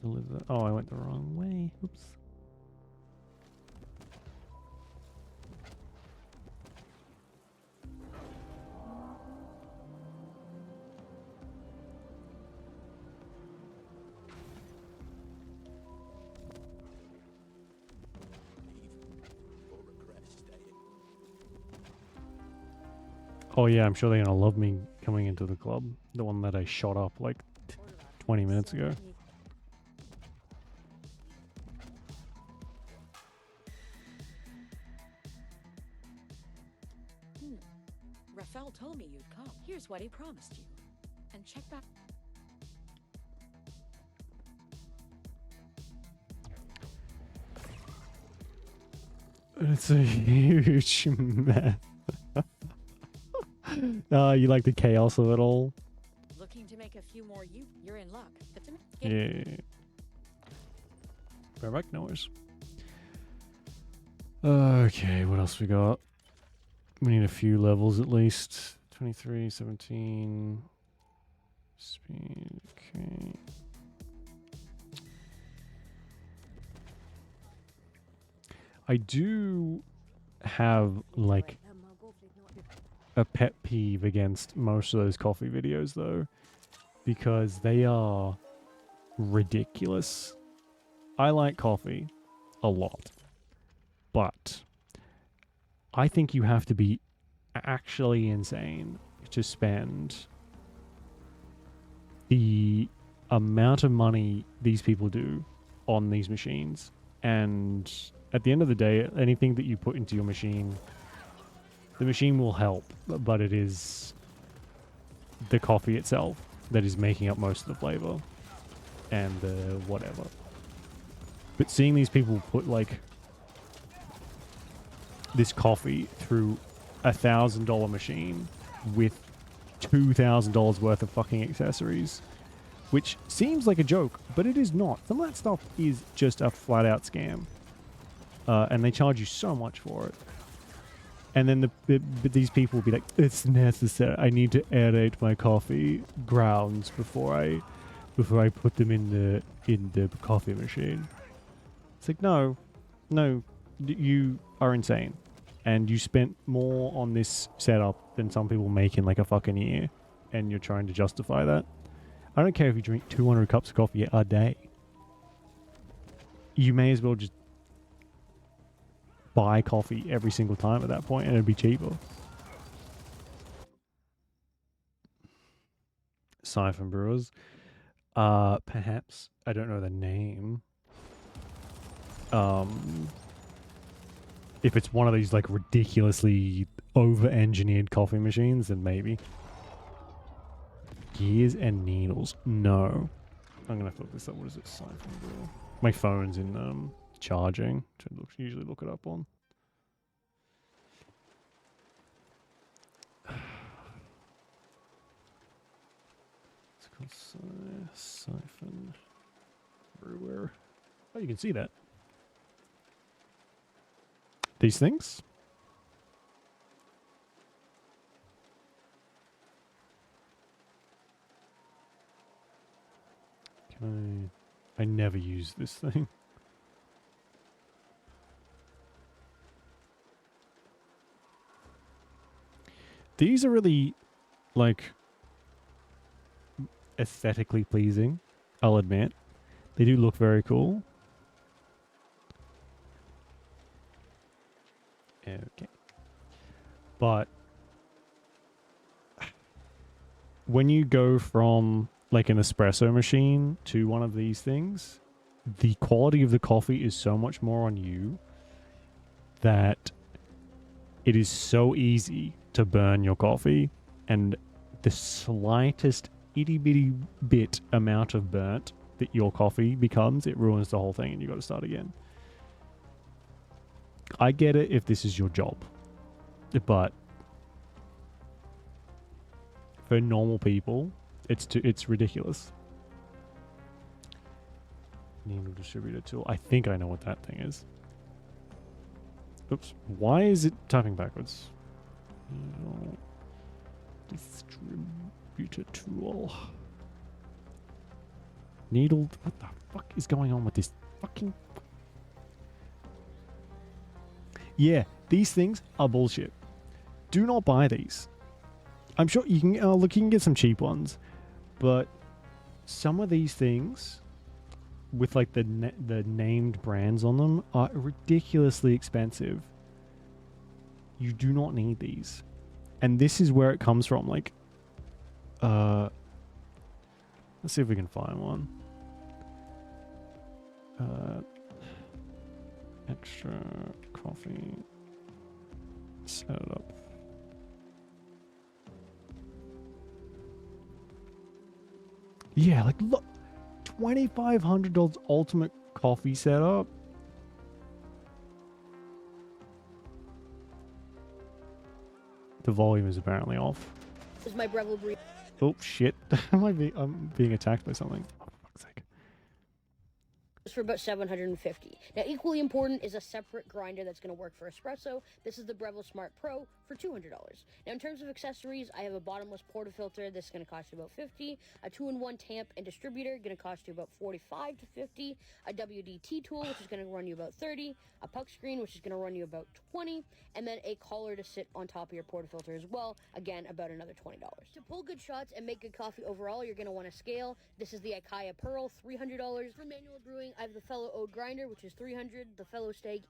Deliver. Oh, I went the wrong way. Oops. Oh yeah, I'm sure they're gonna love me coming into the club. The one that I shot up like 20 minutes ago. Raphael told me you'd come. Here's what he promised you. And check back. It's a huge mess. You like the chaos of it all? Looking to make a few more you're in luck. Yeah. Back, no worries. Okay, what else we got? We need a few levels at least. 23, 17. Speed, okay. I do have, like, a pet peeve against most of those coffee videos, though, because they are ridiculous. I like coffee a lot, but I think you have to be actually insane to spend the amount of money these people do on these machines. And at the end of the day, anything that you put into your machine, the machine will help, but it is the coffee itself that is making up most of the flavor and the whatever. But seeing these people put like this coffee through $1,000 machine with $2,000 worth of fucking accessories, which seems like a joke, but it is not. Some of that stuff is just a flat out scam. And they charge you so much for it. And then these people will be like, it's necessary. I need to aerate my coffee grounds before I put them in the coffee machine. It's like, no, you are insane. And you spent more on this setup than some people make in like a fucking year. And you're trying to justify that. I don't care if you drink 200 cups of coffee a day. You may as well just buy coffee every single time at that point and it'd be cheaper. Siphon Brewers. Perhaps. I don't know the name. If it's one of these like ridiculously over-engineered coffee machines, then maybe. Gears and needles. No. I'm gonna have to look this up. What is it? Siphon Brewer. My phone's in charging. Usually look it up on. It's called Siphon. everywhere. Oh, you can see that. These things? Can I never use this thing. These are really, like, aesthetically pleasing, I'll admit. They do look very cool. Okay. But when you go from, like, an espresso machine to one of these things, the quality of the coffee is so much more on you that it is so easy to burn your coffee, and the slightest itty-bitty bit amount of burnt that your coffee becomes, it ruins the whole thing and you got to start again. I get it if this is your job, but for normal people, it's ridiculous. Needle distributor tool. I think I know what that thing is. Oops. Why is it typing backwards? Needle distributor tool. Needle. What the fuck is going on with this fucking... Yeah, these things are bullshit. Do not buy these. I'm sure you can... look, you can get some cheap ones. But some of these things, with like the named brands on them, are ridiculously expensive. You do not need these. And this is where it comes from. Like, let's see if we can find one. Extra coffee setup. Yeah, like look, $2,500 ultimate coffee setup. The volume is apparently off. Is my Breville breed? Oh shit! I'm being attacked by something. Oh, for fuck's sake. For about $750. Now, equally important is a separate grinder that's going to work for espresso. This is the Breville Smart Pro for $200. Now, in terms of accessories, I have a bottomless portafilter. This is going to cost you about $50. A 2-in-1 tamp and distributor, going to cost you about $45 to $50. A WDT tool, which is going to run you about $30. A puck screen, which is going to run you about $20. And then a collar to sit on top of your portafilter as well. Again, about another $20. To pull good shots and make good coffee overall, you're going to want to scale. This is the Ikaya Pearl, $300. For manual brewing, I have the Fellow Ode grinder, which is $300. The Fellow Stag